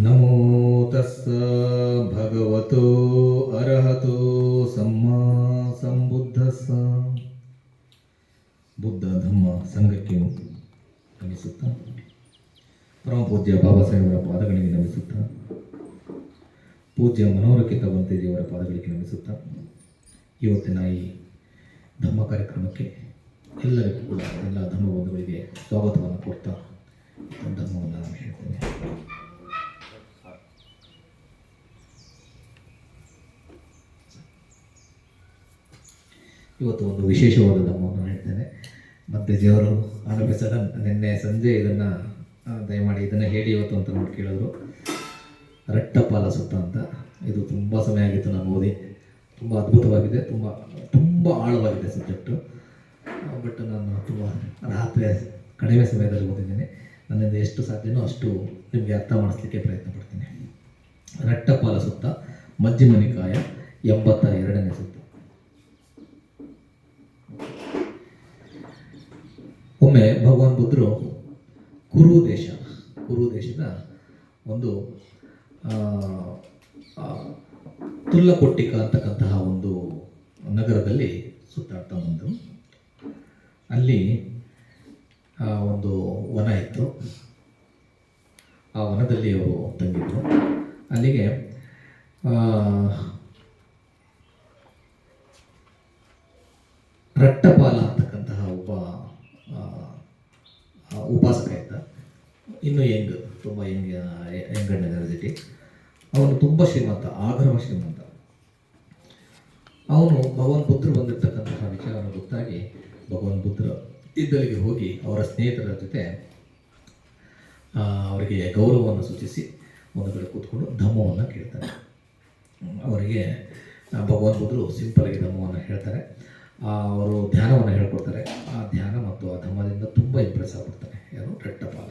ನಮೋ ತಸ್ಸ ಭಗವತೋ ಅರ್ಹತೋ ಸಮ್ಮಾ ಸಂಬುದ್ಧಸ್ಸ. ಬುದ್ಧ ಧಮ್ಮ ಸಂಘಕ್ಕೆ ನಮಿಸುತ್ತಾ, ಪರಮ ಪೂಜ್ಯ ಬಾಬಾ ಸಾಹೇಬರ ಪಾದಗಳಿಗೆ ನಮಿಸುತ್ತಾ, ಪೂಜ್ಯ ಮನೋರಕಿತ ಬಂತೇಜಿಯವರ ಪಾದಗಳಿಗೆ ನಮಿಸುತ್ತಾ, ಇವತ್ತಿನ ಈ ಧಮ್ಮ ಕಾರ್ಯಕ್ರಮಕ್ಕೆ ಎಲ್ಲರಿಗೂ ಕೂಡ ಎಲ್ಲ ಧಮ್ಮ ಬಂಧುಗಳಿಗೆ ಸ್ವಾಗತವನ್ನು ಕೊಡ್ತಾ ಧರ್ಮವನ್ನು ನಾನು ಹೇಳ್ತೇನೆ. ಇವತ್ತು ಒಂದು ವಿಶೇಷವಾದ ಧರ್ಮವನ್ನು ಹೇಳ್ತೇನೆ. ಮಂತೇಜಿಯವರು ಆರಂಭಿಸದ ನಿನ್ನೆ ಸಂಜೆ ಇದನ್ನು ದಯಮಾಡಿ ಇದನ್ನು ಹೇಳಿ ಇವತ್ತು ಅಂತ ನೋಡಿ ಕೇಳಿದ್ರು. ರಟ್ಟಪಾಲ ಸುತ್ತ ಅಂತ, ಇದು ತುಂಬ ಸಮಯ ಆಗಿತ್ತು ನಾನು ಓದಿ. ತುಂಬ ಅದ್ಭುತವಾಗಿದೆ, ತುಂಬ ತುಂಬ ಆಳವಾಗಿದೆ ಸಬ್ಜೆಕ್ಟು. ಬಟ್ ನಾನು ತುಂಬ ರಾತ್ರಿ ಕಡಿಮೆ ಸಮಯದಲ್ಲಿ ಓದಿದ್ದೀನಿ. ನನ್ನಿಂದ ಎಷ್ಟು ಸಾಧ್ಯನೋ ಅಷ್ಟು ನಿಮಗೆ ಅರ್ಥ ಮಾಡಿಸ್ಲಿಕ್ಕೆ ಪ್ರಯತ್ನ ಪಡ್ತೀನಿ. ರಟ್ಟಪಾಲ ಸುತ್ತ ಮಜ್ಜಿಮ ನಿಕಾಯ 82ನೇ ಸುತ್ತ. ಒಮ್ಮೆ ಭಗವಾನ್ ಬುದ್ಧರು ಕುರು ದೇಶದ ಒಂದು ತುಲ್ಲಕೊಟ್ಟಿಕ ಅಂತಕ್ಕಂತಹ ಒಂದು ನಗರದಲ್ಲಿ ಸುತ್ತಾಡ್ತಾ ಬಂದರು. ಅಲ್ಲಿ ಒಂದು ವನ ಇತ್ತು. ಆ ವನದಲ್ಲಿ ಅವರು ತಂಗಿದ್ರು. ಅಲ್ಲಿಗೆ ರಟ್ಟಪಾಲ ಅಂತಕ್ಕಂತಹ ಒಬ್ಬ ಉಪಾಸಕ ಇದ್ದ. ಇನ್ನೂ ತುಂಬ ಯಂಗ್ ಅಂಡ್ ಎನರ್ಜೆಟಿಕ್. ಅವನು ತುಂಬ ಶ್ರೀಮಂತ, ಆಗರ್ವ ಶ್ರೀಮಂತ. ಅವನು ಭಗವಾನ್ ಬುದ್ಧರು ಬಂದಿರತಕ್ಕಂತಹ ವಿಚಾರವನ್ನು ಗೊತ್ತಾಗಿ ಭಗವಾನ್ ಬುದ್ಧರ ಇದ್ದಲ್ಲಿಗೆ ಹೋಗಿ ಅವರ ಸ್ನೇಹಿತರ ಜೊತೆ ಅವರಿಗೆ ಗೌರವವನ್ನು ಸೂಚಿಸಿ ಒಂದು ಕಡೆ ಕೂತ್ಕೊಂಡು ಧಮ್ಮವನ್ನು ಕೇಳ್ತಾರೆ. ಅವರಿಗೆ ಭಗವಾನ್ ಬುದ್ಧರು ಸಿಂಪಲ್ಗೆ ಧಮ್ಮವನ್ನು ಹೇಳ್ತಾರೆ. ಅವರು ಧ್ಯಾನವನ್ನು ಹೇಳ್ಕೊಡ್ತಾರೆ. ಆ ಧ್ಯಾನ ಮತ್ತು ಆ ಧಮ್ಮದಿಂದ ತುಂಬ ಇಂಪ್ರೆಸ್ ಆಗ್ಬಿಡ್ತಾನೆ. ಯಾರು? ರಟ್ಟಪಾಲ.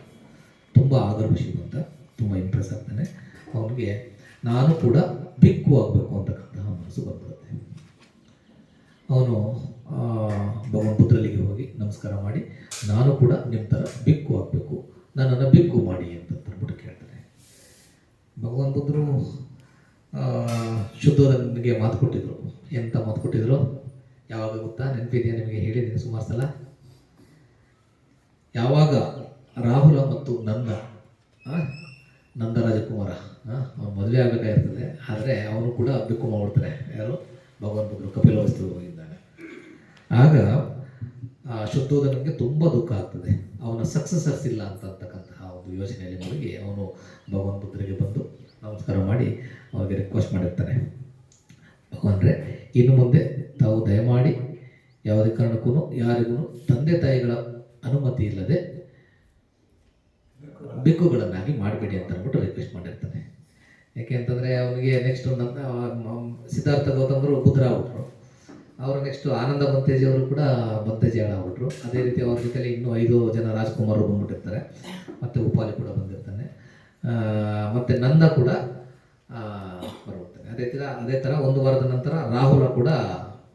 ತುಂಬ ಆಗರ್ವ ಶ್ರೀಮಂತ, ತುಂಬ ಇಂಪ್ರೆಸ್ ಆಗ್ತಾನೆ. ಅವನಿಗೆ ನಾನು ಕೂಡ ಬಿಕ್ಕು ಆಗಬೇಕು ಅಂತಕ್ಕಂತಹ ಮನಸ್ಸು ಬಂದ್ಬಿಡುತ್ತೆ. ಅವನು ಭಗವಾನ್ ಬುದ್ಧರಲ್ಲಿಗೆ ಹೋಗಿ ನಮಸ್ಕಾರ ಮಾಡಿ, ನಾನು ಕೂಡ ನಿಮ್ಮ ಥರ ಬಿಕ್ಕು ಆಗಬೇಕು, ನನ್ನನ್ನು ಬಿಕ್ಕು ಮಾಡಿ ಅಂತ ಅಂದ್ಬಿಟ್ಟು ಕೇಳ್ತಾನೆ. ಭಗವಾನ್ ಬುದ್ಧರು ಶುದ್ಧೋಧನಿಗೆ ಮಾತು ಕೊಟ್ಟಿದ್ರು. ಎಂತ ಮಾತು ಕೊಟ್ಟಿದ್ರು? ಯಾವಾಗ ಗೊತ್ತಾ? ನೆನಪಿದೆಯಾ ನಿಮಗೆ? ಹೇಳಿದ್ದೀನಿ ಸುಮಾರು ಸಲ. ಯಾವಾಗ ರಾಹುಲ ಮತ್ತು ನಂದ ರಾಜಕುಮಾರ ಅವನು ಮದುವೆ ಆಗಬೇಕಾಗಿರ್ತದೆ, ಆದರೆ ಅವನು ಕೂಡ ಬಿಕ್ಕು ಮಾಡ್ಬಿಡ್ತಾರೆ. ಯಾರು? ಭಗವಾನ್ ಬುದ್ಧರು ಕಪಿಲವಸ್ತು ಇದ್ದಾನೆ. ಆಗ ಶುದ್ಧೋಧನಿಗೆ ತುಂಬ ದುಃಖ ಆಗ್ತದೆ. ಅವನ ಸಕ್ಸಸರ್ಸ್ ಇಲ್ಲ ಅಂತಕ್ಕಂತಹ ಒಂದು ಯೋಚನೆಯಲ್ಲಿ ಮುಳುಗಿ ಅವನು ಭಗವಾನ್ ಬುದ್ಧರಿಗೆ ಬಂದು ನಮಸ್ಕಾರ ಮಾಡಿ ಅವರಿಗೆ ರಿಕ್ವೆಸ್ಟ್ ಮಾಡಿರ್ತಾನೆ. ಭಗವಾನ್ರೆ, ಇನ್ನು ಮುಂದೆ ತಾವು ದಯಮಾಡಿ ಯಾವುದೇ ಕಾರಣಕ್ಕೂ ಯಾರಿಗೂ ತಂದೆ ತಾಯಿಗಳ ಅನುಮತಿ ಇಲ್ಲದೆ ಬಿಕ್ಕುಗಳನ್ನಾಗಿ ಮಾಡಬೇಡಿ ಅಂತ ಅಂದ್ಬಿಟ್ಟು ರಿಕ್ವೆಸ್ಟ್ ಮಾಡಿರ್ತಾನೆ. ಯಾಕೆ ಅಂತಂದರೆ ಅವನಿಗೆ ನೆಕ್ಸ್ಟ್ ಸಿದ್ಧಾರ್ಥ ಗೌತಮರು ಬುದ್ಧರಾಗ್ಬಿಟ್ರು. ಅವರು ನೆಕ್ಸ್ಟ್ ಆನಂದ ಬಂತೇಜಿಯವರು ಕೂಡ ಬಂತೇಜಿ ಆಗ್ಬಿಟ್ರು. ಅದೇ ರೀತಿ ಅವ್ರ ಜೊತೆಲಿ ಇನ್ನೂ 5 ಜನ ರಾಜ್ಕುಮಾರರು ಬಂದ್ಬಿಟ್ಟಿರ್ತಾರೆ. ಮತ್ತು ಉಪಾಲಿ ಕೂಡ ಬಂದಿರ್ತಾನೆ. ಮತ್ತು ನಂದ ಕೂಡ ಬರ್ಬಿಡ್ತಾನೆ. ಅದೇ ಥರ ಒಂದು ವಾರದ ನಂತರ ರಾಹುಲ ಕೂಡ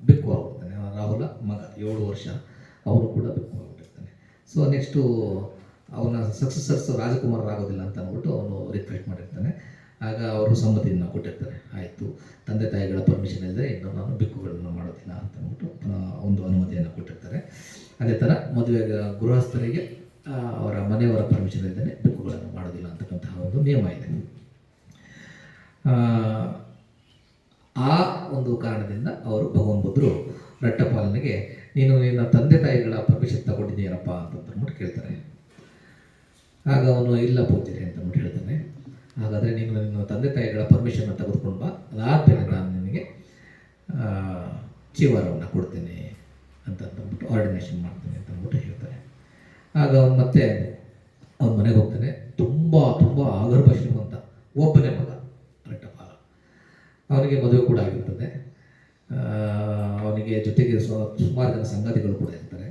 ಬಿಕ್ಕು ಆಗ್ಬಿಡ್ತಾನೆ. ರಾಹುಲ ಮಗ 7 ವರ್ಷ, ಅವನು ಕೂಡ ಬಿಕ್ಕು ಆಗ್ಬಿಟ್ಟಿರ್ತಾನೆ. ಸೊ ನೆಕ್ಸ್ಟು ಅವನ ಸಕ್ಸಸರ್ಸ್ ರಾಜಕುಮಾರರಾಗೋದಿಲ್ಲ ಅಂತ ಅಂದ್ಬಿಟ್ಟು ಅವನು ರಿಕ್ವೆಸ್ಟ್ ಮಾಡಿರ್ತಾನೆ. ಆಗ ಅವರು ಸಮ್ಮತಿಯನ್ನು ಕೊಟ್ಟಿರ್ತಾರೆ. ಆಯಿತು, ತಂದೆ ತಾಯಿಗಳ ಪರ್ಮಿಷನ್ ಇಲ್ಲದೆ ಇನ್ನು ನಾನು ಬಿಕ್ಕುಗಳನ್ನು ಮಾಡೋದಿಲ್ಲ ಅಂತ ಅಂದ್ಬಿಟ್ಟು ಒಂದು ಅನುಮತಿಯನ್ನು ಕೊಟ್ಟಿರ್ತಾರೆ. ಅದೇ ಥರ ಮದುವೆ ಗೃಹಸ್ಥರಿಗೆ ಅವರ ಮನೆಯವರ ಪರ್ಮಿಷನ್ ಇಲ್ಲದೆ ಬಿಕ್ಕುಗಳನ್ನು ಮಾಡೋದಿಲ್ಲ ಅಂತಕ್ಕಂತಹ ಒಂದು ನಿಯಮ ಇದೆ. ಆ ಒಂದು ಕಾರಣದಿಂದ ಅವರು ಭಗವಾನ್ ಬುದ್ಧರು ರಟ್ಟಪಾಲನಿಗೆ, ನೀನು ನಿನ್ನ ತಂದೆ ತಾಯಿಗಳ ಪರ್ಮಿಷನ್ ತಗೊಂಡಿದ್ದೀನಪ್ಪ ಅಂತಂದ್ಬಿಟ್ಟು ಕೇಳ್ತಾರೆ. ಆಗ ಅವನು ಇಲ್ಲ ಪೂಜ್ಯರೇ ಅಂತಂದ್ಬಿಟ್ಟು ಹೇಳ್ತಾನೆ. ಹಾಗಾದರೆ ನೀನು ನಿನ್ನ ತಂದೆ ತಾಯಿಗಳ ಪರ್ಮಿಷನ್ನ ತೆಗೆದುಕೊಂಡು ಬಾ, ಅದಾದಮೇಲೆ ನಾನು ನಿನಗೆ ಚೀವಾರವನ್ನು ಕೊಡ್ತೇನೆ ಅಂತಂದ್ಬಿಟ್ಟು ಆರ್ಡಿನೇಷನ್ ಮಾಡ್ತೇನೆ ಅಂತಂದ್ಬಿಟ್ಟು ಹೇಳ್ತಾರೆ. ಆಗ ಅವನು ಮತ್ತೆ ಅವನ ಮನೆಗೆ ಹೋಗ್ತಾನೆ. ತುಂಬ ತುಂಬ ಆಗರ್ಭ ಶ್ರೀಮಂತ, ಒಬ್ಬನೇ ಮಗ ರಟ್ಟಪಾಲ. ಅವನಿಗೆ ಮದುವೆ ಕೂಡ ಆಗಿರ್ತದೆ. ಅವನಿಗೆ ಜೊತೆಗೆ ಸುಮಾರು ಜನ ಸಂಗಾತಿಗಳು ಕೂಡ ಇರ್ತಾರೆ.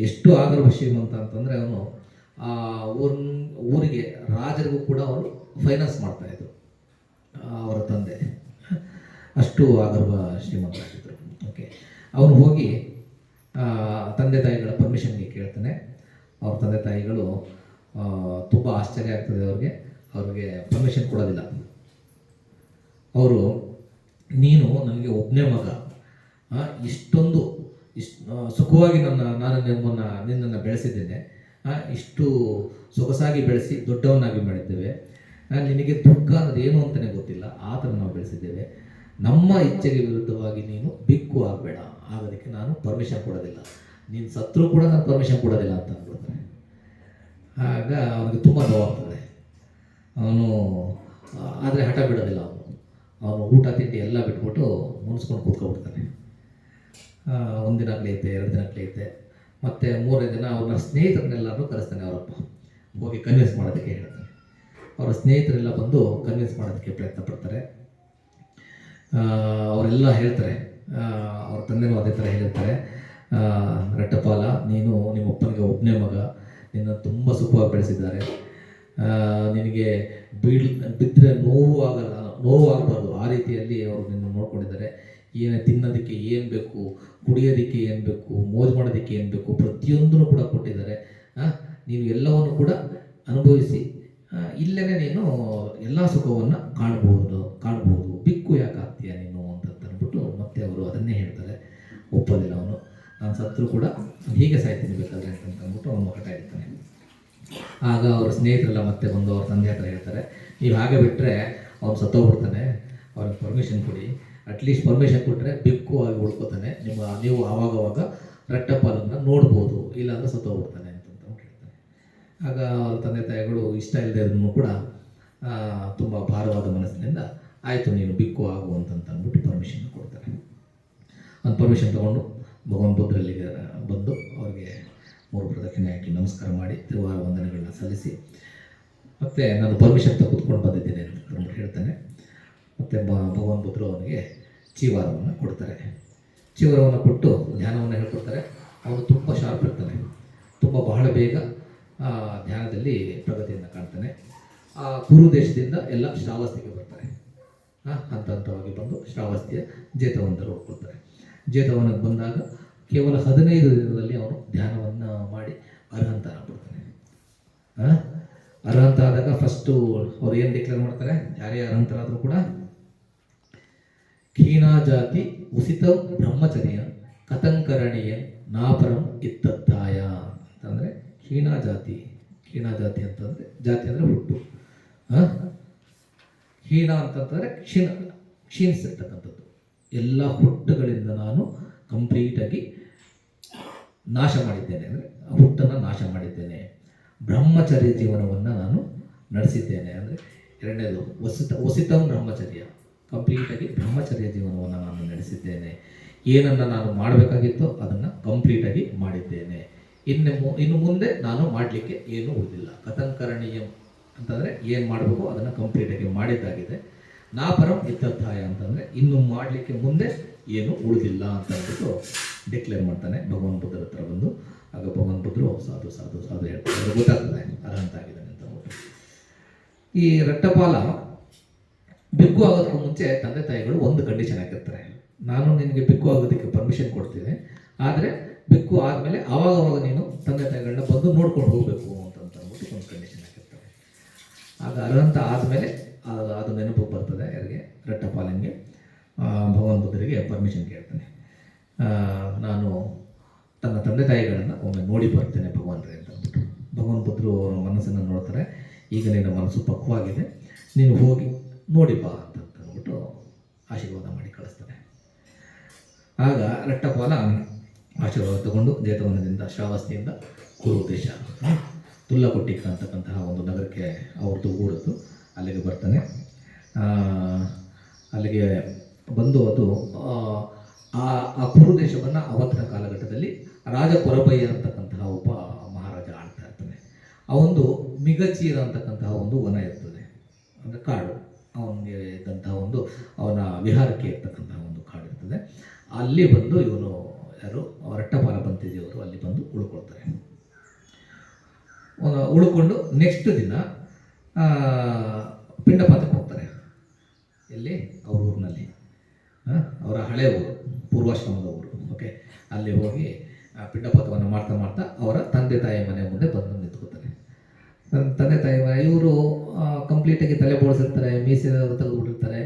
ಎಷ್ಟು ಆಗರ್ಭ ಶ್ರೀಮಂತ ಅಂತಂದರೆ ಅವನು ಊರಿಗೆ ರಾಜರಿಗೂ ಕೂಡ ಅವರು ಫೈನಾನ್ಸ್ ಮಾಡ್ತಾಯಿದ್ರು, ಅವರ ತಂದೆ. ಅಷ್ಟು ಆಗರ್ಭ ಶ್ರೀಮಂತ ಆಗಿದ್ದರು. ಓಕೆ, ಅವನು ಹೋಗಿ ತಂದೆ ತಾಯಿಗಳ ಪರ್ಮಿಷನ್ಗೆ ಕೇಳ್ತಾನೆ. ಅವ್ರ ತಂದೆ ತಾಯಿಗಳು ತುಂಬ ಆಶ್ಚರ್ಯ ಆಗ್ತದೆ ಅವ್ರಿಗೆ. ಅವ್ರಿಗೆ ಪರ್ಮಿಷನ್ ಕೊಡೋದಿಲ್ಲ. ಅವರು ನೀನು ನನಗೆ ಒಬ್ಬನೇ ಮಗ, ಇಷ್ಟೊಂದು ಸುಖವಾಗಿ ನಾನು ನಿನ್ನನ್ನು ಬೆಳೆಸಿದ್ದೇನೆ, ಇಷ್ಟು ಸೊಗಸಾಗಿ ಬೆಳೆಸಿ ದೊಡ್ಡವನಾಗಿ ಮಾಡಿದ್ದೇವೆ, ನಿನಗೆ ದುಃಖ ಅನ್ನೋದು ಏನು ಅಂತಲೇ ಗೊತ್ತಿಲ್ಲ, ಆ ಥರ ನಾವು ಬೆಳೆಸಿದ್ದೇವೆ. ನಮ್ಮ ಇಚ್ಛೆಗೆ ವಿರುದ್ಧವಾಗಿ ನೀನು ಬಿಕ್ಕು ಆಗಬೇಡ, ಆಗೋದಕ್ಕೆ ನಾನು ಪರ್ಮಿಷನ್ ಕೊಡೋದಿಲ್ಲ, ನೀನು ಸತ್ರು ಕೂಡ ನಾನು ಪರ್ಮಿಷನ್ ಕೊಡೋದಿಲ್ಲ ಅಂತ ಅಂದ್ಬಿಡ್ತಾರೆ. ಆಗ ಅವನಿಗೆ ತುಂಬ ನೋವಾಗ್ತದೆ. ಅವನು ಆದರೆ ಹಠ ಬಿಡೋದಿಲ್ಲ. ಅವನು ಊಟ ತಿಂಡಿ ಎಲ್ಲ ಬಿಟ್ಬಿಟ್ಟು ಮುನ್ಸ್ಕೊಂಡು ಕೂತ್ಕೊಬಿಡ್ತಾನೆ. ಒಂದಿನ ಕಳೆಯುತ್ತೆ, 2 ದಿನ ಕಳೆಯುತ್ತೆ, ಮತ್ತು 3ನೇ ದಿನ ಅವ್ರನ್ನ ಸ್ನೇಹಿತರನ್ನೆಲ್ಲರೂ ಕರೆಸ್ತಾನೆ ಅವರಪ್ಪ. ಹೋಗಿ ಕನ್ವಿನ್ಸ್ ಮಾಡೋದಕ್ಕೆ ಹೇಳ್ತಾನೆ. ಅವರ ಸ್ನೇಹಿತರೆಲ್ಲ ಬಂದು ಕನ್ವಿನ್ಸ್ ಮಾಡೋದಕ್ಕೆ ಪ್ರಯತ್ನ ಪಡ್ತಾರೆ. ಅವರೆಲ್ಲ ಹೇಳ್ತಾರೆ, ಅವ್ರ ತಂದೆನೂ ಅದೇ ಥರ ಹೇಳಿರ್ತಾರೆ, ರಟ್ಟಪಾಲ, ನೀನು ನಿಮ್ಮಪ್ಪನಿಗೆ ಒಬ್ಬನೇ ಮಗ, ನಿನ್ನ ತುಂಬ ಸುಖವಾಗಿ ಬೆಳೆಸಿದ್ದಾರೆ, ನಿನಗೆ ಬಿದ್ದರೆ ನೋವು ಆಗಬಾರ್ದು, ಆ ರೀತಿಯಲ್ಲಿ ಅವರು ನಿನ್ನ ನೋಡ್ಕೊಂಡಿದ್ದಾರೆ. ತಿನ್ನೋದಕ್ಕೆ ಏನು ಬೇಕು, ಕುಡಿಯೋದಕ್ಕೆ ಏನು ಬೇಕು, ಮೋಜು ಮಾಡೋದಕ್ಕೆ ಏನು ಬೇಕು, ಪ್ರತಿಯೊಂದನ್ನು ಕೂಡ ಕೊಟ್ಟಿದ್ದಾರೆ. ನೀನು ಎಲ್ಲವನ್ನು ಕೂಡ ಅನುಭವಿಸಿ ಇಲ್ಲೇ ನೀನು ಎಲ್ಲ ಸುಖವನ್ನು ಕಾಣ್ಬೋದು, ಬಿಕ್ಕು ಯಾಕೆ ಆಗ್ತೀಯ ನೀನು ಅಂತಂದ್ಬಿಟ್ಟು ಮತ್ತೆ ಅವರು ಅದನ್ನೇ ಹೇಳ್ತಾರೆ. ಒಪ್ಪೋದಿಲ್ಲ ಅವನು. ನಾನು ಸತ್ರು ಕೂಡ ಹೀಗೆ ಸಾಯ್ತೀನಿ ಬೇಕಾದ್ರೆ ಅಂತಂದ್ಬಿಟ್ಟು ಅವನು ಹಠ ಇಡ್ತಾನೆ. ಆಗ ಅವ್ರ ಸ್ನೇಹಿತರೆಲ್ಲ ಮತ್ತೆ ಬಂದು ಅವ್ರ ತಂದೆ ಹತ್ರ ಹೇಳ್ತಾರೆ, ನೀವು ಹಾಗೆ ಬಿಟ್ಟರೆ ಅವ್ನು ಸತ್ತೋಗ್ಬಿಡ್ತಾನೆ, ಅವ್ರಿಗೆ ಪರ್ಮಿಷನ್ ಕೊಡಿ, ಅಟ್ಲೀಸ್ಟ್ ಪರ್ಮಿಷನ್ ಕೊಟ್ಟರೆ ಬಿಕ್ಕು ಆಗಿ ಉಳ್ಕೋತಾನೆ, ನೀವು ಆವಾಗವಾಗ ರಟ್ಟಪಾಲನ್ನು ನೋಡ್ಬೋದು, ಇಲ್ಲಾಂದ್ರೆ ಸತ್ತೋಗ್ಬಿಡ್ತಾನೆ ಅಂತ ಹೇಳ್ತಾನೆ. ಆಗ ಅವ್ರ ತಂದೆ ತಾಯಿಗಳು ಇಷ್ಟ ಇಲ್ಲದೆ ಇದನ್ನು ಕೂಡ ತುಂಬ ಭಾರವಾದ ಮನಸ್ಸಿನಿಂದ ಆಯಿತು ನೀನು ಬಿಕ್ಕು ಆಗು ಅಂತಂದ್ಬಿಟ್ಟು ಪರ್ಮಿಷನ್ ಕೊಡ್ತಾರೆ. ಒಂದು ಪರ್ಮಿಷನ್ ತೊಗೊಂಡು ಭಗವಾನ್ ಬುದ್ಧರಲ್ಲಿಗೆ ಬಂದು ಅವ್ರಿಗೆ 3 ಪ್ರದಕ್ಷಿಣೆ ಹಾಕಿ ನಮಸ್ಕಾರ ಮಾಡಿ ತಿರುವಾರ ವಂದನೆಗಳನ್ನ ಸಲ್ಲಿಸಿ, ಮತ್ತು ನಾನು ಪರ್ಮಿಷನ್ ತೆಗೆದುಕೊಂಡು ಬಂದಿದ್ದೇನೆ ಅಂತ ಹೇಳ್ತಾನೆ. ಮತ್ತು ಭಗವಾನ್ ಬುದ್ಧರು ಅವನಿಗೆ ಚೀವಾರವನ್ನು ಕೊಡ್ತಾರೆ. ಚೀವಾರವನ್ನು ಕೊಟ್ಟು ಧ್ಯಾನವನ್ನು ಹೇಳ್ಕೊಡ್ತಾರೆ. ಅವನು ತುಂಬ ಶಾರ್ಪ್ ಇರ್ತಾನೆ, ಬಹಳ ಬೇಗ ಧ್ಯಾನದಲ್ಲಿ ಪ್ರಗತಿಯನ್ನು ಕಾಣ್ತಾನೆ. ಆ ಕುರು ದೇಶದಿಂದ ಎಲ್ಲ ಶ್ರಾವಸ್ತಿಗೆ ಬರ್ತಾರೆ. ಹಂತ ಹಂತವಾಗಿ ಬಂದು ಶ್ರಾವಸ್ತಿಯ ಜೇತವಂತರು ಹೊಡ್ಕೊಳ್ತಾರೆ. ಜೇತವನಕ್ಕೆ ಬಂದಾಗ ಕೇವಲ 15 ದಿನದಲ್ಲಿ ಅವನು ಧ್ಯಾನವನ್ನು ಮಾಡಿ ಅರ್ಹಂತ ಆಗ್ಬಿಡ್ತಾನೆ. ಅರ್ಹಂತ ಆದಾಗ ಫಸ್ಟು ಅವ್ರು ಏನು ಡಿಕ್ಲೇರ್ ಮಾಡ್ತಾರೆ, ಯಾರೇ ಅರ್ಹಂತರಾದರೂ ಕೂಡ ಖೀಣಾಜಾತಿ ಉಸಿತ ಬ್ರಹ್ಮಚರ್ಯ ಕಥಂಕರಣೀಯ ನಾಪರಂ ಇತ್ತತ್ತಾಯ ಅಂತಂದರೆ ಖೀಣಾಜಾತಿ ಅಂತಂದರೆ ಜಾತಿ ಅಂದರೆ ಹುಟ್ಟು, ಹೀನ ಅಂತಂತಂದರೆ ಕ್ಷೀಣಿಸಿರ್ತಕ್ಕಂಥದ್ದು. ಎಲ್ಲ ಹುಟ್ಟುಗಳಿಂದ ನಾನು ಕಂಪ್ಲೀಟಾಗಿ ನಾಶ ಮಾಡಿದ್ದೇನೆ, ಅಂದರೆ ಹುಟ್ಟನ್ನು ನಾಶ ಮಾಡಿದ್ದೇನೆ. ಬ್ರಹ್ಮಚರ್ಯ ಜೀವನವನ್ನು ನಾನು ನಡೆಸಿದ್ದೇನೆ, ಅಂದರೆ ಎರಡನೇದು ವಸಿತಂ ಬ್ರಹ್ಮಚರ್ಯ, ಕಂಪ್ಲೀಟಾಗಿ ಬ್ರಹ್ಮಚರ್ಯ ಜೀವನವನ್ನು ನಾನು ನಡೆಸಿದ್ದೇನೆ. ಏನನ್ನು ನಾನು ಮಾಡಬೇಕಾಗಿತ್ತೋ ಅದನ್ನು ಕಂಪ್ಲೀಟಾಗಿ ಮಾಡಿದ್ದೇನೆ. ಇನ್ನು ಮುಂದೆ ನಾನು ಮಾಡಲಿಕ್ಕೆ ಏನೂ ಉಳಿದಿಲ್ಲ. ಕಥಂಕರಣೀಯಂ ಅಂತಂದರೆ ಏನು ಮಾಡಬೇಕು ಅದನ್ನು ಕಂಪ್ಲೀಟಾಗಿ ಮಾಡಿದ್ದಾಗಿದೆ. ನಾಪರಂ ಇತ್ತರ್ಥಾಯ ಅಂತಂದರೆ ಇನ್ನು ಮಾಡಲಿಕ್ಕೆ ಮುಂದೆ ಏನು ಉಳಿದಿಲ್ಲ ಅಂತ ಅಂದ್ಬಿಟ್ಟು ಡಿಕ್ಲೇರ್ ಮಾಡ್ತಾನೆ ಭಗವಾನ್ ಬುದ್ಧರ ಹತ್ರ ಬಂದು. ಆಗ ಭಗವಾನ್ ಬುದ್ಧರು ಸಾಧು ಸಾಧು ಸಾಧು ಹೇಳ್ತಾರೆ, ಗೊತ್ತಾಗ್ತದೆ ಅರ್ಹಂತ ಆಗಿದ್ದಾನೆ ಅಂತ ಅಂದ್ಬಿಟ್ಟು. ಈ ರಟ್ಟಪಾಲ ಬಿಕ್ಕು ಆಗೋದಕ್ಕೂ ಮುಂಚೆ ತಂದೆ ತಾಯಿಗಳು ಒಂದು ಕಂಡೀಷನ್ ಹಾಕಿರ್ತಾರೆ, ನಾನು ನಿನಗೆ ಬಿಕ್ಕು ಆಗೋದಕ್ಕೆ ಪರ್ಮಿಷನ್ ಕೊಡ್ತೀನಿ, ಆದರೆ ಬಿಕ್ಕು ಆದಮೇಲೆ ಆವಾಗ ನೀನು ತಂದೆ ತಾಯಿಗಳನ್ನ ಬಂದು ನೋಡ್ಕೊಂಡು ಹೋಗಬೇಕು ಅಂತಂದ್ಬಿಟ್ಟು ಒಂದು ಕಂಡೀಷನ್ ಹಾಕಿರ್ತಾರೆ. ಆಗ ಅರ್ಹಂತ ಆದಮೇಲೆ ಅದು ನೆನಪು ಬರ್ತದೆ ಯಾರಿಗೆ, ರಟ್ಟಪಾಲನಿಗೆ. ಭಗವಾನ್ ಬುದ್ಧರಿಗೆ ಪರ್ಮಿಷನ್ ಕೇಳ್ತಾನೆ, ನಾನು ತನ್ನ ತಂದೆ ತಾಯಿಗಳನ್ನು ಒಮ್ಮೆ ನೋಡಿ ಬರ್ತೇನೆ ಭಗವಾನ್ರೆ ಅಂತ ಅಂದ್ಬಿಟ್ಟು. ಭಗವಾನ್ ಬುದ್ಧರು ಅವರ ಮನಸ್ಸನ್ನು ನೋಡ್ತಾರೆ. ಈಗ ನಿನ್ನ ಮನಸ್ಸು ಪಕ್ವವಾಗಿದೆ, ನೀನು ಹೋಗಿ ನೋಡಿ ಬಾ ಅಂತ ಅಂದ್ಬಿಟ್ಟು ಆಶೀರ್ವಾದ ಮಾಡಿ ಕಳಿಸ್ತಾನೆ. ಆಗ ರಟ್ಟಪಾಲ ಆಶೀರ್ವಾದ ತಗೊಂಡು ಜೇತವನದಿಂದ ಶ್ರಾವಸ್ತಿಯಿಂದ ಕುರು ದೇಶ ತುಲ್ಲಕೊಟ್ಟಿಕ ಅಂತಕ್ಕಂತಹ ಒಂದು ನಗರಕ್ಕೆ ಅವ್ರದ್ದು ಊರದ್ದು, ಅಲ್ಲಿಗೆ ಬರ್ತಾನೆ. ಅಲ್ಲಿಗೆ ಬಂದು ಅದು ಆ ಕುರು ದೇಶವನ್ನು ಅವತ್ತಿನ ಕಾಲಘಟ್ಟದಲ್ಲಿ ರಾಜ ಕೊರಬಯ್ಯ ಅಂತಕ್ಕಂತಹ ಒಬ್ಬ ಮಹಾರಾಜ ಆಳ್ತಾ ಇರ್ತಾನೆ. ಆ ಒಂದು ಮಿಗಚೀರ ಅಂತಕ್ಕಂತಹ ಒಂದು ವನ ಇರ್ತದೆ, ಅಂದರೆ ಕಾಡು, ಅವನಿಗೆ ಇದ್ದಂತಹ ಒಂದು ಅವನ ವಿಹಾರಕ್ಕೆ ಇರ್ತಕ್ಕಂತಹ ಒಂದು ಕಾಡು ಇರ್ತದೆ. ಅಲ್ಲಿ ಬಂದು ಇವನು ಯಾರು ರಟ್ಟಪಾಲ ಬಂತೇಜಿಯವರು ಅಲ್ಲಿ ಬಂದು ಉಳ್ಕೊಳ್ತಾರೆ. ಉಳ್ಕೊಂಡು ನೆಕ್ಸ್ಟ್ ದಿನ ಪಿಂಡಪಾತಕ್ಕೆ ಹೋಗ್ತಾರೆ. ಎಲ್ಲಿ ಅವ್ರ ಊರಿನಲ್ಲಿ, ಅವರ ಹಳೆ ಊರು, ಪೂರ್ವಾಶ್ರಮದ ಊರು. ಓಕೆ, ಅಲ್ಲಿ ಹೋಗಿ ಪಿಂಡಪಾತವನ್ನು ಮಾಡ್ತಾ ಅವರ ತಂದೆ ತಾಯಿ ಮನೆ ಮುಂದೆ ಬಂದು ನಿಂತ್ಕೋತಾರೆ. ತಂದೆ ತಾಯಿ ಮನೆ ಇವರು ಕಂಪ್ಲೀಟಾಗಿ ತಲೆ ಬೋಳಿಸಿರ್ತಾರೆ, ಮೀಸೆ ತೆಗೆದುಬಿಟ್ಟಿರ್ತಾರೆ,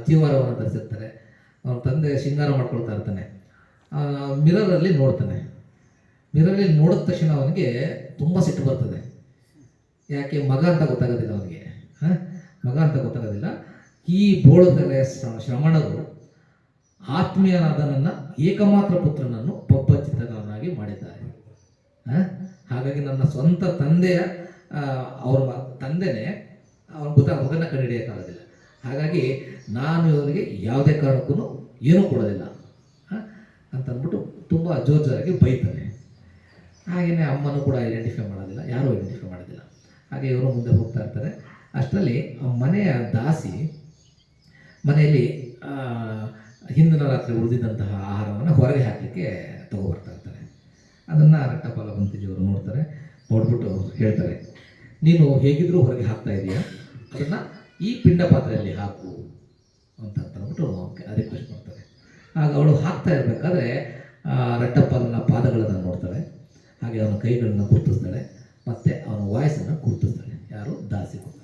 ಚೀವಾರವನ್ನು ಧರಿಸಿರ್ತಾರೆ. ಅವನ ತಂದೆ ಶೃಂಗಾರ ಮಾಡ್ಕೊಳ್ತಾ ಇರ್ತಾನೆ. ಮಿರರಲ್ಲಿ ನೋಡ್ತಾನೆ. ಮಿರರಲ್ಲಿ ನೋಡಿದ ತಕ್ಷಣ ಅವನಿಗೆ ತುಂಬ ಸಿಟ್ಟು ಬರ್ತದೆ. ಯಾಕೆ? ಮಗ ಅಂತ ಗೊತ್ತಾಗೋದಿಲ್ಲ ಅವನಿಗೆ. ಮಗ ಅಂತ ಗೊತ್ತಾಗೋದಿಲ್ಲ. ಈ ಬೋಳತಲೆ ಶ್ರಮಣರು ಆತ್ಮೀಯನಾದ ನನ್ನ ಏಕಮಾತ್ರ ಪುತ್ರನನ್ನು ಪಬ್ಬಚ್ಚಿತನನ್ನಾಗಿ ಮಾಡಿದ್ದಾರೆ. ಹಾಗಾಗಿ ನನ್ನ ಸ್ವಂತ ತಂದೆಯ ಅವ್ರ ತಂದೆನೇ ಅವನ ಮಗನ ಕಂಡುಹಿಡಿಯೋಕ್ಕಾಗೋದಿಲ್ಲ. ಹಾಗಾಗಿ ನಾನು ಇವನಿಗೆ ಯಾವುದೇ ಕಾರಣಕ್ಕೂ ಏನೂ ಕೊಡೋದಿಲ್ಲ ಅಂತಂದ್ಬಿಟ್ಟು ತುಂಬ ಜೋರಾಗಿ ಬೈತಾನೆ. ಹಾಗೆಯೇ ಅಮ್ಮನೂ ಕೂಡ ಐಡೆಂಟಿಫೈ ಮಾಡೋದಿಲ್ಲ, ಯಾರೂ ಐಡೆಂಟಿಫೈ ಮಾಡೋದಿಲ್ಲ. ಹಾಗೆ ಇವರು ಮುಂದೆ ಹೋಗ್ತಾ ಇರ್ತಾರೆ. ಅಷ್ಟರಲ್ಲಿ ಮನೆಯ ದಾಸಿ ಮನೆಯಲ್ಲಿ ಹಿಂದಿನ ರಾತ್ರಿ ಉಳಿದಿದ್ದಂತಹ ಆಹಾರವನ್ನು ಹೊರಗೆ ಹಾಕಲಿಕ್ಕೆ ತಗೊಬರ್ತಾ ಇರ್ತಾರೆ. ಅದನ್ನು ರಟ್ಟಪಾಲ ಬಂತಿಜಿಯವರು ನೋಡ್ತಾರೆ. ನೋಡ್ಬಿಟ್ಟು ಹೇಳ್ತಾರೆ, ನೀನು ಹೇಗಿದ್ರೂ ಹೊರಗೆ ಹಾಕ್ತಾ ಇದೆಯಾ, ಅದನ್ನು ಈ ಪಿಂಡ ಪಾತ್ರೆಯಲ್ಲಿ ಹಾಕು ಅಂತಂದ್ಬಿಟ್ಟು ರಿಕ್ವೆಸ್ಟ್ ಮಾಡ್ತಾರೆ. ಆಗ ಅವಳು ಹಾಕ್ತಾ ಇರಬೇಕಾದ್ರೆ ರಟ್ಟಪಾಲನ ಪಾದಗಳನ್ನು ನೋಡ್ತಾಳೆ. ಹಾಗೆ ಅವನ ಕೈಗಳನ್ನು ಗುರುತಿಸ್ತಾಳೆ, ಮತ್ತು ಅವನ ವಾಯ್ಸನ್ನು ಗುರುತಿಸ್ತಾಳೆ. ಯಾರು? ದಾಸಿ ಗುರುತಿಸ್ತಾಳೆ.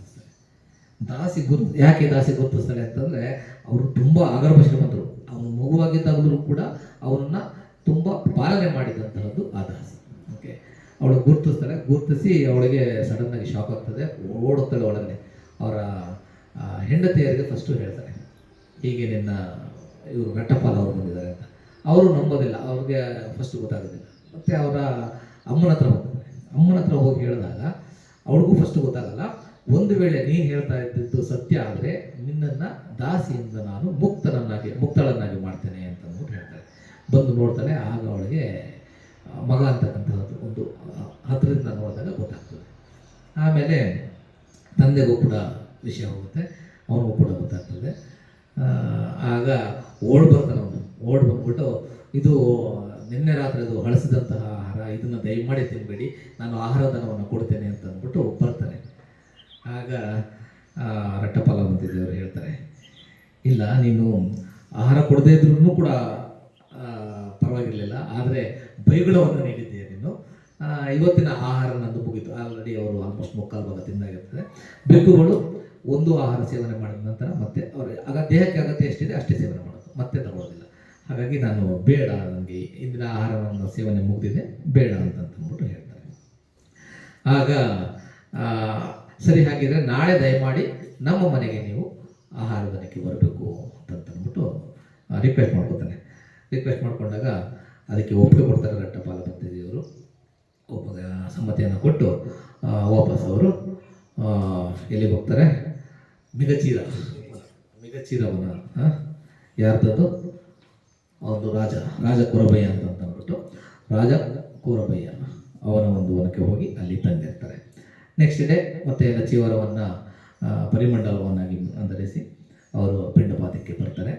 ಯಾಕೆ ದಾಸಿ ಗುರುತಿಸ್ತಾಳೆ ಅಂತಂದರೆ, ಅವರು ತುಂಬ ಆಗರ್ಭ ಶ್ರೀಮಂತರು. ಅವನು ಮಗುವಾಗಿದ್ದಾಗಲೂ ಕೂಡ ಅವನನ್ನು ತುಂಬ ಪಾಲನೆ ಮಾಡಿದಂತಹದ್ದು ಆ ದಾಸಿ. ಓಕೆ, ಅವಳು ಗುರುತಿಸ್ತಾಳೆ. ಗುರುತಿಸಿ ಅವಳಿಗೆ ಸಡನ್ನಾಗಿ ಶಾಕ್ ಆಗ್ತದೆ. ಓಡುತ್ತಾಳೆ ಒಳಗಡೆ. ಅವರ ಹೆಂಡತಿಯರಿಗೆ ಫಸ್ಟು ಹೇಳ್ತಾರೆ, ಹೀಗೆ ನಿನ್ನ ಇವರು ರಟ್ಟಪಾಲ ಅವರು ಬಂದಿದ್ದಾರೆ ಅಂತ. ಅವರು ನಂಬೋದಿಲ್ಲ, ಅವ್ರಿಗೆ ಫಸ್ಟು ಗೊತ್ತಾಗೋದಿಲ್ಲ. ಮತ್ತು ಅವರ ಅಮ್ಮನ ಹತ್ರ ಹೋಗ್ತಾರೆ. ಅಮ್ಮನ ಹತ್ರ ಹೋಗಿ ಹೇಳಿದಾಗ ಅವಳಿಗೂ ಫಸ್ಟು ಗೊತ್ತಾಗಲ್ಲ. ಒಂದು ವೇಳೆ ನೀನು ಹೇಳ್ತಾ ಇದ್ದಿದ್ದು ಸತ್ಯ ಆದರೆ ನಿನ್ನನ್ನು ದಾಸಿಯಿಂದ ನಾನು ಮುಕ್ತಳನ್ನಾಗಿ ಮಾಡ್ತೇನೆ ಅಂತ ಅಂದ್ಬಿಟ್ಟು ಹೇಳ್ತಾರೆ. ಬಂದು ನೋಡ್ತಾಳೆ. ಆಗ ಅವಳಿಗೆ ಮಗ ಅಂತಕ್ಕಂಥದ್ದು ಒಂದು ಹತ್ತಿರದಿಂದ ನೋಡಿದಾಗ ಗೊತ್ತಾಗ್ತದೆ. ಆಮೇಲೆ ತಂದೆಗೂ ಕೂಡ ವಿಷಯ ಹೋಗುತ್ತೆ, ಅವನಿಗೂ ಕೂಡ ಗೊತ್ತಾಗ್ತದೆ. ಆಗ ಬರ್ತಾನೆ ಅವನು. ಬಂದ್ಬಿಟ್ಟು, ಇದು ನಿನ್ನೆ ರಾತ್ರಿ ಅದು ಹಳಸಿದಂತಹ ಆಹಾರ, ಇದನ್ನು ದಯಮಾಡಿ ತಿನ್ನಬೇಡಿ, ನಾನು ಆಹಾರ ಧನವನ್ನು ಕೊಡ್ತೇನೆ ಅಂತ ಅಂದ್ಬಿಟ್ಟು ಬರ್ತಾನೆ. ಆಗ ರಟ್ಟಪಾಲ ಬಂತಿದ್ದವರು ಹೇಳ್ತಾರೆ, ಇಲ್ಲ ನೀನು ಆಹಾರ ಕೊಡದೇ ಇದ್ರೂ ಕೂಡ ಪರವಾಗಿರಲಿಲ್ಲ, ಆದರೆ ಬೈಗುಳವನ್ನು ನೀಡಿದ್ದೀಯ ನೀನು. ಇವತ್ತಿನ ಆಹಾರ ನಂದು ಮುಗಿತು. ಆಲ್ರೆಡಿ ಅವರು ಆಲ್ಮೋಸ್ಟ್ ಮುಕ್ಕಾಲು ಭಾಗ ತಿಂದಾಗಿರ್ತದೆ. ಬೆಕ್ಕುಗಳು ಒಂದು ಆಹಾರ ಸೇವನೆ ಮಾಡಿದ ನಂತರ ಮತ್ತೆ ಅವ್ರ ದೇಹಕ್ಕೆ ಅಗತ್ಯ ಎಷ್ಟಿದೆ ಅಷ್ಟೇ ಸೇವನೆ ಮಾಡೋದು, ಮತ್ತೆ ತಗೊಳ್ಳೋದಿಲ್ಲ. ಹಾಗಾಗಿ ನಾನು ಬೇಡ, ನನಗೆ ಇಂದಿನ ಆಹಾರವನ್ನು ಸೇವನೆ ಮುಗಿದಿದೆ, ಬೇಡ ಅಂತಂದ್ಬಿಟ್ಟು ಹೇಳ್ತಾರೆ. ಆಗ ಸರಿ, ಹಾಗಿದ್ರೆ ನಾಳೆ ದಯಮಾಡಿ ನಮ್ಮ ಮನೆಗೆ ನೀವು ಆಹಾರದನಕ್ಕೆ ಬರಬೇಕು ಅಂತಂದ್ಬಿಟ್ಟು ರಿಕ್ವೆಸ್ಟ್ ಮಾಡ್ಕೊತಾನೆ. ರಿಕ್ವೆಸ್ಟ್ ಮಾಡ್ಕೊಂಡಾಗ ಅದಕ್ಕೆ ಒಪ್ಪಿಗೆ ಕೊಡ್ತಾರೆ ರಟ್ಟಪಾಲ ಬಂತಿಜಿಯವರು. ಸಮ್ಮತಿಯನ್ನು ಕೊಟ್ಟು ವಾಪಸ್ ಅವರು ಎಲ್ಲಿಗೆ ಹೋಗ್ತಾರೆ? ಮಿಗಚೀರವನ ಯಾರ್ದದು? ಒಂದು ರಾಜ ಕೂರಬಯ್ಯ ಅಂತ ಅಂದ್ಬಿಟ್ಟು ರಾಜ ಕೂರಬಯ್ಯ ಅವನ ಒಂದು ವನಕ್ಕೆ ಹೋಗಿ ಅಲ್ಲಿ ತಂದಿರ್ತಾರೆ. ನೆಕ್ಸ್ಟ್ ಡೇ ಮತ್ತೆ ಎಲ್ಲ ಚೀವರವನ್ನು ಪರಿಮಂಡಲವನ್ನಾಗಿ ಧರಿಸಿ ಅವರು ಪಿಂಡಪಾತಕ್ಕೆ ಬರ್ತಾರೆ.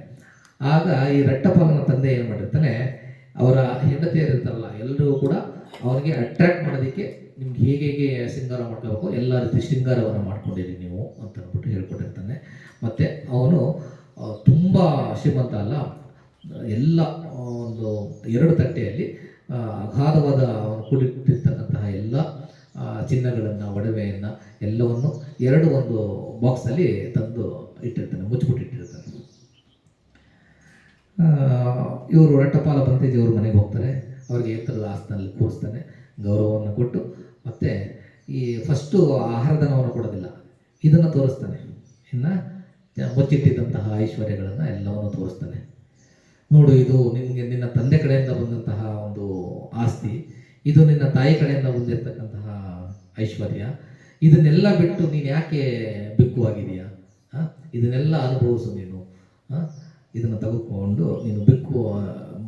ಆಗ ಈ ರಟ್ಟಪಾಲನ ತಂದೆ ಏನು ಮಾಡಿರ್ತಾನೆ, ಅವರ ಹೆಂಡತಿಯರಿರ್ತಾರಲ್ಲ ಎಲ್ಲರೂ ಕೂಡ ಅವನಿಗೆ ಅಟ್ರಾಕ್ಟ್ ಮಾಡೋದಕ್ಕೆ ನಿಮ್ಗೆ ಹೇಗೆ ಶೃಂಗಾರ ಮಾಡ್ಕೋಬೇಕು ಎಲ್ಲ ರೀತಿ ಶೃಂಗಾರವನ್ನು ಮಾಡ್ಕೊಂಡಿರಿ ನೀವು ಅಂತ ಅಂದ್ಬಿಟ್ಟು ಹೇಳ್ಕೊಟ್ಟಿರ್ತಾನೆ. ಮತ್ತು ಅವನು ತುಂಬ ಶ್ರೀಮಂತ ಅಲ್ಲ, ಎಲ್ಲ ಒಂದು 2 ತಟ್ಟೆಯಲ್ಲಿ ಅಗಾಧವಾದ ಅವನು ಕೂಡಿಟ್ಟಿರ್ತಕ್ಕಂತಹ ಎಲ್ಲ ಚಿನ್ನಗಳನ್ನು, ಒಡವೆಯನ್ನು ಎಲ್ಲವನ್ನು 2 ಒಂದು ಬಾಕ್ಸಲ್ಲಿ ತಂದು ಇಟ್ಟಿರ್ತಾನೆ, ಮುಚ್ಚಿಬಿಟ್ಟಿಟ್ಟಿರ್ತಾನೆ. ಇವರು ರಟ್ಟಪಾಲ ಬಂತಿಜಿಯವರು ಮನೆಗೆ ಹೋಗ್ತಾರೆ. ಅವ್ರಿಗೆ ಎತ್ತರದ ಆಸನದಲ್ಲಿ ಕೂರಿಸ್ತಾನೆ, ಗೌರವವನ್ನು ಕೊಟ್ಟು, ಮತ್ತು ಈ ಫಸ್ಟು ಆಹಾರಧನವನ್ನು ಕೊಡೋದಿಲ್ಲ, ಇದನ್ನು ತೋರಿಸ್ತಾನೆ. ಇನ್ನು ಮುಚ್ಚಿಟ್ಟಿದ್ದಂತಹ ಐಶ್ವರ್ಯಗಳನ್ನು ಎಲ್ಲವನ್ನು ತೋರಿಸ್ತಾನೆ. ನೋಡು, ಇದು ನಿನ್ನ ತಂದೆ ಕಡೆಯಿಂದ ಬಂದಂತಹ ಒಂದು ಆಸ್ತಿ, ಇದು ನಿನ್ನ ತಾಯಿ ಕಡೆಯಿಂದ ಬಂದಿರತಕ್ಕಂತಹ ಐಶ್ವರ್ಯ. ಇದನ್ನೆಲ್ಲ ಬಿಟ್ಟು ನೀನು ಯಾಕೆ ಬಿಕ್ಕುವಾಗಿದೆಯಾ? ಇದನ್ನೆಲ್ಲ ಅನುಭವಿಸು ನೀನು. ಇದನ್ನು ತೆಗೆದುಕೊಂಡು ನೀನು ಬಿಕ್ಕು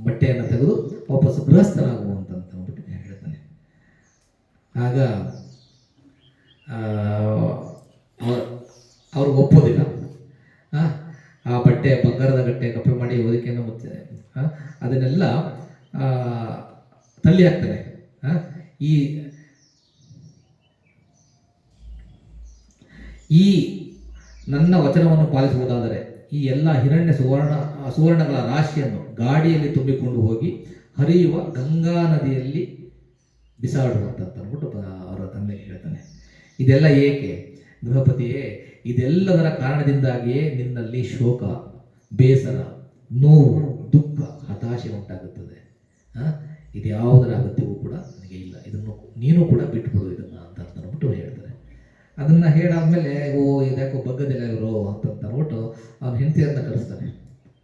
ಬಟ್ಟೆಯನ್ನು ತೆಗೆದು ವಾಪಸ್ ಗೃಹಸ್ಥನಾಗುವಂತ ಅಂದ್ಬಿಟ್ಟು ಹೇಳ್ತಾನೆ. ಆಗ ಅವ್ರಿಗೆ ಒಪ್ಪೋದಿಲ್ಲ. ಆ ಬಟ್ಟೆ ಬಂಗಾರದ ಗಟ್ಟೆ ಕಪ್ಪೆ ಮಾಡಿ ಓದಿಕೆಯನ್ನು ಮುಚ್ಚೆ ಅದನ್ನೆಲ್ಲ ತಳ್ಳಿ ಹಾಕ್ತಾನೆ. ಈ ನನ್ನ ವಚನವನ್ನು ಪಾಲಿಸುವುದಾದರೆ ಈ ಎಲ್ಲ ಹಿರಣ್ಯ ಸುವರ್ಣಗಳ ರಾಶಿಯನ್ನು ಗಾಡಿಯಲ್ಲಿ ತುಂಬಿಕೊಂಡು ಹೋಗಿ ಹರಿಯುವ ಗಂಗಾ ನದಿಯಲ್ಲಿ ಬಿಸಾಡುವಂತ ಅಂದ್ಬಿಟ್ಟು ಅವರ ತಂದೆಗೆ ಹೇಳ್ತಾನೆ. ಇದೆಲ್ಲ ಏಕೆ? ಗೃಹಪತಿಯೇ, ಇದೆಲ್ಲದರ ಕಾರಣದಿಂದಾಗಿಯೇ ನಿನ್ನಲ್ಲಿ ಶೋಕ, ಬೇಸರ, ನೋವು, ದುಃಖ, ಹತಾಶೆ ಉಂಟಾಗುತ್ತದೆ. ಇದ್ಯಾವುದರ ಅಗತ್ಯವೂ ಕೂಡ ನನಗೆ ಇಲ್ಲ, ಇದನ್ನು ನೀನು ಕೂಡ ಬಿಟ್ಬಿಡು ಇದನ್ನು ಅಂತ ಅಂದ್ಬಿಟ್ಟು ಹೇಳ್ತಾರೆ. ಅದನ್ನು ಹೇಳಾದ್ಮೇಲೆ ಇದ್ಯಾಕೋ ಬಗ್ಗದಿಲ್ಲ ಇವರು ಅಂತ ಅಂದ್ಬಿಟ್ಟು ಅವ್ನ ಹೆಂಡತಿಯರನ್ನ ಕರೆಸ್ತಾನೆ.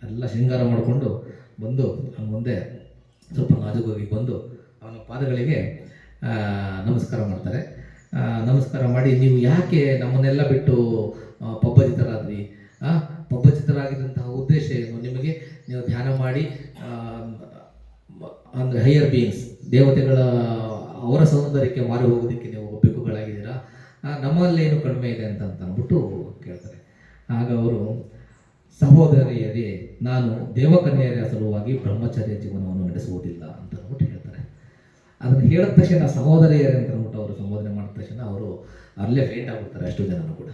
ಎಲ್ಲ ಶೃಂಗಾರ ಮಾಡಿಕೊಂಡು ಬಂದು ಅವನ ಮುಂದೆ ಸ್ವಲ್ಪ ನಾಜುಕಾಗಿ ಬಂದು ಅವನ ಪಾದಗಳಿಗೆ ನಮಸ್ಕಾರ ಮಾಡ್ತಾರೆ. ನಮಸ್ಕಾರ ಮಾಡಿ, ನೀವು ಯಾಕೆ ನಮ್ಮನ್ನೆಲ್ಲ ಬಿಟ್ಟು ಪಬ್ಬಜಿತರಾದ್ರಿ? ಪಬ್ಬಜಿತರಾಗಿದ್ದಂತಹ ಉದ್ದೇಶ ಏನು? ನಿಮಗೆ ನೀವು ಧ್ಯಾನ ಮಾಡಿ ಅಂದರೆ ಹೈಯರ್ ಬೀಯಿಂಗ್ಸ್, ದೇವತೆಗಳ ಅವರ ಸೌಂದರ್ಯಕ್ಕೆ ಮಾರಿ ಹೋಗೋದಕ್ಕೆ ನೀವು ಬೆಕ್ಕುಗಳಾಗಿದ್ದೀರಾ, ನಮ್ಮಲ್ಲೇನು ಕಡಿಮೆ ಇದೆ ಅಂತ ಅಂದ್ಬಿಟ್ಟು ಕೇಳ್ತಾರೆ. ಆಗ ಅವರು, ಸಹೋದರಿಯರೇ, ನಾನು ದೇವಕನ್ಯರ ಸಲುವಾಗಿ ಬ್ರಹ್ಮಚರ್ಯ ಜೀವನವನ್ನು ನಡೆಸುವುದಿಲ್ಲ ಅಂತ ಅಂದ್ಬಿಟ್ಟು ಹೇಳ್ತಾರೆ. ಅದನ್ನು ಹೇಳಿದ ತಕ್ಷಣ ಸಹೋದರಿಯರೇ ಅಂತ ಅಂದ್ಬಿಟ್ಟು ಅವರು ಸಂಬೋಧನೆ ಮಾಡಿದ ತಕ್ಷಣ ಅವರು ಅಲ್ಲೇ ಫೇಂಟ್ ಆಗ್ಬಿಡ್ತಾರೆ. ಅಷ್ಟು ಜನರು ಕೂಡ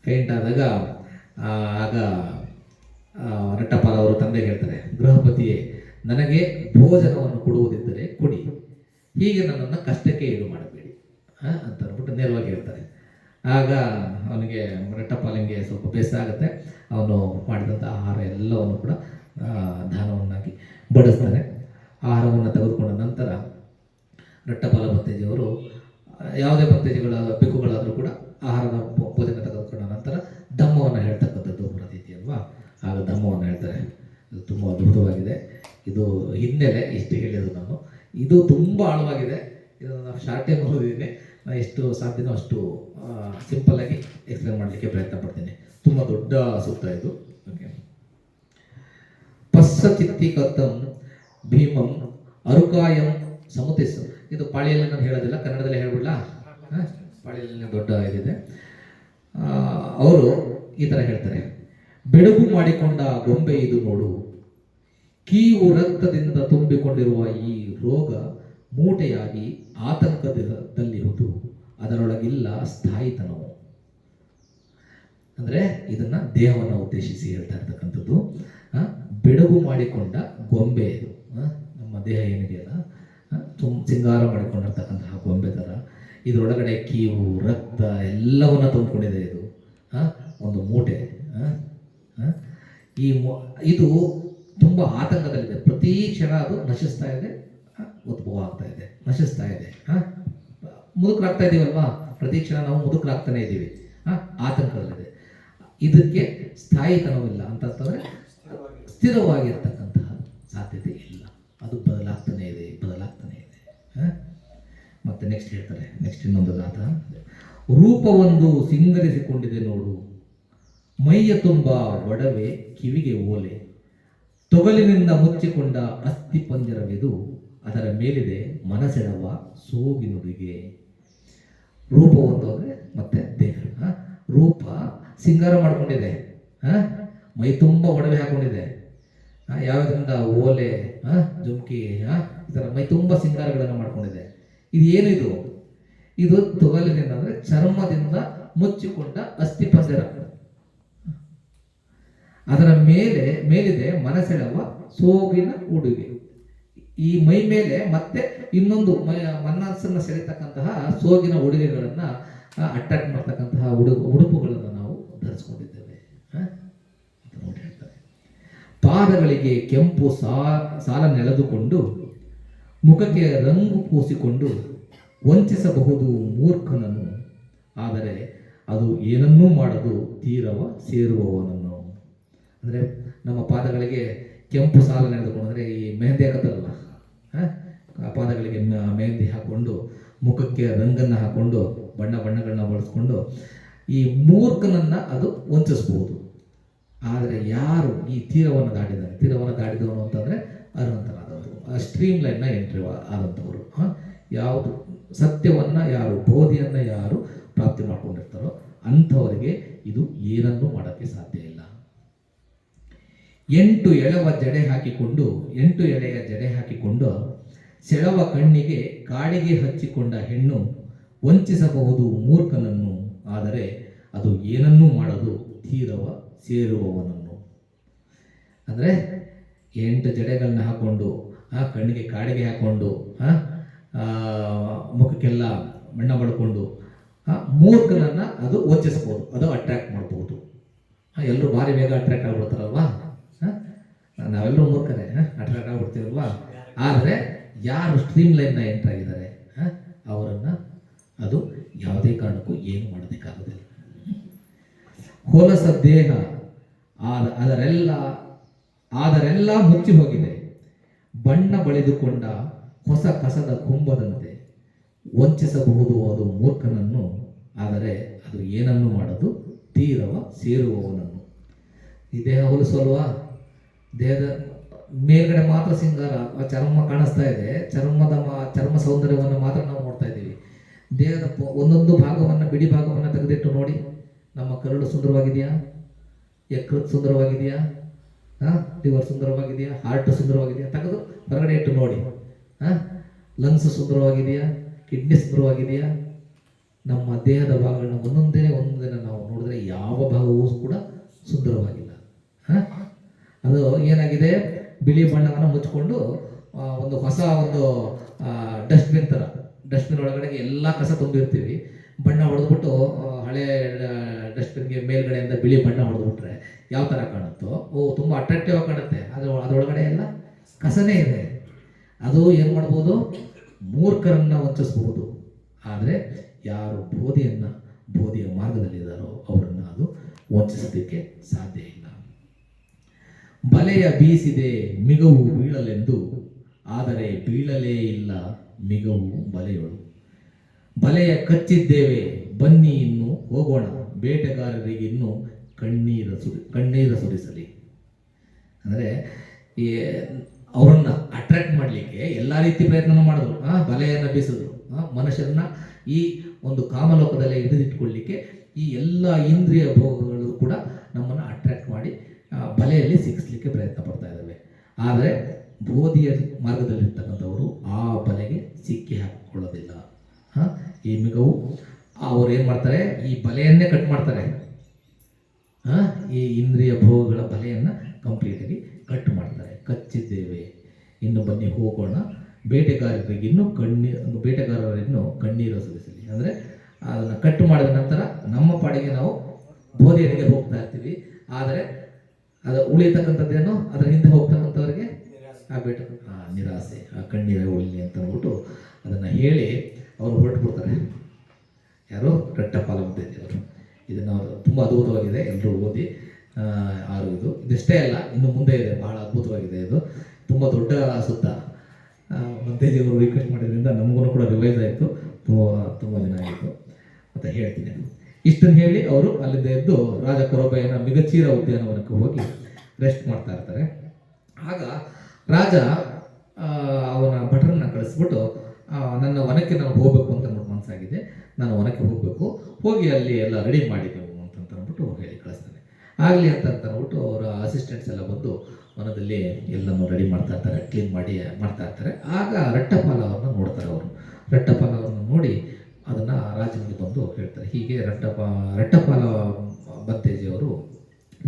ಫೇಂಟ್ ಆದಾಗ ಆಗ ರಟ್ಟಪಾಲ ಅವರು ತಂದೆಗೆ ಹೇಳ್ತಾರೆ, ಗೃಹಪತಿಯೇ, ನನಗೆ ಭೋಜನವನ್ನು ಕೊಡುವುದಿದ್ದರೆ ಕೊಡಿ, ಹೀಗೆ ನನ್ನನ್ನು ಕಷ್ಟಕ್ಕೆ ಈಡು ಮಾಡಬೇಡಿ ಅಂತ ಅಂದ್ಬಿಟ್ಟು ನೇರವಾಗಿ ಹೇಳ್ತಾರೆ. ಆಗ ಅವನಿಗೆ ರಟ್ಟಪಾಲಿಂಗೆ ಸ್ವಲ್ಪ ಬೇಸರ ಆಗುತ್ತೆ. ಅವನು ಮಾಡಿದಂಥ ಆಹಾರ ಎಲ್ಲವನ್ನು ಕೂಡ ದಾನವನ್ನಾಗಿ ಬಡಿಸ್ತಾನೆ. ಆಹಾರವನ್ನು ತೆಗೆದುಕೊಂಡ ನಂತರ ರಟ್ಟಪಾಲ ಭತ್ತೇಜಿಯವರು, ಯಾವುದೇ ಭತ್ತೇಜಿಗಳ ಬೆಕ್ಕುಗಳಾದರೂ ಕೂಡ ಆಹಾರದ ಭೋಜನ ತೆಗೆದುಕೊಂಡ ನಂತರ ಧಮ್ಮವನ್ನು ಹೇಳ್ತಕ್ಕಂಥದ್ದು ಪ್ರತೀತಿ ಅಲ್ವಾ. ಆಗ ಧಮ್ಮವನ್ನು ಹೇಳ್ತಾರೆ. ಇದು ತುಂಬ ಅದ್ಭುತವಾಗಿದೆ. ಇದು ಹಿನ್ನೆಲೆ ಇಷ್ಟು ಹೇಳಿದ್ದು ನಾನು. ಇದು ತುಂಬ ಆಳವಾಗಿದೆ. ಇದನ್ನು ನಾವು ಶಾರ್ಟೇ ಓದಿದ್ದೀನಿ. ನಾನು ಎಷ್ಟು ಸಾಧ್ಯನೋ ಅಷ್ಟು ಸಿಂಪಲ್ಲಾಗಿ ಎಕ್ಸ್ಪ್ಲೇನ್ ಮಾಡಲಿಕ್ಕೆ ಪ್ರಯತ್ನ ಪಡ್ತೀನಿ. ತುಂಬ ದೊಡ್ಡ ಸೂಕ್ತ ಇದು. ಓಕೆ. ಪಸ್ಸಚಿತ್ತಿಕತಂ ಭೀಮಂ ಅರುಕಾಯಂ ಸಮುತಿಸ್. ಇದು ಪಾಳಿಯಲ್ಲಿ ನಾನು ಹೇಳೋದಿಲ್ಲ, ಕನ್ನಡದಲ್ಲಿ ಹೇಳ್ಬಿಡ್ಲಾ? ಪಾಳಿಯಲ್ಲಿ ದೊಡ್ಡ ಇದಿದೆ. ಅವರು ಈ ಥರ ಹೇಳ್ತಾರೆ, ಬೆಳಗು ಮಾಡಿಕೊಂಡ ಗೊಂಬೆ ಇದು ನೋಡು, ಕೀವು ರಕ್ತದಿಂದ ತುಂಬಿಕೊಂಡಿರುವ ಈ ರೋಗ ಮೂಟೆಯಾಗಿ ಆತಂಕದಲ್ಲಿರುವುದು, ಅದರೊಳಗಿಲ್ಲ ಸ್ಥಾಯಿತನವು. ಅಂದರೆ ಇದನ್ನು ದೇಹವನ್ನು ಉದ್ದೇಶಿಸಿ ಹೇಳ್ತಾ ಇರ್ತಕ್ಕಂಥದ್ದು. ಬೆಳಗು ಮಾಡಿಕೊಂಡ ಗೊಂಬೆ ಇದು, ನಮ್ಮ ದೇಹ ಏನಿದೆಯಲ್ಲ, ಸಿಂಗಾರ ಮಾಡಿಕೊಂಡಿರ್ತಕ್ಕಂತಹ ಗೊಂಬೆ ಥರ ಇದರೊಳಗಡೆ ಕೀವು, ರಕ್ತ ಎಲ್ಲವನ್ನ ತುಂಬಿಕೊಂಡಿದೆ. ಇದು ಒಂದು ಮೂಟೆ. ಇದು ತುಂಬ ಆತಂಕದಲ್ಲಿದೆ. ಪ್ರತಿ ಕ್ಷಣ ಅದು ನಶಿಸ್ತಾ ಇದೆ, ಉದ್ಭವ ಆಗ್ತಾ ಇದೆ, ನಶಿಸ್ತಾ ಇದೆ. ಮುದುಕರಾಗ್ತಾ ಇದ್ದೀವಲ್ವಾ, ಪ್ರತಿ ಕ್ಷಣ ನಾವು ಮುದುಕರಾಗ್ತಾನೆ ಇದ್ದೀವಿ. ಆತಂಕದಲ್ಲಿದೆ. ಇದಕ್ಕೆ ಸ್ಥಾಯಿತನವಿಲ್ಲ ಅಂತಂದರೆ ಸ್ಥಿರವಾಗಿರ್ತಕ್ಕಂತಹ ಸಾಧ್ಯತೆ ಇಲ್ಲ. ಅದು ಬದಲಾಗ್ತಾನೆ ಇದೆ, ಬದಲಾಗ್ತಾನೆ ಇದೆ. ಮತ್ತೆ ನೆಕ್ಸ್ಟ್ ಹೇಳ್ತಾರೆ, ನೆಕ್ಸ್ಟ್ ಇನ್ನೊಂದು ಗಾಥ. ರೂಪವೊಂದು ಸಿಂಗರಿಸಿಕೊಂಡಿದೆ ನೋಡು, ಮೈಯ ತುಂಬ ಒಡವೆ, ಕಿವಿಗೆ ಓಲೆ, ತೊಗಲಿನಿಂದ ಮುಚ್ಚಿಕೊಂಡ ಅಸ್ಥಿ ಪಂಜರವಿದು, ಅದರ ಮೇಲಿದೆ ಮನಸೆಳವ ಸೋಗಿನುಡಿಗೆ. ರೂಪವೊಂದು ಅಂದರೆ ಮತ್ತೆ ದೇಹ. ರೂಪ ಸಿಂಗಾರ ಮಾಡ್ಕೊಂಡಿದೆ, ಮೈ ತುಂಬ ಒಡವೆ ಹಾಕೊಂಡಿದೆ. ಯಾವುದರಿಂದ? ಓಲೆ, ಜುಮ್ಕಿ, ಈ ಥರ ಮೈ ತುಂಬ ಸಿಂಗಾರಗಳನ್ನು ಮಾಡ್ಕೊಂಡಿದೆ. ಇದು ಏನಿದು? ಇದು ತೊಗಲಿನಿಂದ ಅಂದರೆ ಚರ್ಮದಿಂದ ಮುಚ್ಚಿಕೊಂಡ ಅಸ್ಥಿ ಪಂಜರ. ಅದರ ಮೇಲಿದೆ ಮನಸೆಳವ ಸೋಗಿನ ಉಡುಗೆ. ಈ ಮೈ ಮೇಲೆ ಮತ್ತೆ ಇನ್ನೊಂದು ಮನಸ್ಸನ್ನು ಸೆಳೆತಕ್ಕಂತಹ ಸೋಗಿನ ಉಡುಗೆಗಳನ್ನು ಅಟ್ರಾಕ್ಟ್ ಮಾಡ್ತಕ್ಕಂತಹ ಉಡುಪುಗಳನ್ನು ನಾವು ಧರಿಸ್ಕೊಂಡಿದ್ದೇವೆ ಅಂತ ನೋಡಿ ಹೇಳ್ತಾರೆ. ಪಾದಗಳಿಗೆ ಕೆಂಪು ಸಾಲ ನೆಳೆದುಕೊಂಡು, ಮುಖಕ್ಕೆ ರಂಗು ಪೂಸಿಕೊಂಡು ವಂಚಿಸಬಹುದು ಮೂರ್ಖನನ್ನು, ಆದರೆ ಅದು ಏನನ್ನೂ ಮಾಡದು ತೀರವ ಸೇರುವವನನ್ನು. ಅಂದರೆ ನಮ್ಮ ಪಾದಗಳಿಗೆ ಕೆಂಪು ಸಾಲ ನೆಳೆದುಕೊಂಡು, ಅಂದರೆ ಈ ಮೆಹಂದಿ ಹಾಕತ್ತಲ್ಲ, ಆ ಪಾದಗಳಿಗೆ ಮೆಹಂದಿ ಹಾಕ್ಕೊಂಡು, ಮುಖಕ್ಕೆ ರಂಗನ್ನು ಹಾಕ್ಕೊಂಡು, ಬಣ್ಣಗಳನ್ನ ಬಳಸ್ಕೊಂಡು ಈ ಮೂರ್ಖನನ್ನು ಅದು ವಂಚಿಸ್ಬೋದು. ಆದರೆ ಯಾರು ಈ ತೀರವನ್ನು ದಾಟಿದವನು ಅಂತಂದರೆ ಅರ್ಹಂತನಾದವರು, ಆ ಸ್ಟ್ರೀಮ್ ಲೈನ್ನ ಎಂಟ್ರಿ ಆದಂಥವರು. ಯಾವುದು ಸತ್ಯವನ್ನು ಯಾರು, ಬೋಧಿಯನ್ನು ಯಾರು ಪ್ರಾಪ್ತಿ ಮಾಡ್ಕೊಂಡಿರ್ತಾರೋ ಅಂಥವರಿಗೆ ಇದು ಏನನ್ನೂ ಮಾಡೋಕ್ಕೆ ಸಾಧ್ಯ ಇಲ್ಲ. 8 ಎಳೆಯ ಜಡೆ ಹಾಕಿಕೊಂಡು ಸೆಳವ ಕಣ್ಣಿಗೆ ಕಾಡಿಗೆ ಹಚ್ಚಿಕೊಂಡ ಹೆಣ್ಣು ವಂಚಿಸಬಹುದು ಮೂರ್ಖನನ್ನು, ಆದರೆ ಅದು ಏನನ್ನೂ ಮಾಡದು ತೀರವ ಸೇರುವವನನ್ನು. ಅಂದರೆ 8 ಜಡೆಗಳನ್ನ ಹಾಕ್ಕೊಂಡು, ಕಣ್ಣಿಗೆ ಕಾಡಿಗೆ ಹಾಕ್ಕೊಂಡು, ಮುಖಕ್ಕೆಲ್ಲ ಬಣ್ಣ ಬಳ್ಕೊಂಡು ಮೂರ್ಖನನ್ನು ಅದು ವಂಚಿಸ್ಬೋದು, ಅದು ಅಟ್ರಾಕ್ಟ್ ಮಾಡ್ಬೋದು. ಎಲ್ಲರೂ ಭಾರಿ ಬೇಗ ಅಟ್ರಾಕ್ಟ್ ಆಗ್ಬಿಡ್ತಾರಲ್ವಾ? ನಾವೆಲ್ಲರೂ ಮೂರ್ಖರೇ, ಅಟ್ರಾಕ್ಟ್ ಆಗ್ಬಿಡ್ತೀವಲ್ವಾ? ಆದರೆ ಯಾರು ಸ್ಟ್ರೀಮ್ ಲೈನ್ನ ಎಂಟರ್ ಆಗಿದ್ದಾರೆ ಅವರನ್ನು ಅದು ಯಾವುದೇ ಕಾರಣಕ್ಕೂ ಏನು ಮಾಡೋದಕ್ಕಾಗೋದಿಲ್ಲ. ಹೊಲಸ ದೇಹ ಅದರೆಲ್ಲ ಮುಚ್ಚಿ ಹೋಗಿದೆ, ಬಣ್ಣ ಬಳಿದುಕೊಂಡ ಹೊಸ ಕಸದ ಕುಂಭದಂತೆ ವಂಚಿಸಬಹುದು ಅದು ಮೂರ್ಖನನ್ನು, ಆದರೆ ಅದು ಏನನ್ನು ಮಾಡೋದು ತೀರವ ಸೇರುವವನನ್ನು. ಈ ದೇಹ ಹೊಲಸಲ್ವಾ? ದೇಹದ ಮೇಲ್ಗಡೆ ಮಾತ್ರ ಸಿಂಗಾರ, ಚರ್ಮ ಕಾಣಿಸ್ತಾ ಇದೆ, ಚರ್ಮ ಸೌಂದರ್ಯವನ್ನು ಮಾತ್ರ ನಾವು ನೋಡ್ತಾ ಇದ್ದೀವಿ. ದೇಹದ ಒಂದೊಂದು ಭಾಗವನ್ನು, ಬಿಡಿ ಭಾಗವನ್ನು ತೆಗೆದಿಟ್ಟು ನೋಡಿ. ನಮ್ಮ ಕರುಳು ಸುಂದರವಾಗಿದೆಯಾ? ಯಕೃತ್ ಸುಂದರವಾಗಿದೆಯಾ? ಲಿವರ್ ಸುಂದರವಾಗಿದೆಯಾ? ಹಾರ್ಟ್ ಸುಂದರವಾಗಿದೆಯಾ? ತೆಗೆದು ಹೊರಗಡೆ ಇಟ್ಟು ನೋಡಿ. ಲಂಗ್ಸ್ ಸುಂದರವಾಗಿದೆಯಾ? ಕಿಡ್ನಿ ಸುಂದರವಾಗಿದೆಯಾ? ನಮ್ಮ ದೇಹದ ಭಾಗಗಳನ್ನ ಒಂದೊಂದೇ ನಾವು ನೋಡಿದ್ರೆ ಯಾವ ಭಾಗವೂ ಕೂಡ ಸುಂದರವಾಗಿಲ್ಲ. ಅದು ಏನಾಗಿದೆ, ಬಿಳಿ ಬಣ್ಣವನ್ನು ಮುಚ್ಚಿಕೊಂಡು ಒಂದು ಹೊಸ ಡಸ್ಟ್ಬಿನ್ ಥರ, ಡಸ್ಟ್ಬಿನ್ ಒಳಗಡೆ ಎಲ್ಲ ಕಸ ತುಂಬಿರ್ತೀವಿ. ಬಣ್ಣ ಹೊಡೆದ್ಬಿಟ್ಟು ಹಳೆ ಡಸ್ಟ್ಬಿನ್ಗೆ ಮೇಲ್ಗಡೆಯಿಂದ ಬಿಳಿ ಬಣ್ಣ ಹೊಡೆದ್ಬಿಟ್ರೆ ಯಾವ ಥರ ಕಾಣುತ್ತೋ, ತುಂಬ ಅಟ್ರಾಕ್ಟಿವ್ ಆಗಿ ಕಾಣುತ್ತೆ. ಅದರೊಳಗಡೆ ಎಲ್ಲ ಕಸನೇ ಇದೆ. ಅದು ಏನು ಮಾಡ್ಬೋದು? ಮೂರ್ಖರನ್ನು ವಂಚಿಸಬಹುದು. ಆದರೆ ಯಾರು ಬೋಧಿಯ ಮಾರ್ಗದಲ್ಲಿದ್ದಾರೋ ಅವರನ್ನು ಅದು ವಂಚಿಸೋದಕ್ಕೆ ಸಾಧ್ಯ ಇಲ್ಲ. ಬಲೆಯ ಬೀಸಿದೆ ಮಿಗವು ಬೀಳಲೆಂದು, ಆದರೆ ಬೀಳಲೇ ಇಲ್ಲ ಮಿಗವು ಬಲೆಯೊಳು. ಬಲೆಯ ಕಚ್ಚಿದ್ದೇವೆ ಬನ್ನಿ ಇನ್ನು ಹೋಗೋಣ, ಬೇಟೆಗಾರರಿಗೆ ಇನ್ನು ಕಣ್ಣೀರ ಸುರಿಸಲಿ. ಅಂದರೆ ಅವರನ್ನ ಅಟ್ರಾಕ್ಟ್ ಮಾಡಲಿಕ್ಕೆ ಎಲ್ಲ ರೀತಿ ಪ್ರಯತ್ನ ಮಾಡಿದ್ರು. ಬಲೆಯನ್ನು ಬೀಸಿದ್ರು. ಮನುಷ್ಯರನ್ನ ಈ ಒಂದು ಕಾಮಲೋಕದಲ್ಲೇ ಹಿಡಿದಿಟ್ಕೊಳ್ಳಿಕ್ಕೆ ಈ ಎಲ್ಲ ಇಂದ್ರಿಯ ಭೋಗಗಳು ಕೂಡ ನಮ್ಮನ್ನು ಅಟ್ರಾಕ್ಟ್ ಮಾಡಿ ಬಲೆಯಲ್ಲಿ ಸಿಕ್ಕಿಸ್ಲಿಕ್ಕೆ ಪ್ರಯತ್ನ ಪಡ್ತಾ ಇದ್ದಾವೆ. ಆದರೆ ಬೋಧಿಯ ಮಾರ್ಗದಲ್ಲಿರ್ತಕ್ಕಂಥವರು ಆ ಬಲೆಗೆ ಸಿಕ್ಕಿ ಹಾಕಿಕೊಳ್ಳೋದಿಲ್ಲ. ಈ ಮಿಗವು ಅವ್ರು ಏನು ಮಾಡ್ತಾರೆ? ಈ ಬಲೆಯನ್ನೇ ಕಟ್ ಮಾಡ್ತಾರೆ. ಈ ಇಂದ್ರಿಯ ಭೋಗಗಳ ಬಲೆಯನ್ನು ಕಂಪ್ಲೀಟಾಗಿ ಕಟ್ ಮಾಡ್ತಾರೆ. ಕಚ್ಚಿದ್ದೇವೆ, ಇನ್ನು ಬನ್ನಿ ಹೋಗೋಣ, ಬೇಟೆಗಾರರಿಗಿನ್ನೂ ಕಣ್ಣೀರು ಸುರಿಸಲಿ. ಅಂದರೆ ಅದನ್ನು ಕಟ್ ಮಾಡಿದ ನಂತರ ನಮ್ಮ ಪಾಡಿಗೆ ನಾವು ಬೋಧಿಯರಿಗೆ ಹೋಗ್ತಾ ಇರ್ತೀವಿ. ಆದರೆ ಅದು ಉಳಿಯತಕ್ಕಂಥದ್ದೇನೋ ಅದರ ಹಿಂದೆ ಹೋಗ್ತಕ್ಕಂಥವ್ರಿಗೆ ನಿರಾಸೆ, ಕಣ್ಣೀರೇ ಉಳಿಲಿ ಅಂತ ಅಂದ್ಬಿಟ್ಟು ಅದನ್ನು ಹೇಳಿ ಅವರು ಹೊರಟುಬಿಡ್ತಾರೆ. ಯಾರು? ರಟ್ಟಪಾಲ ಮುದ್ದೇಜಿಯವರು. ಇದನ್ನು ಅವರು ತುಂಬ ಅದ್ಭುತವಾಗಿದೆ, ಎಲ್ಲರೂ ಓದಿ. ಇದಿಷ್ಟೇ ಅಲ್ಲ, ಇನ್ನು ಮುಂದೆ ಇದೆ, ಬಹಳ ಅದ್ಭುತವಾಗಿದೆ. ಇದು ತುಂಬ ದೊಡ್ಡ ಸುತ್ತ. ಮುದ್ದೇಜಿಯವರು ರಿಕ್ವೆಸ್ಟ್ ಮಾಡಿದ್ರಿಂದ ನಮಗೂ ಕೂಡ ರಿವೈಸ್ ಆಯಿತು. ತುಂಬ ದಿನ ಆಯಿತು ಅಂತ ಹೇಳ್ತೀನಿ. ಇಷ್ಟನ್ನು ಹೇಳಿ ಅವರು ಅಲ್ಲಿಂದ ಎದ್ದು ರಾಜ ಕೊರಬಯ್ಯನ ಮಿಗಚೀರ ಉದ್ಯಾನವನಕ್ಕೆ ಹೋಗಿ ರೆಸ್ಟ್ ಮಾಡ್ತಾ ಇರ್ತಾರೆ. ಆಗ ರಾಜ ಅವನ ಭಟರನ್ನ ಕಳಿಸ್ಬಿಟ್ಟು, ನನ್ನ ವನಕ್ಕೆ ನಾನು ಹೋಗಬೇಕು ಅಂತ ಮನಸ್ಸಾಗಿದೆ, ನಾನು ವನಕ್ಕೆ ಹೋಗಬೇಕು, ಹೋಗಿ ಅಲ್ಲಿ ಎಲ್ಲ ರೆಡಿ ಮಾಡಿದ್ದೆವು ಅಂತ ಅಂದ್ಬಿಟ್ಟು ಹೇಳಿ ಕಳಿಸ್ತಾನೆ. ಆಗಲಿ ಅಂತ ಅಂದ್ಬಿಟ್ಟು ಅವರ ಅಸಿಸ್ಟೆಂಟ್ಸ್ ಎಲ್ಲ ಬಂದು ವನದಲ್ಲಿ ಎಲ್ಲನೂ ರೆಡಿ ಮಾಡ್ತಾ ಇರ್ತಾರೆ, ಕ್ಲೀನ್ ಮಾಡ್ತಾ ಇರ್ತಾರೆ. ಆಗ ರಟ್ಟಪಾಲ ಅವ್ರನ್ನ ನೋಡ್ತಾರೆ. ಅವರು ರಟ್ಟಪಾಲ ಅವ್ರನ್ನ ನೋಡಿ ಅದನ್ನು ರಾಜನಿಗೆ ಬಂದು ಹೇಳ್ತಾರೆ, ಹೀಗೆ ರಟ್ಟಪಾಲ ಬಂತೇಜಿಯವರು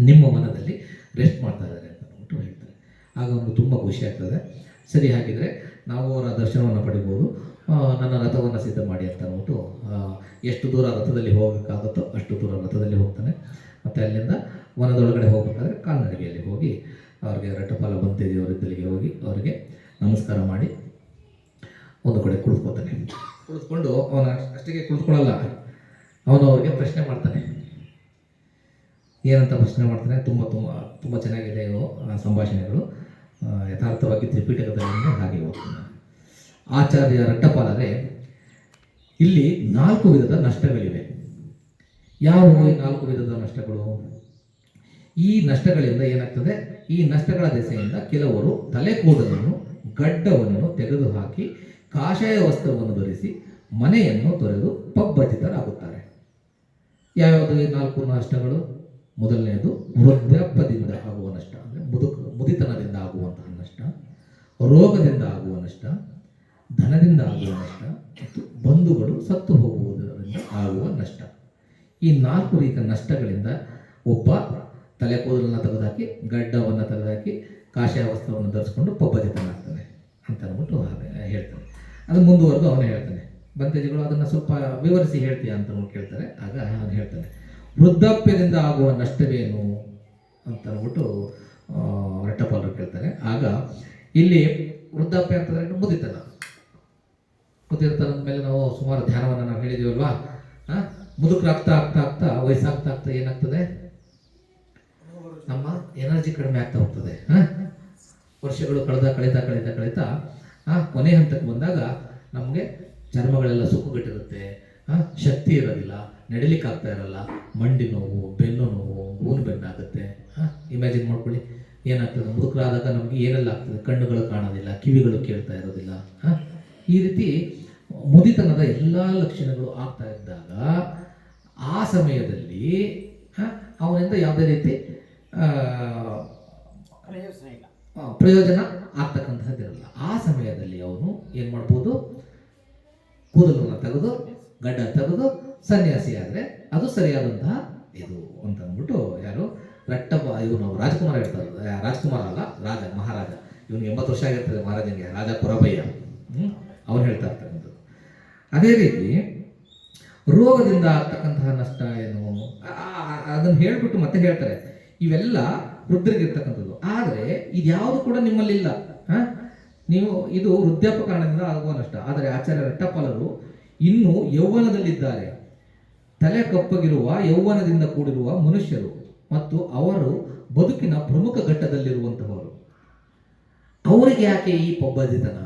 ನಿಮ್ಮ ವನದಲ್ಲಿ ರೆಸ್ಟ್ ಮಾಡ್ತಾ ಇದ್ದಾರೆ ಅಂತ ಅಂದ್ಬಿಟ್ಟು ಹೇಳ್ತಾರೆ. ಆಗ ಅವನಿಗೆ ತುಂಬ ಖುಷಿ ಆಗ್ತದೆ. ಸರಿ, ಹಾಗಿದ್ರೆ ನಾವು ಅವರ ದರ್ಶನವನ್ನು ಪಡಿಬೋದು, ನನ್ನ ರಥವನ್ನು ಸಿದ್ಧ ಮಾಡಿ ಅಂತ ಅಂದ್ಬಿಟ್ಟು ಎಷ್ಟು ದೂರ ರಥದಲ್ಲಿ ಹೋಗಬೇಕಾಗುತ್ತೋ ಅಷ್ಟು ದೂರ ರಥದಲ್ಲಿ ಹೋಗ್ತಾನೆ. ಮತ್ತು ಅಲ್ಲಿಂದ ವನದೊಳಗಡೆ ಹೋಗಬೇಕಾದ್ರೆ ಕಾಲ್ನಡಿಗೆಯಲ್ಲಿ ಹೋಗಿ ಅವ್ರಿಗೆ ರಟ್ಟಪಾಲ ಬಂತೇಜಿಯವರ ಇದ್ದಲ್ಲಿಗೆ ಹೋಗಿ ಅವರಿಗೆ ನಮಸ್ಕಾರ ಮಾಡಿ ಒಂದು ಕಡೆ ಕುಳಿತುಕೊತಾನೆ. ಕುಳಿತುಕೊಂಡು ಅವನ ಅಷ್ಟಿಗೆ ಕುಳಿತುಕೊಳ್ಳಲ್ಲ, ಅವನು ಅವ್ರಿಗೆ ಪ್ರಶ್ನೆ ಮಾಡ್ತಾನೆ. ಏನಂತ ಪ್ರಶ್ನೆ ಮಾಡ್ತಾನೆ? ತುಂಬ ಚೆನ್ನಾಗಿದೆ ಇವು ಸಂಭಾಷಣೆಗಳು, ಯಥಾರ್ಥವಾಗಿ ತ್ರಿಪಿಟಕದಲ್ಲಿ ಹಾಗೆ ಓದ್ತಾನೆ. ಆಚಾರ್ಯ ರಟ್ಟಪಾಲರೇ, ಇಲ್ಲಿ 4 ವಿಧದ ನಷ್ಟಗಳಿವೆ. ಯಾವುವು ಈ 4 ವಿಧದ ನಷ್ಟಗಳು? ಈ ನಷ್ಟಗಳಿಂದ ಏನಾಗ್ತದೆ? ಈ ನಷ್ಟಗಳ ದೆಸೆಯಿಂದ ಕೆಲವರು ತಲೆ ಕೂದಲನ್ನು, ಗಡ್ಡವನ್ನು ತೆಗೆದುಹಾಕಿ ಕಾಷಾಯ ವಸ್ತ್ರವನ್ನು ಧರಿಸಿ ಮನೆಯನ್ನು ತೊರೆದು ಪಬ್ಬಜಿತರಾಗುತ್ತಾರೆ. ಯಾವ್ಯಾವುದು ಈ 4 ನಷ್ಟಗಳು? ಮೊದಲನೆಯದು ವೃದ್ಧಾಪ್ಯದಿಂದ ಆಗುವ ನಷ್ಟ, ಅಂದರೆ ಮುದಿತನದಿಂದ ಆಗುವಂತಹ ನಷ್ಟ, ರೋಗದಿಂದ ಆಗುವ ನಷ್ಟ, ಧನದಿಂದ ಆಗುವ ನಷ್ಟ ಮತ್ತು ಬಂಧುಗಳು ಸತ್ತು ಹೋಗುವುದರಿಂದ ಆಗುವ ನಷ್ಟ. ಈ 4 ರೀತಿಯ ನಷ್ಟಗಳಿಂದ ಒಬ್ಬ ತಲೆ ಕೂದಲನ್ನು ತೆಗೆದುಹಾಕಿ, ಗಡ್ಡವನ್ನು ತೆಗೆದುಹಾಕಿ, ಕಾಷಾಯ ವಸ್ತ್ರವನ್ನು ಧರಿಸ್ಕೊಂಡು ಪಬ್ಬಜಿತನಾಗ್ತಾನೆ ಅಂತ ಅಂದ್ಬಿಟ್ಟು ಹೇಳ್ತಾನೆ. ಅದು ಮುಂದುವರೆದು ಅವನೇ ಹೇಳ್ತಾನೆ, ಬಂತೇಜಿಗಳು ಅದನ್ನು ಸ್ವಲ್ಪ ವಿವರಿಸಿ ಹೇಳ್ತೀಯ ಅಂತ ಕೇಳ್ತಾರೆ. ಆಗ ನಾನು ಹೇಳ್ತೇನೆ, ವೃದ್ಧಾಪ್ಯದಿಂದ ಆಗುವ ನಷ್ಟವೇನು ಅಂತ ಅಂದ್ಬಿಟ್ಟು ರೆಟ್ಟಪಾಲರು ಕೇಳ್ತಾರೆ. ಆಗ ಇಲ್ಲಿ ವೃದ್ಧಾಪ್ಯ ಅಂತಂದ್ರೆ ಮುದಿತನ ಮೇಲೆ ನಾವು ಸುಮಾರು ಧ್ಯಾನವನ್ನು ನಾವು ಹೇಳಿದೀವಲ್ವಾ. ಮುದುಕರಾಗ್ತಾ ಆಗ್ತಾ ಆಗ್ತಾ ವಯಸ್ಸಾಗ್ತಾ ಆಗ್ತಾ ಏನಾಗ್ತದೆ, ನಮ್ಮ ಎನರ್ಜಿ ಕಡಿಮೆ ಆಗ್ತಾ ಹೋಗ್ತದೆ. ವರ್ಷಗಳು ಕಳೀತಾ ಕೊನೆ ಹಂತಕ್ಕೆ ಬಂದಾಗ ನಮಗೆ ಚರ್ಮಗಳೆಲ್ಲ ಸುಕ್ಕುಗಟ್ಟಿರುತ್ತೆ, ಶಕ್ತಿ ಇರೋದಿಲ್ಲ, ನಡಿಲಿಕ್ಕೆ ಆಗ್ತಾ ಇರಲ್ಲ, ಮಂಡಿ ನೋವು, ಬೆನ್ನು ನೋವು, ಊನು ಬೆನ್ನಾಗುತ್ತೆ. ಇಮ್ಯಾಜಿನ್ ಮಾಡ್ಕೊಳ್ಳಿ ಏನಾಗ್ತದೆ. ಮುದುಕರಾದಾಗ ನಮಗೆ ಏನೆಲ್ಲ ಆಗ್ತದೆ, ಕಣ್ಣುಗಳು ಕಾಣೋದಿಲ್ಲ, ಕಿವಿಗಳು ಕೇಳ್ತಾ ಇರೋದಿಲ್ಲ. ಈ ರೀತಿ ಮುದಿತನದ ಎಲ್ಲ ಲಕ್ಷಣಗಳು ಆಗ್ತಾ ಇದ್ದಾಗ ಆ ಸಮಯದಲ್ಲಿ ಅವನಿಂದ ಯಾವುದೇ ರೀತಿ ಪ್ರಯೋಜನ ಆಗ್ತಕ್ಕಂತಹದ್ದಿರಲ್ಲ. ಆ ಸಮಯದಲ್ಲಿ ಅವನು ಏನು ಮಾಡ್ಬೋದು, ಕೂದಲನ್ನು ತೆಗೆದು ಗಡ್ಡ ತೆಗೆದು ಸನ್ಯಾಸಿ ಆದರೆ ಅದು ಸರಿಯಾದಂತಹ ಇದು ಅಂತ ಅಂದ್ಬಿಟ್ಟು ಯಾರು ಇವನು ರಾಜ್ಕುಮಾರ್ ಹೇಳ್ತಾರೆ. ರಾಜ್ಕುಮಾರ್ ಅಲ್ಲ, ಮಹಾರಾಜ. ಇವನು 80 ವರ್ಷ ಆಗಿರ್ತದೆ ಮಹಾರಾಜನಿಗೆ, ರಾಜ ಕೊರಬಯ್ಯ. ಅವನು ಹೇಳ್ತಾ ಇರ್ತಕ್ಕಂಥದ್ದು. ಅದೇ ರೀತಿ ರೋಗದಿಂದ ಆಗ್ತಕ್ಕಂತಹ ನಷ್ಟ ಏನು ಅದನ್ನು ಹೇಳ್ಬಿಟ್ಟು ಮತ್ತೆ ಹೇಳ್ತಾರೆ, ಇವೆಲ್ಲ ವೃದ್ಧರಿಗಿರ್ತಕ್ಕಂಥದ್ದು. ಆದರೆ ಇದ್ಯಾವುದು ಕೂಡ ನಿಮ್ಮಲ್ಲಿಲ್ಲ. ನೀವು ಇದು ವೃದ್ಧಾಪ್ಯ ಕಾರಣದಿಂದ ಆಗುವ ನಷ್ಟ. ಆದರೆ ಆಚಾರ್ಯ ರೆಟ್ಟಪಾಲರು ಇನ್ನೂ ಯೌವನದಲ್ಲಿದ್ದಾರೆ, ತಲೆ ಕಪ್ಪಗಿರುವ ಯೌವನದಿಂದ ಕೂಡಿರುವ ಮನುಷ್ಯರು ಮತ್ತು ಅವರು ಬದುಕಿನ ಪ್ರಮುಖ ಘಟ್ಟದಲ್ಲಿರುವಂತಹವರು, ಅವರಿಗೆ ಯಾಕೆ ಈ ಪಬ್ಬದಿತನ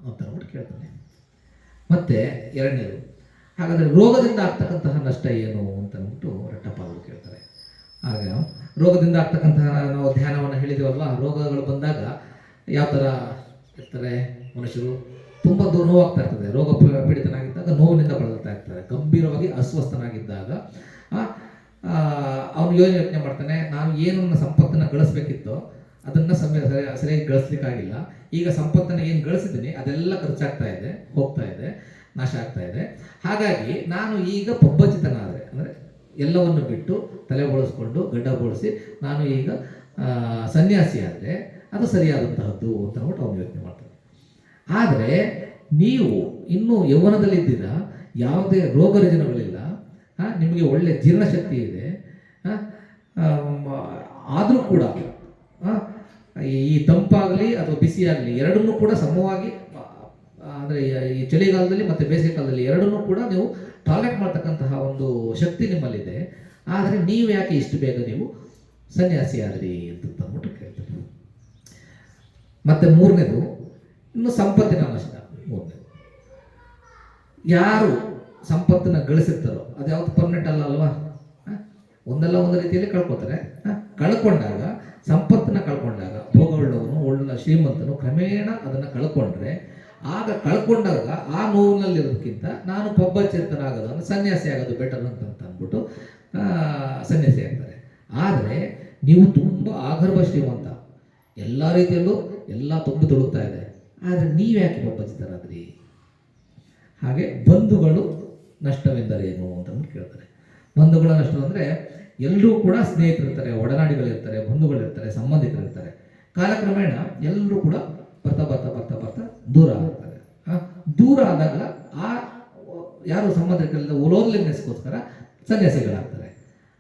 ಅಂತ ಅಂದ್ಬಿಟ್ಟು ಕೇಳ್ತಾನೆ. ಮತ್ತೆ ಎರಡನೇದು, ಹಾಗಾದರೆ ರೋಗದಿಂದ ಆಗ್ತಕ್ಕಂತಹ ನಷ್ಟ ಏನು ಅಂತ ಅಂದ್ಬಿಟ್ಟು ರೆಟ್ಟಪಾಲರು ಕೇಳ್ತಾರೆ. ಆಗ ರೋಗದಿಂದ ಆಗ್ತಕ್ಕಂತಹ ನಾವು ಧ್ಯಾನವನ್ನು ಹೇಳಿದೀವಲ್ವಾ, ರೋಗಗಳು ಬಂದಾಗ ಯಾವ ಥರ ಇರ್ತಾರೆ ಮನುಷ್ಯರು, ತುಂಬ ನೋವಾಗ್ತಾ ಇರ್ತದೆ. ರೋಗ ಪೀಡಿತನಾಗಿದ್ದಾಗ ನೋವಿನಿಂದ ಬಳಲ್ತಾ ಇರ್ತಾರೆ. ಗಂಭೀರವಾಗಿ ಅಸ್ವಸ್ಥನಾಗಿದ್ದಾಗ ಅವನು ಯೋಚನೆ ಮಾಡ್ತಾನೆ, ನಾನು ಏನನ್ನ ಸಂಪತ್ತನ್ನು ಗಳಿಸ್ಬೇಕಿತ್ತೋ ಅದನ್ನು ಸರಿಯಾಗಿ ಗಳಿಸ್ಲಿಕ್ಕಾಗಿಲ್ಲ. ಈಗ ಸಂಪತ್ತನ್ನು ಏನು ಗಳಿಸಿದ್ದೀನಿ ಅದೆಲ್ಲ ಖರ್ಚಾಗ್ತಾ ಇದೆ, ಹೋಗ್ತಾ ಇದೆ, ನಾಶ ಆಗ್ತಾ ಇದೆ. ಹಾಗಾಗಿ ನಾನು ಈಗ ಪಬ್ಬಚಿತನಾದರೆ, ಅಂದರೆ ಎಲ್ಲವನ್ನು ಬಿಟ್ಟು ತಲೆ ಬೋಳಿಸ್ಕೊಂಡು ಗಡ್ಡ ಬೋಳಿಸಿ ನಾನು ಈಗ ಸನ್ಯಾಸಿ ಆದರೆ ಅದು ಸರಿಯಾದಂತಹದ್ದು ಅಂತ ಅಂದ್ಬಿಟ್ಟು ಅವನು ಯೋಚನೆ ಮಾಡ್ತಾನೆ. ಆದರೆ ನೀವು ಇನ್ನೂ ಯೌವನದಲ್ಲಿದ್ದೀರಾ, ಯಾವುದೇ ರೋಗ ರುಜಿನಗಳಿಲ್ಲ, ನಿಮಗೆ ಒಳ್ಳೆ ಜೀರ್ಣಶಕ್ತಿ ಇದೆ. ಆದರೂ ಕೂಡ ಈ ತಂಪಾಗಲಿ ಅಥವಾ ಬಿಸಿಯಾಗಲಿ ಎರಡನ್ನೂ ಕೂಡ ಸಮವಾಗಿ, ಅಂದರೆ ಈ ಚಳಿಗಾಲದಲ್ಲಿ ಮತ್ತು ಬೇಸಿಗೆ ಕಾಲದಲ್ಲಿ ಎರಡನ್ನೂ ಕೂಡ ನೀವು ಟಾಲರೇಟ್ ಮಾಡ್ತಕ್ಕಂತಹ ಒಂದು ಶಕ್ತಿ ನಿಮ್ಮಲ್ಲಿದೆ. ಆದರೆ ನೀವು ಯಾಕೆ ಇಷ್ಟು ಬೇಗ ನೀವು ಸನ್ಯಾಸಿ ಆದ್ರಿ ಅಂತ ಅಂದ್ಬಿಟ್ಟು ಕೇಳ್ತಾರೆ. ಮತ್ತೆ ಮೂರನೇದು, ಇನ್ನು ಸಂಪತ್ತಿನ ನಷ್ಟ. ಮೂರನೇದು, ಯಾರು ಸಂಪತ್ತನ್ನು ಗಳಿಸಿರ್ತಾರೋ ಅದು ಯಾವತ್ತು ಪರ್ಮನೆಂಟ್ ಅಲ್ವಾ, ಒಂದಲ್ಲ ಒಂದು ರೀತಿಯಲ್ಲಿ ಕಳ್ಕೊತಾರೆ. ಕಳ್ಕೊಂಡಾಗ, ಸಂಪತ್ತನ್ನು ಕಳ್ಕೊಂಡಾಗ, ಭೋಗವುಳ್ಳವನು ಒಳ್ಳೆ ಶ್ರೀಮಂತನು ಕ್ರಮೇಣ ಅದನ್ನು ಕಳ್ಕೊಂಡ್ರೆ, ಆಗ ಕಳ್ಕೊಂಡಾಗ ಆ ನೋವಿನಲ್ಲಿರೋದಕ್ಕಿಂತ ನಾನು ಪಬ್ಬಚೇತನಾಗೋದು, ಸನ್ಯಾಸಿ ಆಗೋದು ಬೆಟರ್ ಅಂತ ಅಂದ್ಬಿಟ್ಟು ಸನ್ಯಾಸಿ ಆಗ್ತಾರೆ. ಆದರೆ ನೀವು ತುಂಬ ಆಗರ್ಭ ಶ್ರೀಮಂತ, ಎಲ್ಲ ರೀತಿಯಲ್ಲೂ ಎಲ್ಲ ತುಂಬಿ ತುಳುಕ್ತಾ ಇದೆ, ಆದರೆ ನೀವ್ಯಾಕೆ ಪಬ್ಬಚಿತರಾದ್ರಿ? ಹಾಗೆ ಬಂಧುಗಳು ನಷ್ಟವೆಂದರೇನು ಅಂತ ಕೇಳ್ತಾರೆ. ಬಂಧುಗಳ ನಷ್ಟ ಅಂದರೆ ಎಲ್ಲರೂ ಕೂಡ ಸ್ನೇಹಿತರಿರ್ತಾರೆ, ಒಡನಾಡಿಗಳಿರ್ತಾರೆ, ಬಂಧುಗಳಿರ್ತಾರೆ, ಸಂಬಂಧಿಕರಿರ್ತಾರೆ. ಕಾಲಕ್ರಮೇಣ ಎಲ್ಲರೂ ಕೂಡ ಬರ್ತಾ ಬರ್ತಾ ಬರ್ತಾ ಬರ್ತಾ ದೂರ ಆಗ್ತಾರೆ. ದೂರ ಆದಾಗ ಆ ಯಾರು ಸಂಬಂಧಿಕರಿಂದ ಲೋನ್ಲಿನೆಸ್ಗೋಸ್ಕರ ಸನ್ಯಾಸಿಗಳಾಗ್ತಾರೆ.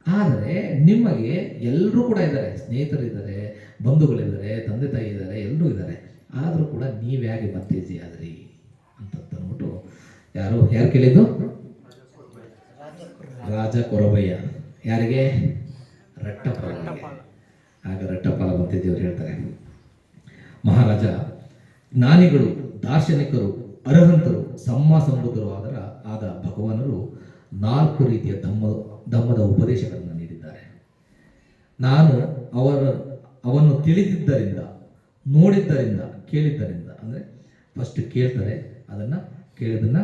ಆದರೆ ನಿಮಗೆ ಎಲ್ಲರೂ ಕೂಡ ಇದ್ದಾರೆ, ಸ್ನೇಹಿತರಿದ್ದಾರೆ, ಬಂಧುಗಳಿದ್ದಾರೆ, ತಂದೆ ತಾಯಿ ಇದ್ದಾರೆ, ಎಲ್ಲರೂ ಇದ್ದಾರೆ. ಆದರೂ ಕೂಡ ನೀವ್ಯಾಗೆ ಬಂತೇಜಿ ಆದ್ರಿ ಅಂತಂದ್ಬಿಟ್ಟು ಯಾರು ಕೇಳಿದ್ದು? ರಾಜ ಕೊರಬಯ್ಯ. ಯಾರಿಗೆ? ರೆಟ್ಟಪಾಲರಿಗೆ. ಆಗ ರೆಟ್ಟಪಾಲ ಬಂತೇಜಿಯವರು ಹೇಳ್ತಾರೆ, ಮಹಾರಾಜ, ಜ್ಞಾನಿಗಳು, ದಾರ್ಶನಿಕರು, ಅರಹಂತರು, ಸಂಬುದ್ಧರು ಆದ ಭಗವಾನರು 4 ರೀತಿಯ ಧಮ್ಮದ ಉಪದೇಶಗಳನ್ನು ನೀಡಿದ್ದಾರೆ. ನಾನು ಅವನ್ನು ತಿಳಿದಿದ್ದರಿಂದ, ನೋಡಿದ್ದರಿಂದ, ಕೇಳಿದ್ದರಿಂದ, ಅಂದರೆ ಫಸ್ಟ್ ಕೇಳ್ತಾರೆ, ಅದನ್ನು ಕೇಳಿದ್ದನ್ನು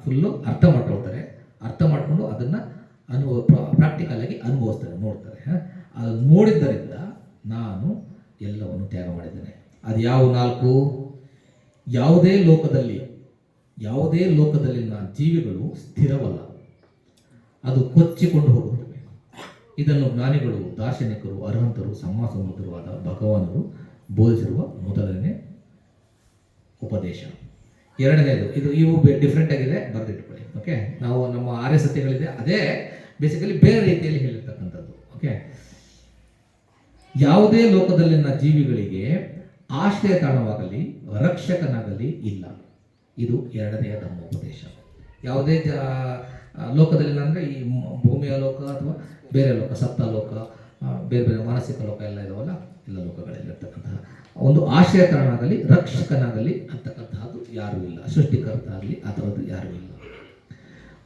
ಫುಲ್ಲು ಅರ್ಥ ಮಾಡ್ಕೊಳ್ತಾರೆ, ಅರ್ಥ ಮಾಡಿಕೊಂಡು ಅದನ್ನು ಪ್ರಾಕ್ಟಿಕಲ್ ಆಗಿ ಅನುಭವಿಸ್ತಾರೆ, ನೋಡ್ತಾರೆ. ಅದು ನೋಡಿದ್ದರಿಂದ ನಾನು ಎಲ್ಲವನ್ನು ತ್ಯಾಗ ಮಾಡಿದ್ದೇನೆ. ಅದು ಯಾವ 4? ಯಾವುದೇ ಲೋಕದಲ್ಲಿನ ಜೀವಿಗಳು ಸ್ಥಿರವಲ್ಲ, ಅದು ಕೊಚ್ಚಿಕೊಂಡು ಹೋಗುತ್ತವೆ. ಇದನ್ನು ಜ್ಞಾನಿಗಳು, ದಾರ್ಶನಿಕರು, ಅರ್ಹಂತರು, ಸಂಬುದ್ಧರು ಆದ ಭಗವಾನರು ಬೋಧಿಸಿರುವ ಮೊದಲನೇ ಉಪದೇಶ. ಎರಡನೇದು ಇವು ಡಿಫ್ರೆಂಟ್ ಆಗಿದೆ, ಬರೆದಿಟ್ಕೊಳ್ಳಿ. ಓಕೆ, ನಾವು ನಮ್ಮ ಆರ್ಯ ಸತ್ಯಗಳಿದೆ, ಅದೇ ಬೇಸಿಕಲಿ ಬೇರೆ ರೀತಿಯಲ್ಲಿ ಹೇಳಿರ್ತಕ್ಕಂಥದ್ದು. ಓಕೆ, ಯಾವುದೇ ಲೋಕದಲ್ಲಿನ ಜೀವಿಗಳಿಗೆ ಆಶ್ರಯ ತಾಣವಾಗಲಿ ರಕ್ಷಕನಾಗಲಿ ಇಲ್ಲ. ಇದು ಎರಡನೆಯ ಧರ್ಮೋಪದೇಶ. ಯಾವುದೇ ಲೋಕದಲ್ಲಿನ ಅಂದರೆ ಈ ಭೂಮಿಯ ಲೋಕ ಅಥವಾ ಬೇರೆ ಲೋಕ, ಸಪ್ತ ಲೋಕ, ಬೇರೆ ಬೇರೆ ಮಾನಸಿಕ ಲೋಕ ಎಲ್ಲ ಇದಾವಲ್ಲ, ಎಲ್ಲ ಲೋಕಗಳಲ್ಲಿರ್ತಕ್ಕಂತಹ ಒಂದು ಆಶ್ರಯ ತಾಣವಾಗಲಿ ರಕ್ಷಕನಾಗಲಿ ಅಂತಕ್ಕಂತಹದ್ದು ಯಾರೂ ಇಲ್ಲ. ಸೃಷ್ಟಿಕರ್ತ ಆಗಲಿ ಆ ಥರದ್ದು ಯಾರೂ ಇಲ್ಲ.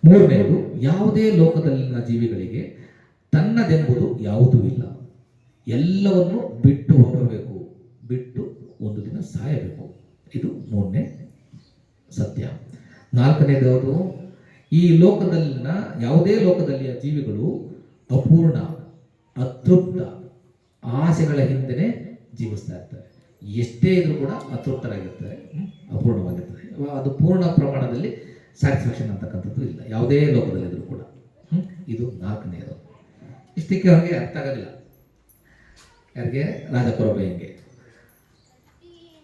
ಮೂರನೆಯದು, ಯಾವುದೇ ಲೋಕದಲ್ಲಿನ ಜೀವಿಗಳಿಗೆ ತನ್ನದೆಂಬುದು ಯಾವುದೂ ಇಲ್ಲ. ಎಲ್ಲವನ್ನು ಬಿಟ್ಟು ಹೋಗಬೇಕು, ಬಿಟ್ಟು ಒಂದು ದಿನ ಸಾಯಬೇಕು. ಇದು ಮೂರನೇ ಸತ್ಯ. ನಾಲ್ಕನೇದು, ಈ ಲೋಕದಲ್ಲಿನ ಯಾವುದೇ ಲೋಕದಲ್ಲಿಯ ಜೀವಿಗಳು ಅಪೂರ್ಣ, ಅತೃಪ್ತ, ಆಸೆಗಳ ಹಿಂದೆನೇ ಜೀವಿಸ್ತಾ ಇರ್ತಾರೆ. ಎಷ್ಟೇ ಇದ್ರೂ ಕೂಡ ಅತೃಪ್ತರಾಗಿರ್ತಾರೆ, ಅಪೂರ್ಣವಾಗಿರ್ತಾರೆ. ಅದು ಪೂರ್ಣ ಪ್ರಮಾಣದಲ್ಲಿ ಸ್ಯಾಟಿಸ್ಫ್ಯಾಕ್ಷನ್ ಅಂತಕ್ಕಂಥದ್ದು ಇಲ್ಲ ಯಾವುದೇ ಲೋಕದಲ್ಲಿದ್ದರೂ ಕೂಡ. ಇದು ನಾಲ್ಕನೇದು. ಇಷ್ಟಕ್ಕೆ ಅವ್ರಿಗೆ ಅರ್ಥ ಆಗೋದಿಲ್ಲ, ಯಾರಿಗೆ? ರಾಜಕೊರಬಯ್ಯಂಗೆ.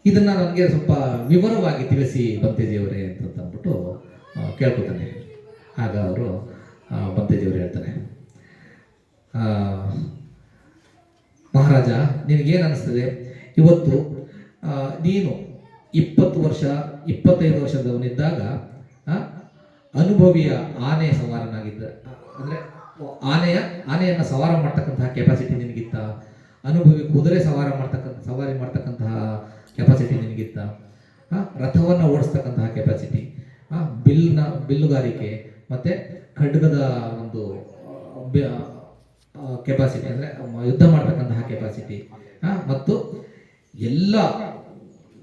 ಇದನ್ನು ನನಗೆ ಸ್ವಲ್ಪ ವಿವರವಾಗಿ ತಿಳಿಸಿ ಬಂತೇಜಿಯವರೇ ಅಂತಂದ್ಬಿಟ್ಟು ಕೇಳ್ಕೊತಾನೆ. ಆಗ ಅವರು ಬಂತೇಜಿಯವರು ಹೇಳ್ತಾರೆ, ಮಹಾರಾಜ, ನಿನಗೇನು ಅನಿಸ್ತದೆ? ಇವತ್ತು ನೀನು 20 ವರ್ಷ 25 ವರ್ಷದವನಿದ್ದಾಗ ಅನುಭವಿಯ ಆನೆ ಸವಾರನಾಗಿದ್ದ, ಅಂದರೆ ಆನೆಯನ್ನು ಸವಾರ ಮಾಡ್ತಕ್ಕಂತಹ ಕೆಪಾಸಿಟಿ ನಿನಗಿತ್ತ? ಅನುಭವಿ ಕುದುರೆ ಸವಾರಿ ಮಾಡ್ತಕ್ಕಂತಹ ಕೆಪಾಸಿಟಿ ನಿನಗಿತ್ತ? ರಥವನ್ನು ಓಡಿಸ್ತಕ್ಕಂತಹ ಕೆಪಾಸಿಟಿ, ಬಿಲ್ಲುಗಾರಿಕೆ ಮತ್ತು ಖಡ್ಗದ ಒಂದು ಕೆಪಾಸಿಟಿ, ಅಂದರೆ ಯುದ್ಧ ಮಾಡ್ತಕ್ಕಂತಹ ಕೆಪಾಸಿಟಿ, ಮತ್ತು ಎಲ್ಲ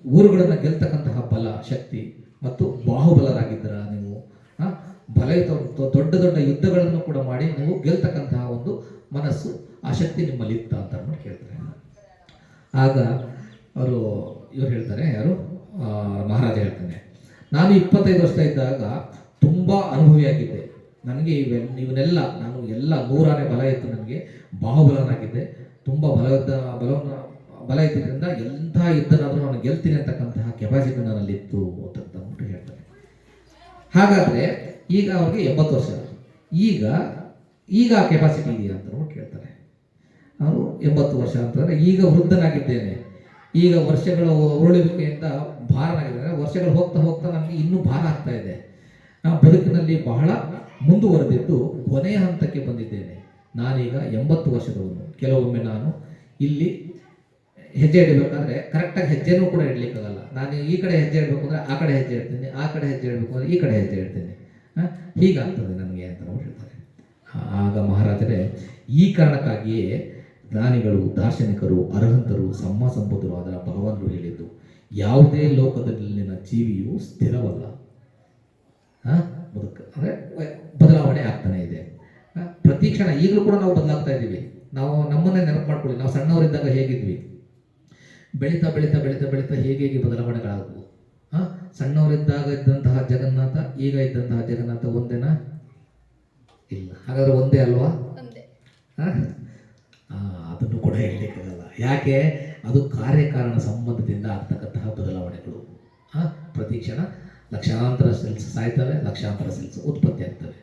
ಊರುಗಳನ್ನು ಗೆಲ್ತಕ್ಕಂತಹ ಬಲ, ಶಕ್ತಿ ಮತ್ತು ಬಾಹುಬಲರಾಗಿದ್ದೀರ ನೀವು. ಬಲಯುತ ದೊಡ್ಡ ದೊಡ್ಡ ಯುದ್ಧಗಳನ್ನು ಕೂಡ ಮಾಡಿ ನೀವು ಗೆಲ್ತಕ್ಕಂತಹ ಒಂದು ಮನಸ್ಸು, ಆ ಶಕ್ತಿ ನಿಮ್ಮಲ್ಲಿ ಇತ್ತ ಅಂತ ಕೇಳ್ತಾರೆ. ಆಗ ಇವ್ರು ಹೇಳ್ತಾರೆ, ಯಾರು? ಮಹಾರಾಜ ಹೇಳ್ತಾನೆ, ನಾನು 25 ವರ್ಷ ಇದ್ದಾಗ ತುಂಬ ಅನುಭವಿಯಾಗಿದ್ದೆ. ನನಗೆ ಇವನ್ನೆಲ್ಲ ನಾನು ಎಲ್ಲ 100 ಆನೆ ಬಲ ಇತ್ತು, ನನಗೆ ಬಾಹುಬಲನಾಗಿದ್ದೆ. ತುಂಬ ಬಲ ಇದ್ದಿದ್ದರಿಂದ ಎಂಥ ಯುದ್ಧನಾದರೂ ನಾನು ಗೆಲ್ತೀನಿ ಅಂತಕ್ಕಂತಹ ಕೆಪಾಸಿಟಿ ನನ್ನಲ್ಲಿತ್ತು ಅಂತ ಹೇಳ್ತಾರೆ. ಹಾಗಾದರೆ ಈಗ ಅವ್ರಿಗೆ 80 ವರ್ಷ, ಈಗ ಆ ಕೆಪಾಸಿಟಿ ಇದೆಯಾ ಅಂತ ಕೇಳ್ತಾರೆ. ಅವರು 80 ವರ್ಷ ಅಂತಂದರೆ ಈಗ ವೃದ್ಧನಾಗಿದ್ದೇನೆ, ಈಗ ವರ್ಷಗಳ ಉರುಳುವಿಕೆಯಿಂದ ಭಾರನಾಗಿದ್ದೇನೆ, ವರ್ಷಗಳು ಹೋಗ್ತಾ ಹೋಗ್ತಾ ನನಗೆ ಇನ್ನೂ ಭಾರ ಆಗ್ತಾ ಇದೆ. ನಾನು ಬದುಕಿನಲ್ಲಿ ಬಹಳ ಮುಂದುವರೆದಿದ್ದು ಕೊನೆಯ ಹಂತಕ್ಕೆ ಬಂದಿದ್ದೇನೆ. ನಾನೀಗ 80 ವರ್ಷದವನು. ಕೆಲವೊಮ್ಮೆ ನಾನು ಇಲ್ಲಿ ಹೆಜ್ಜೆ ಇಡಬೇಕಾದ್ರೆ ಕರೆಕ್ಟಾಗಿ ಹೆಜ್ಜೆನೂ ಕೂಡ ಇಡಲಿಕ್ಕಾಗಲ್ಲ. ನಾನು ಈ ಕಡೆ ಹೆಜ್ಜೆ ಇಡಬೇಕು ಅಂದರೆ ಆ ಕಡೆ ಹೆಜ್ಜೆ ಇಡ್ತೀನಿ, ಆ ಕಡೆ ಹೆಜ್ಜೆ ಇಡಬೇಕು ಅಂದರೆ ಈ ಕಡೆ ಹೆಜ್ಜೆ ಇಡ್ತೀನಿ. ಹೀಗಾಗ್ತದೆ ನನಗೆ ಅಂತ ಹೇಳ್ತಾರೆ. ಆಗ ಮಹಾರಾಜರೇ, ಈ ಕಾರಣಕ್ಕಾಗಿಯೇ ಜ್ಞಾನಿಗಳು, ದಾರ್ಶನಿಕರು, ಅರ್ಹಂತರು, ಸಂಬಂಧರು ಅದರ ಭಗವಂತರು ಹೇಳಿದ್ದು, ಯಾವುದೇ ಲೋಕದಲ್ಲಿನ ಜೀವಿಯು ಸ್ಥಿರವಲ್ಲ, ಅಂದರೆ ಬದಲಾವಣೆ ಆಗ್ತಾನೆ ಇದೆ. ಪ್ರತಿ ಕ್ಷಣ ಈಗಲೂ ಕೂಡ ನಾವು ಬದಲಾಗ್ತಾ ಇದ್ದೀವಿ. ನಾವು ನಮ್ಮನ್ನೇ ನೆನಪು ಮಾಡ್ಕೊಳ್ಳಿ, ನಾವು ಸಣ್ಣವರಿದ್ದಾಗ ಹೇಗಿದ್ವಿ, ಬೆಳೀತಾ ಬೆಳೀತಾ ಬೆಳೀತಾ ಬೆಳೀತಾ ಹೇಗೆ ಬದಲಾವಣೆಗಳಾದವು. ಸಣ್ಣವರಿದ್ದಾಗ ಇದ್ದಂತಹ ಜಗನ್ನಾಥ, ಈಗ ಇದ್ದಂತಹ ಜಗನ್ನಾಥ ಒಂದೇನಾ? ಇಲ್ಲ. ಹಾಗಾದ್ರೆ ಒಂದೇ ಅಲ್ವಾ? ಅದನ್ನು ಕೂಡ ಹೇಳಲಿಕ್ಕಾಗಲ್ಲ. ಯಾಕೆ? ಅದು ಕಾರ್ಯಕಾರಣ ಸಂಬಂಧದಿಂದ ಆಗ್ತಕ್ಕಂತಹ ಬದಲಾವಣೆಗಳು. ಪ್ರತಿ ಕ್ಷಣ ಲಕ್ಷಾಂತರ ಸೆಲ್ಸ್ ಸಾಯ್ತವೆ, ಲಕ್ಷಾಂತರ ಸೆಲ್ಸ್ ಉತ್ಪತ್ತಿ ಆಗ್ತವೆ.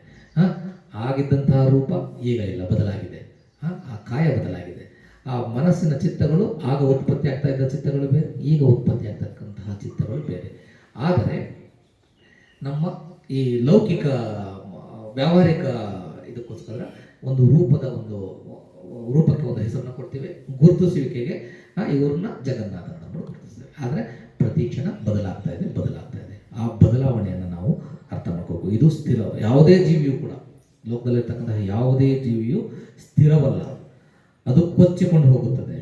ಆಗಿದ್ದಂತಹ ರೂಪ ಈಗ ಇಲ್ಲ, ಬದಲಾಗಿದೆ. ಆ ಕಾಯ ಬದಲಾಗಿದೆ. ಆ ಮನಸ್ಸಿನ ಚಿತ್ತಗಳು, ಆಗ ಉತ್ಪತ್ತಿ ಆಗ್ತಾ ಇದ್ದ ಚಿತ್ತಗಳು ಬೇರೆ, ಈಗ ಉತ್ಪತ್ತಿ ಆಗ್ತಕ್ಕಂತಹ ಚಿತ್ತಗಳು ಬೇರೆ. ಆದರೆ ನಮ್ಮ ಈ ಲೌಕಿಕ ವ್ಯಾವಹಾರಿಕ ಇದಕ್ಕೋಸ್ಕರ ಒಂದು ರೂಪಕ್ಕೆ ಒಂದು ಹೆಸರನ್ನು ಕೊಡ್ತೀವಿ, ಗುರುತಿಸುವಿಕೆಗೆ ಇವ್ರನ್ನ ಜಗನ್ನಾಥ ಅಂತ ಗುರುತಿಸ್ತೇವೆ. ಆದರೆ ಪ್ರತಿ ಕ್ಷಣ ಬದಲಾಗ್ತಾ ಇದೆ. ಆ ಬದಲಾವಣೆಯನ್ನು ನಾವು ಅರ್ಥ ಮಾಡ್ಕೋಬೇಕು. ಇದು ಸ್ಥಿರ. ಯಾವುದೇ ಜೀವಿಯು ಕೂಡ, ಲೋಕದಲ್ಲಿರ್ತಕ್ಕಂತಹ ಯಾವುದೇ ಜೀವಿಯು ಸ್ಥಿರವಲ್ಲ, ಅದು ಕೊಚ್ಚಿಕೊಂಡು ಹೋಗುತ್ತದೆ.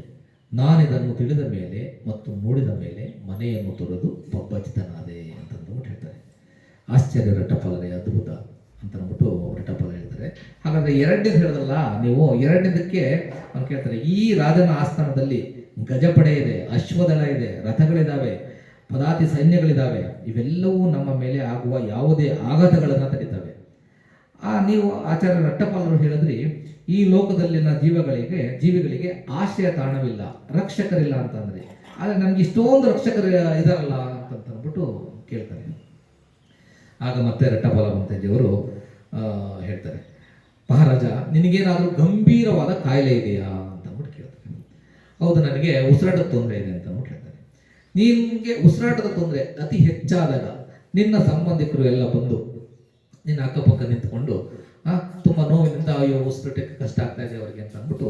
ನಾನಿದನ್ನು ತಿಳಿದ ಮೇಲೆ ಮತ್ತು ನೋಡಿದ ಮೇಲೆ ಮನೆಯನ್ನು ತೊರೆದು ಪಬ್ಬಜಿತನಾದೆ ಅಂತಂದ್ಬಿಟ್ಟು ಹೇಳ್ತಾರೆ. ಆಶ್ಚರ್ಯ ರಟ್ಟಫಲರೇ, ಅದ್ಭುತ ಅಂತಂದ್ಬಿಟ್ಟು ರಟ್ಟಫಲ ಹೇಳ್ತಾರೆ. ಹಾಗಾದರೆ ಎರಡನೇದು ಹೇಳಿದ್ರಲ್ಲ ನೀವು, ಎರಡನೇದಕ್ಕೆ ಅವ್ನು ಕೇಳ್ತಾರೆ, ಈ ರಾಜನ ಆಸ್ಥಾನದಲ್ಲಿ ಗಜಪಡೆ ಇದೆ, ಅಶ್ವದಳ ಇದೆ, ರಥಗಳಿದ್ದಾವೆ, ಪದಾತಿ ಸೈನ್ಯಗಳಿದ್ದಾವೆ. ಇವೆಲ್ಲವೂ ನಮ್ಮ ಮೇಲೆ ಆಗುವ ಯಾವುದೇ ಆಘಾತಗಳನ್ನು ತಡೀತವೆ. ನೀವು ಆಚಾರ್ಯ ರಟ್ಟಪಾಲರು ಹೇಳಿದ್ರಿ, ಈ ಲೋಕದಲ್ಲಿನ ಜೀವಿಗಳಿಗೆ ಆಶ್ರಯ ತಾಣವಿಲ್ಲ, ರಕ್ಷಕರಿಲ್ಲ ಅಂತಂದ್ರಿ. ಆದರೆ ನನಗೆ ಇಷ್ಟೊಂದು ರಕ್ಷಕರು ಇದಾರಲ್ಲ ಅಂತಂದ್ಬಿಟ್ಟು ಕೇಳ್ತಾರೆ. ಆಗ ಮತ್ತೆ ರೆಟ್ಟಪಾಲ ಮಂತೇಜಿಯವರು ಹೇಳ್ತಾರೆ, ಮಹಾರಾಜ ನಿನಗೇನಾದರೂ ಗಂಭೀರವಾದ ಕಾಯಿಲೆ ಇದೆಯಾ ಅಂತ ಅಂದ್ಬಿಟ್ಟು ಕೇಳ್ತಾರೆ. ಹೌದು, ನನಗೆ ಉಸಿರಾಟದ ತೊಂದರೆ ಇದೆ ಅಂತ ಅಂದ್ಬಿಟ್ಟು ಹೇಳ್ತಾರೆ. ನಿನಗೆ ಉಸಿರಾಟದ ತೊಂದರೆ ಅತಿ ಹೆಚ್ಚಾದಾಗ ನಿನ್ನ ಸಂಬಂಧಿಕರು ಎಲ್ಲ ಬಂದು ನಿನ್ನ ಅಕ್ಕಪಕ್ಕ ನಿಂತ್ಕೊಂಡು ತುಂಬ ನೋವಿನಿಂದ ಅಯ್ಯೋ ಉಸಿರಾಟಕ್ಕೆ ಕಷ್ಟ ಆಗ್ತಾ ಇದೆ ಅವರಿಗೆ ಅಂತ ಅಂದ್ಬಿಟ್ಟು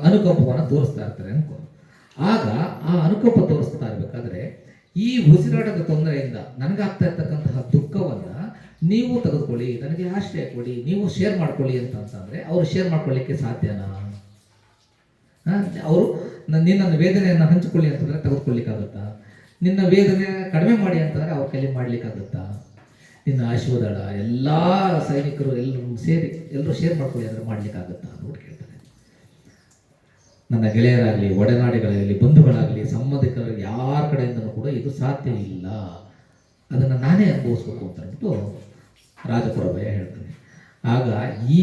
ಅನುಕಂಪವನ್ನು ತೋರಿಸ್ತಾ ಇರ್ತಾರೆ ಅನ್ಕೋ. ಆಗ ಆ ಅನುಕಂಪ ತೋರಿಸ್ತಾ ಇರಬೇಕಾದ್ರೆ ಈ ಉಸಿರಾಟದ ತೊಂದರೆಯಿಂದ ನನಗಾಗ್ತಾ ಇರ್ತಕ್ಕಂತಹ ದುಃಖವನ್ನು ನೀವು ತೆಗೆದುಕೊಳ್ಳಿ, ನನಗೆ ಆಶ್ರಯ ಕೊಡಿ, ನೀವು ಶೇರ್ ಮಾಡ್ಕೊಳ್ಳಿ ಅಂತಂದ್ರೆ ಅವರು ಶೇರ್ ಮಾಡ್ಕೊಳ್ಳಿಕ್ಕೆ ಸಾಧ್ಯನಾ? ಅವರು ನಿನ್ನ ವೇದನೆಯನ್ನು ಹಂಚಿಕೊಳ್ಳಿ ಅಂತಂದ್ರೆ ತೆಗೆದುಕೊಳ್ಳಿಕ್ಕಾಗುತ್ತಾ? ನಿನ್ನ ವೇದನೆ ಕಡಿಮೆ ಮಾಡಿ ಅಂತಂದ್ರೆ ಅವ್ರ ಕೈಲಿ ಮಾಡ್ಲಿಕ್ಕಾಗುತ್ತಾ? ನಿನ್ನ ಆಶೀರ್ವಾದ ಎಲ್ಲ ಸೈನಿಕರು ಎಲ್ಲರೂ ಶೇರ್ ಮಾಡ್ಕೊಳ್ಳಿ ಅಂದರೆ ಮಾಡ್ಲಿಕ್ಕಾಗುತ್ತಾ ಅಂದ್ಬಿಟ್ಟು ಕೇಳ್ತಾರೆ. ನನ್ನ ಗೆಳೆಯರಾಗಲಿ, ಒಡನಾಡಿಗಳಾಗಲಿ, ಬಂಧುಗಳಾಗಲಿ, ಸಂಬಂಧಿಕರು ಯಾರ ಕಡೆಯಿಂದನೂ ಕೂಡ ಇದು ಸಾಧ್ಯ ಇಲ್ಲ, ಅದನ್ನು ನಾನೇ ಅನುಭವಿಸ್ಬೇಕು ಅಂತ ಅಂದ್ಬಿಟ್ಟು ರಾಜಪುರಭಯ ಹೇಳ್ತಾನೆ. ಆಗ ಈ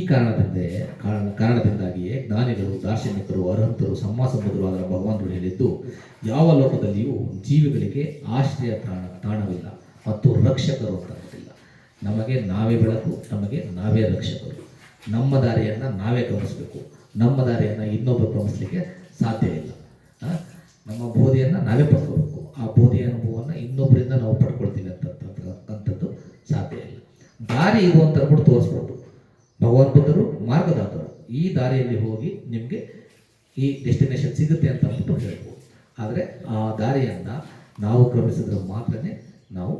ಕಾರಣದಿಂದಾಗಿಯೇ ಜ್ಞಾನಿಗಳು, ದಾರ್ಶನಿಕರು, ಅರ್ಹಂತರು, ಸಂಬಂಧುರಾದ ಭಗವಂತರು ಹೇಳಿದ್ದು, ಯಾವ ಲೋಕದಲ್ಲಿಯೂ ಜೀವಿಗಳಿಗೆ ಆಶ್ರಯ ತಾಣವಿಲ್ಲ ಮತ್ತು ರಕ್ಷಕರು ಅಂತ ಗೊತ್ತಿಲ್ಲ. ನಮಗೆ ನಾವೇ ಬೆಳಕು, ನಮಗೆ ನಾವೇ ರಕ್ಷಕರು. ನಮ್ಮ ದಾರಿಯನ್ನು ನಾವೇ ಗಮನಿಸಬೇಕು, ನಮ್ಮ ದಾರಿಯನ್ನು ಇನ್ನೊಬ್ಬರು ಗಮನಿಸಲಿಕ್ಕೆ ಸಾಧ್ಯ ಇಲ್ಲ. ನಮ್ಮ ಬೋಧೆಯನ್ನು ನಾವೇ ಪಡ್ಕೋಬೇಕು, ಆ ಬೋಧೆಯ ಅನುಭವವನ್ನು ಇನ್ನೊಬ್ಬರಿಂದ ನಾವು ಪಡ್ಕೊಳ್ತೀವಿ ಅಂತಕ್ಕಂಥದ್ದು ಸಾಧ್ಯ ಇಲ್ಲ. ದಾರಿ ಇದು ಅಂತ ಅಂದ್ಬಿಟ್ಟು ತೋರಿಸ್ಬೋದು. ಭಗವಾನ್ ಬುದ್ಧರು ಮಾರ್ಗದಾತರು, ಈ ದಾರಿಯಲ್ಲಿ ಹೋಗಿ ನಿಮಗೆ ಈ ಡೆಸ್ಟಿನೇಷನ್ ಸಿಗುತ್ತೆ ಅಂತ ಅಂದ್ಬಿಟ್ಟು ಹೇಳ್ಬೋದು. ಆದರೆ ಆ ದಾರಿಯನ್ನು ನಾವು ಕ್ರಮಿಸಿದ್ರೆ ಮಾತ್ರನೇ ನಾವು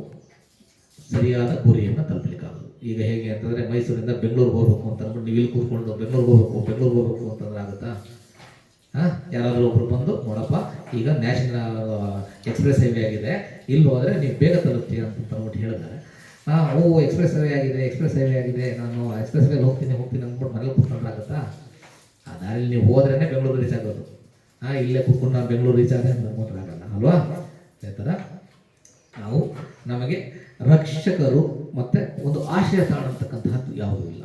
ಸರಿಯಾದ ಗುರಿಯನ್ನು ತಲುಪಲಿಕ್ಕಾಗೋದು. ಈಗ ಹೇಗೆ ಅಂತಂದರೆ ಮೈಸೂರಿಂದ ಬೆಂಗಳೂರಿಗೆ ಹೋಗ್ಬೇಕು ಅಂತ ಅಂದ್ಬಿಟ್ಟು ನೀವು ಇಲ್ಲಿ ಕೂತ್ಕೊಂಡು ಬೆಂಗಳೂರಿಗೆ ಹೋಗ್ಬೇಕು ಅಂತಂದ್ರೆ ಆಗುತ್ತಾ? ಯಾರಾದರೂ ಒಬ್ರು ಬಂದು ನೋಡಪ್ಪ ಈಗ ನ್ಯಾಷನಲ್ ಎಕ್ಸ್ಪ್ರೆಸ್ ಹೈವೇ ಆಗಿದೆ, ಇಲ್ಲಿ ಹೋದರೆ ನೀವು ಬೇಗ ತಲುಪ್ತೀಯ ಅಂತ ಅಂದ್ಬಿಟ್ಟು ಹೇಳಿದ್ರೆ ಎಕ್ಸ್ಪ್ರೆಸ್ ಹೈವೇ ಆಗಿದೆ, ನಾನು ಎಕ್ಸ್ಪ್ರೆಸ್ ವೇಲಿ ಹೋಗ್ತೀನಿ ಅಂದ್ಬಿಟ್ಟು ಮನೇಲಿ ಕೂತ್ಕೊಂಡ್ರಾಗುತ್ತಾ? ಆ ದಾರಿಯಲ್ಲಿ ನೀವು ಹೋದ್ರೇ ಬೆಂಗಳೂರು ರೀಚ್ ಆಗೋದು. ಇಲ್ಲೇ ಕೂತ್ಕೊಂಡು ನಾನು ಬೆಂಗಳೂರು ರೀಚ್ ಆದ್ರೆ ಅಂದ್ಕೊಂಡ್ರಾಗಲ್ಲ ಅಲ್ವಾ? ಅದೇ ಥರ ನಾವು ನಮಗೆ ರಕ್ಷಕರು ಮತ್ತು ಒಂದು ಆಶ್ರಯ ತಾಣ ಅಂತಕ್ಕಂತಹದ್ದು ಯಾವುದೂ ಇಲ್ಲ.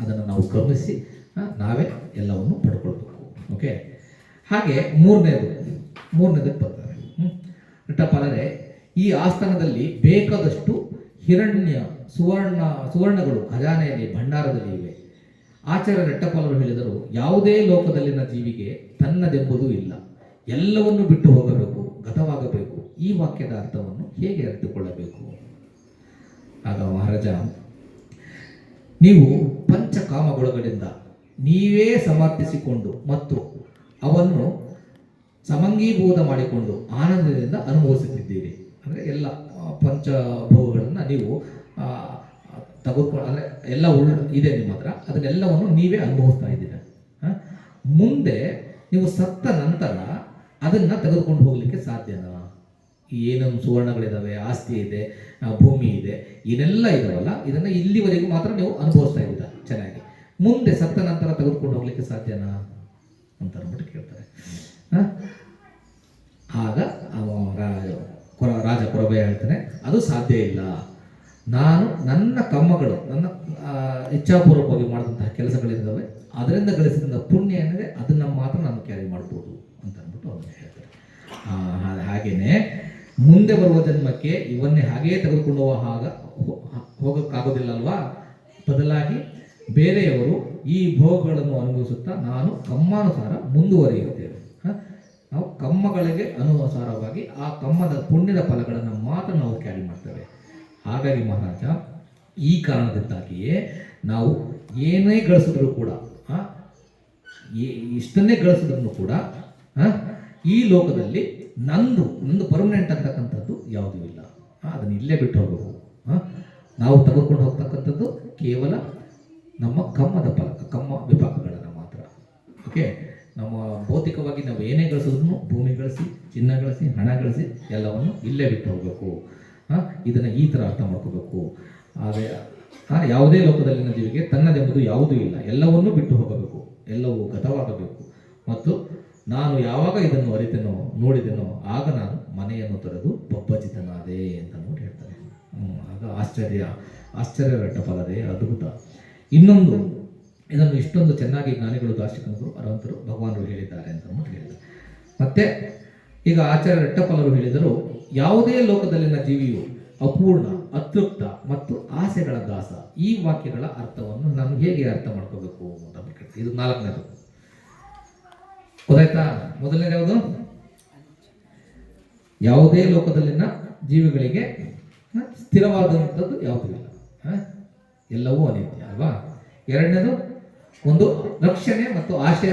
ಅದನ್ನು ನಾವು ಗಮನಿಸಿ ನಾವೇ ಎಲ್ಲವನ್ನು ಪಡ್ಕೊಳ್ಬೇಕು. ಓಕೆ, ಹಾಗೆ ಮೂರನೇದಕ್ಕೆ ಬರ್ತಾರೆ ರಿಟ್ಟಪಾಲರೇ. ಈ ಆಸ್ಥಾನದಲ್ಲಿ ಬೇಕಾದಷ್ಟು ಹಿರಣ್ಯ ಸುವರ್ಣಗಳು ಖಜಾನೆಯಲ್ಲಿ ಭಂಡಾರದಲ್ಲಿ ಇವೆ. ಆಚಾರ್ಯ ರೆಟ್ಟಪಾಲರು ಹೇಳಿದರು, ಯಾವುದೇ ಲೋಕದಲ್ಲಿನ ಜೀವಿಗೆ ತನ್ನದೆಂಬುದೂ ಇಲ್ಲ, ಎಲ್ಲವನ್ನು ಬಿಟ್ಟು ಹೋಗಬೇಕು, ಗತವಾಗಬೇಕು. ಈ ವಾಕ್ಯದ ಅರ್ಥವನ್ನು ಹೇಗೆ ಅರಿತುಕೊಳ್ಳಬೇಕು? ಆಗ ಮಹಾರಾಜ, ನೀವು ಪಂಚಕಾಮಗಳಗಳಿಂದ ನೀವೇ ಸಮರ್ಥಿಸಿಕೊಂಡು ಮತ್ತು ಅವನ್ನು ಸಮಂಗೀಭೂತ ಮಾಡಿಕೊಂಡು ಆನಂದದಿಂದ ಅನುಭವಿಸುತ್ತಿದ್ದೀರಿ. ಅಂದರೆ ಎಲ್ಲ ಪಂಚಭೋಗಗಳನ್ನು ನೀವು ತೆಗೆದುಕೊಂಡು, ಅಂದರೆ ಎಲ್ಲ ಇದೆ ನಿಮ್ಮ ಹತ್ರ, ಅದನ್ನೆಲ್ಲವನ್ನು ನೀವೇ ಅನುಭವಿಸ್ತಾ ಇದ್ದೀರ. ಮುಂದೆ ನೀವು ಸತ್ತ ನಂತರ ಅದನ್ನು ತೆಗೆದುಕೊಂಡು ಹೋಗಲಿಕ್ಕೆ ಸಾಧ್ಯನಾ? ಏನೇನು ಸುವರ್ಣಗಳಿದ್ದಾವೆ, ಆಸ್ತಿ ಇದೆ, ಭೂಮಿ ಇದೆ, ಇದೆಲ್ಲ ಇದಾವಲ್ಲ, ಇದನ್ನು ಇಲ್ಲಿವರೆಗೂ ಮಾತ್ರ ನೀವು ಅನುಭವಿಸ್ತಾ ಇದ್ದೀರ ಚೆನ್ನಾಗಿ. ಮುಂದೆ ಸತ್ತ ನಂತರ ತೆಗೆದುಕೊಂಡು ಹೋಗ್ಲಿಕ್ಕೆ ಸಾಧ್ಯನಾ ಅಂತ ಅಂದ್ಬಿಟ್ಟು ಕೇಳ್ತಾರೆ. ಆಗ ರಾಜ ಕೊರಬಯ್ಯ ಹೇಳ್ತಾನೆ, ಅದು ಸಾಧ್ಯ ಇಲ್ಲ. ನಾನು ನನ್ನ ಕಮ್ಮಗಳು, ನನ್ನ ಇಚ್ಛಾಪೂರ್ವಕವಾಗಿ ಮಾಡಿದಂತಹ ಕೆಲಸಗಳಿದ್ದಾವೆ, ಅದರಿಂದ ಗಳಿಸಿದ ಪುಣ್ಯ ಏನಿದೆ ಅದನ್ನು ಮಾತ್ರ ನಾನು ಕ್ಯಾರಿ ಮಾಡ್ಬೋದು ಅಂತ ಅಂದ್ಬಿಟ್ಟು ಅವನು ಹೇಳ್ತಾರೆ. ಹಾಗೆಯೇ ಮುಂದೆ ಬರುವ ಜನ್ಮಕ್ಕೆ ಇವನ್ನೇ ಹಾಗೆಯೇ ತೆಗೆದುಕೊಂಡು ಹೋಗೋಕ್ಕಾಗೋದಿಲ್ಲ ಅಲ್ವಾ? ಬದಲಾಗಿ ಬೇರೆಯವರು ಈ ಭೋಗಗಳನ್ನು ಅನುಭವಿಸುತ್ತಾ ನಾನು ಕಮ್ಮಾನುಸಾರ ಮುಂದುವರಿಯುತ್ತೇವೆ. ನಾವು ಕಮ್ಮಗಳಿಗೆ ಅನುಸಾರವಾಗಿ ಆ ಕಮ್ಮದ ಪುಣ್ಯದ ಫಲಗಳನ್ನು ಮಾತ್ರ ನಾವು ಕ್ಯಾರಿ ಮಾಡ್ತೇವೆ. ಹಾಗಾಗಿ ಮಹಾರಾಜ, ಈ ಕಾರಣದಿಂದಾಗಿಯೇ ನಾವು ಏನೇ ಗಳಿಸಿದ್ರು ಕೂಡ, ಇಷ್ಟನ್ನೇ ಗಳಿಸಿದ್ರು ಕೂಡ ಈ ಲೋಕದಲ್ಲಿ ನಂದು ಪರ್ಮನೆಂಟ್ ಅಂತಕ್ಕಂಥದ್ದು ಯಾವುದೂ ಇಲ್ಲ. ಅದನ್ನು ಇಲ್ಲೇ ಬಿಟ್ಟು ಹೋಗಬೇಕು. ನಾವು ತೆಗೆದುಕೊಂಡು ಹೋಗ್ತಕ್ಕಂಥದ್ದು ಕೇವಲ ನಮ್ಮ ಕಮ್ಮ ವಿಭಾಗಗಳನ್ನು ಮಾತ್ರ. ಓಕೆ, ನಮ್ಮ ಭೌತಿಕವಾಗಿ ನಾವು ಏನೇ ಗಳಿಸಿದ್ರು, ಭೂಮಿ ಗಳಿಸಿ, ಚಿನ್ನ ಗಳಿಸಿ, ಹಣ ಗಳಿಸಿ, ಎಲ್ಲವನ್ನು ಇಲ್ಲೇ ಬಿಟ್ಟು ಹೋಗಬೇಕು. ಇದನ್ನು ಈ ಥರ ಅರ್ಥ ಮಾಡ್ಕೋಬೇಕು. ಆದರೆ ಯಾವುದೇ ಲೋಕದಲ್ಲಿನ ಜೀವಿಗೆ ತನ್ನದೆಂಬುದು ಯಾವುದೂ ಇಲ್ಲ, ಎಲ್ಲವನ್ನೂ ಬಿಟ್ಟು ಹೋಗಬೇಕು, ಎಲ್ಲವೂ ಗತವಾಗಬೇಕು. ಮತ್ತು ನಾನು ಯಾವಾಗ ಇದನ್ನು ಅರಿತೆನೋ, ನೋಡಿದೆನೋ, ಆಗ ನಾನು ಮನೆಯನ್ನು ತೊರೆದು ಬಬ್ಬಜಿತನಾದೆ ಅಂತ ನೋಡಿ ಹೇಳ್ತಾರೆ. ಆಗ ಆಶ್ಚರ್ಯ ರೆಟ್ಟಪಾಲರೇ, ಅದ್ಭುತ. ಇನ್ನೊಂದು, ಇದನ್ನು ಇಷ್ಟೊಂದು ಚೆನ್ನಾಗಿ ಜ್ಞಾನಿಗಳು, ದಾರ್ಶನಿಕರು, ಅರ್ಹಂತರು, ಭಗವಾನರು ಹೇಳಿದ್ದಾರೆ ಅಂತ ಅಂದ್ಬಿಟ್ಟು ಹೇಳಿದ್ದಾರೆ. ಮತ್ತೆ ಈಗ ಆಚಾರ್ಯ ರೆಟ್ಟಪಾಲರು ಹೇಳಿದರು, ಯಾವುದೇ ಲೋಕದಲ್ಲಿನ ಜೀವಿಯು ಅಪೂರ್ಣ ಅತೃಪ್ತ ಮತ್ತು ಆಸೆಗಳ ದಾಸ. ಈ ವಾಕ್ಯಗಳ ಅರ್ಥವನ್ನು ನಾನು ಹೇಗೆ ಅರ್ಥ ಮಾಡ್ಕೋಬೇಕು ಅಂತ ಕೇಳ್ತೀನಿ. ಇದು 4ನೇದು. ಗೊತ್ತಾಯ್ತಾ? ಮೊದಲನೇದು ಯಾವುದು? ಯಾವುದೇ ಲೋಕದಲ್ಲಿನ ಜೀವಿಗಳಿಗೆ ಸ್ಥಿರವಾದಂಥದ್ದು ಯಾವುದೂ ಇಲ್ಲ, ಎಲ್ಲವೂ ಅನಿತ್ಯ ಅಲ್ವಾ. ಎರಡನೇದು ಒಂದು ರಕ್ಷಣೆ ಮತ್ತು ಆಶ್ರಯ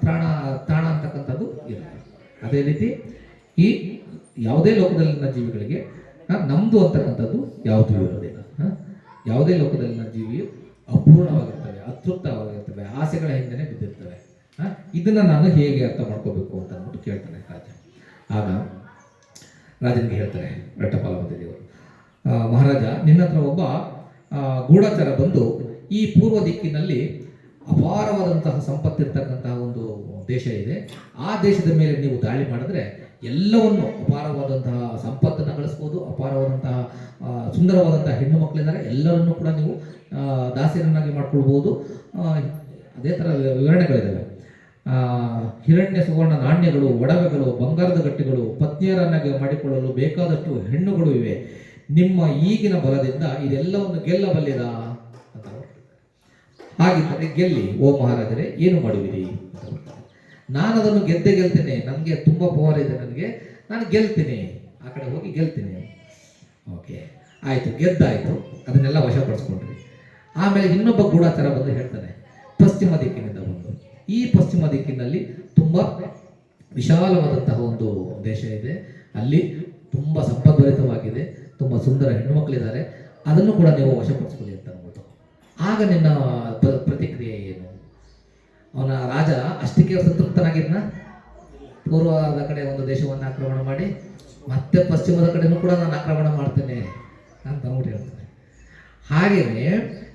ತಾಣ ಅಂತಕ್ಕಂಥದ್ದು ಇರುತ್ತೆ. ಅದೇ ರೀತಿ ಈ ಯಾವುದೇ ಲೋಕದಲ್ಲಿನ ಜೀವಿಗಳಿಗೆ ನಮ್ದು ಅಂತಕ್ಕಂಥದ್ದು ಯಾವುದೂ ಇರೋದಿಲ್ಲ. ಯಾವುದೇ ಲೋಕದಲ್ಲಿನ ಜೀವಿಯು ಅಪೂರ್ಣವಾಗಿರ್ತವೆ, ಅತೃಪ್ತವಾಗಿರ್ತವೆ, ಆಸೆಗಳ ಹಿಂದೆನೆ ಬಿದ್ದಿರ್ತವೆ. ಇದನ್ನ ನಾನು ಹೇಗೆ ಅರ್ಥ ಮಾಡ್ಕೋಬೇಕು ಅಂತ ಅಂದ್ಬಿಟ್ಟು ಕೇಳ್ತಾನೆ ರಾಜ. ಆಗ ರಾಜನಿಗೆ ಹೇಳ್ತಾರೆ ರಟ್ಟಪಾಲ ಮಂತ್ರಿಯವರು, ಮಹಾರಾಜ, ನಿನ್ನ ಹತ್ರ ಒಬ್ಬ ಗೂಢಚಾರ ಬಂದು ಈ ಪೂರ್ವ ದಿಕ್ಕಿನಲ್ಲಿ ಅಪಾರವಾದಂತಹ ಸಂಪತ್ತಿರ್ತಕ್ಕಂತಹ ಒಂದು ದೇಶ ಇದೆ, ಆ ದೇಶದ ಮೇಲೆ ನೀವು ದಾಳಿ ಮಾಡಿದ್ರೆ ಎಲ್ಲವನ್ನು, ಅಪಾರವಾದಂತಹ ಸಂಪತ್ತನ್ನು ಗಳಿಸ್ಬೋದು, ಅಪಾರವಾದಂತಹ ಸುಂದರವಾದಂತಹ ಹೆಣ್ಣು ಮಕ್ಕಳಿದ್ದಾರೆ, ಎಲ್ಲರನ್ನೂ ಕೂಡ ನೀವು ದಾಸಿಯರನ್ನಾಗಿ ಮಾಡ್ಕೊಳ್ಬೋದು. ಅದೇ ಥರ ವಿವರಣೆಗಳಿದ್ದಾವೆ. ಹಿರಣ್ಯ ಸುವರ್ಣ ನಾಣ್ಯಗಳು, ಒಡವೆಗಳು, ಬಂಗಾರದ ಗಟ್ಟಿಗಳು, ಪತ್ನಿಯರನ್ನಾಗಿ ಮಾಡಿಕೊಳ್ಳಲು ಬೇಕಾದಷ್ಟು ಹೆಣ್ಣುಗಳು ಇವೆ. ನಿಮ್ಮ ಈಗಿನ ಬಲದಿಂದ ಇದೆಲ್ಲವನ್ನು ಗೆಲ್ಲಬಲ್ಲಿರಾ ಅಂತ. ಹಾಗಿದ್ದರೆ ಗೆಲ್ಲಿ ಓ ಮಹಾರಾಜರೇ, ಏನು ಮಾಡುವಿರಿ? ನಾನು ಅದನ್ನು ಗೆಲ್ತೇನೆ, ನನಗೆ ತುಂಬ ಪವರ್ ಇದೆ, ನಾನು ಗೆಲ್ತೀನಿ, ಆ ಕಡೆ ಹೋಗಿ ಗೆಲ್ತೀನಿ. ಓಕೆ, ಆಯಿತು, ಗೆದ್ದಾಯಿತು, ಅದನ್ನೆಲ್ಲ ವಶಪಡಿಸ್ಕೊಂಡ್ರಿ. ಆಮೇಲೆ ಇನ್ನೊಬ್ಬ ಗೂಢಚಾರ ಬಂದು ಹೇಳ್ತಾನೆ, ಪಶ್ಚಿಮ ದಿಕ್ಕಿನಿಂದ ಬಂದು, ಈ ಪಶ್ಚಿಮ ದಿಕ್ಕಿನಲ್ಲಿ ತುಂಬ ವಿಶಾಲವಾದಂತಹ ಒಂದು ದೇಶ ಇದೆ, ಅಲ್ಲಿ ತುಂಬ ಸಂಪದ್ಭರಿತವಾಗಿದೆ, ತುಂಬ ಸುಂದರ ಹೆಣ್ಣು ಮಕ್ಕಳಿದ್ದಾರೆ, ಅದನ್ನು ಕೂಡ ನೀವು ವಶಪಡಿಸ್ಕೊಳ್ಳಿ ಅಂತ ಅಂದ್ಬಿಟ್ಟು. ಆಗ ನಿನ್ನ ಪ್ರತಿಕ್ರಿಯೆ ಏನು? ಅವನ ರಾಜ ಅಷ್ಟಕ್ಕೆ ಸಂತೃಪ್ತನಾಗಿದ್ನ? ಪೂರ್ವದ ಕಡೆ ಒಂದು ದೇಶವನ್ನು ಆಕ್ರಮಣ ಮಾಡಿ ಮತ್ತೆ ಪಶ್ಚಿಮದ ಕಡೆನೂ ಕೂಡ ನಾನು ಆಕ್ರಮಣ ಮಾಡ್ತೇನೆ ಅಂತ ಅಂದ್ಬಿಟ್ಟು ಹೇಳ್ತಾನೆ. ಹಾಗೆಯೇ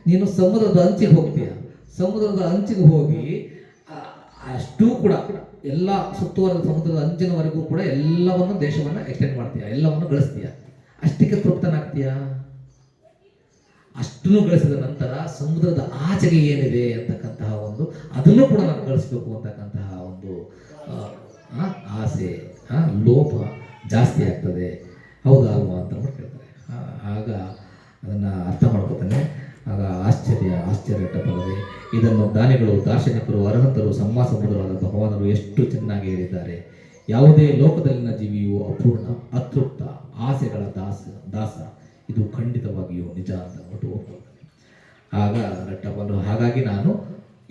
ನೀನು ಸಮುದ್ರದ ಅಂಚಿಗೆ ಹೋಗ್ತೀಯ, ಸಮುದ್ರದ ಅಂಚಿಗೆ ಹೋಗಿ ಅಷ್ಟೂ ಕೂಡ ಎಲ್ಲ ಸುತ್ತುವರೆದ ಸಮುದ್ರದ ಅಂಚಿನವರೆಗೂ ಕೂಡ ಎಲ್ಲವನ್ನು ದೇಶವನ್ನು ಎಕ್ಸ್ಟೆಂಡ್ ಮಾಡ್ತೀಯ, ಎಲ್ಲವನ್ನು ಗಳಿಸ್ತೀಯ. ಅಷ್ಟಕ್ಕೆ ತೃಪ್ತನಾಗ್ತೀಯಾ? ಅಷ್ಟನ್ನು ಗಳಿಸಿದ ನಂತರ ಸಮುದ್ರದ ಆಚೆಗೆ ಏನಿದೆ ಅಂತಕ್ಕಂತಹ ಒಂದು, ಅದನ್ನು ಕೂಡ ನಾನು ಗಳಿಸ್ಬೇಕು ಅಂತಕ್ಕಂತಹ ಒಂದು ಆಸೆ, ಲೋಪ ಜಾಸ್ತಿ ಆಗ್ತದೆ, ಹೌದಾ ಅಲ್ವಾ ಅಂತ ಕೇಳ್ತಾರೆ. ಆಗ ಅದನ್ನು ಅರ್ಥ ಮಾಡ್ಕೋತಾನೆ. ಆಗ ಆಶ್ಚರ್ಯಟಪಲ್ಲದೆ, ಇದನ್ನು ದಾನಿಗಳು, ದಾರ್ಶನಿಕರು, ಅರ್ಹಂತರು, ಸಮುದ್ರವಾದ ಭಗವಾನರು ಎಷ್ಟು ಚೆನ್ನಾಗಿ ಹೇಳಿದ್ದಾರೆ. ಯಾವುದೇ ಲೋಕದಲ್ಲಿನ ಜೀವಿಯು ಅಪೂರ್ಣ, ಅತೃಪ್ತ, ಆಸೆಗಳ ದಾಸ, ಇದು ಖಂಡಿತವಾಗಿಯೂ ನಿಜ ಅಂತ ಅಂದ್ಬಿಟ್ಟು ಹೋಗ್ತಾರೆ. ಆಗ ರಟ್ಟಪಾಲರು, ಹಾಗಾಗಿ ನಾನು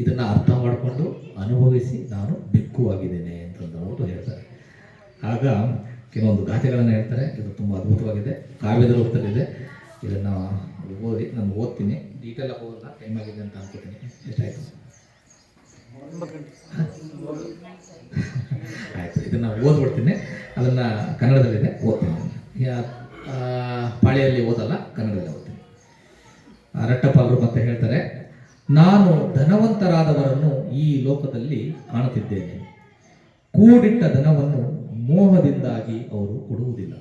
ಇದನ್ನು ಅರ್ಥ ಮಾಡಿಕೊಂಡು ಅನುಭವಿಸಿ ನಾನು ಬಿಕ್ಕುವಾಗಿದ್ದೇನೆ ಅಂತಂದ್ಬಿಟ್ಟು ಹೇಳ್ತಾರೆ. ಆಗ ಕೆಲವೊಂದು ಗಾಥೆಗಳನ್ನು ಹೇಳ್ತಾರೆ. ಇದು ತುಂಬ ಅದ್ಭುತವಾಗಿದೆ, ಕಾವ್ಯದ ರೂಪದಲ್ಲಿದೆ. ಇದನ್ನು ಓದಿ ನಾನು ಓದ್ತೀನಿ, ಡೀಟೇಲ್ ಆಗಿ ಹೋಗಲ್ಲ, ಟೈಮ್ ಆಗಿದೆ ಅಂತ ಅನ್ಕೋತೀನಿ. ಎಷ್ಟಾಯಿತು? ಆಯಿತು, ಇದನ್ನು ಓದ್ಬಿಡ್ತೀನಿ. ಅದನ್ನು ಕನ್ನಡದಲ್ಲಿದೆ, ಓದ್ತೀನಿ. ಪಾಳಿಯಲ್ಲಿ ಓದಲ್ಲ, ಕನ್ನಡದಲ್ಲಿ ಓದ್ತೀನಿ. ರಟ್ಟಪಾಲರು ಮತ್ತೆ ಹೇಳ್ತಾರೆ, ನಾನು ಧನವಂತರಾದವರನ್ನು ಈ ಲೋಕದಲ್ಲಿ ಕಾಣುತ್ತಿದ್ದೇನೆ. ಕೂಡಿಟ್ಟ ಧನವನ್ನು ಮೋಹದಿಂದಾಗಿ ಅವರು ಕೊಡುವುದಿಲ್ಲ,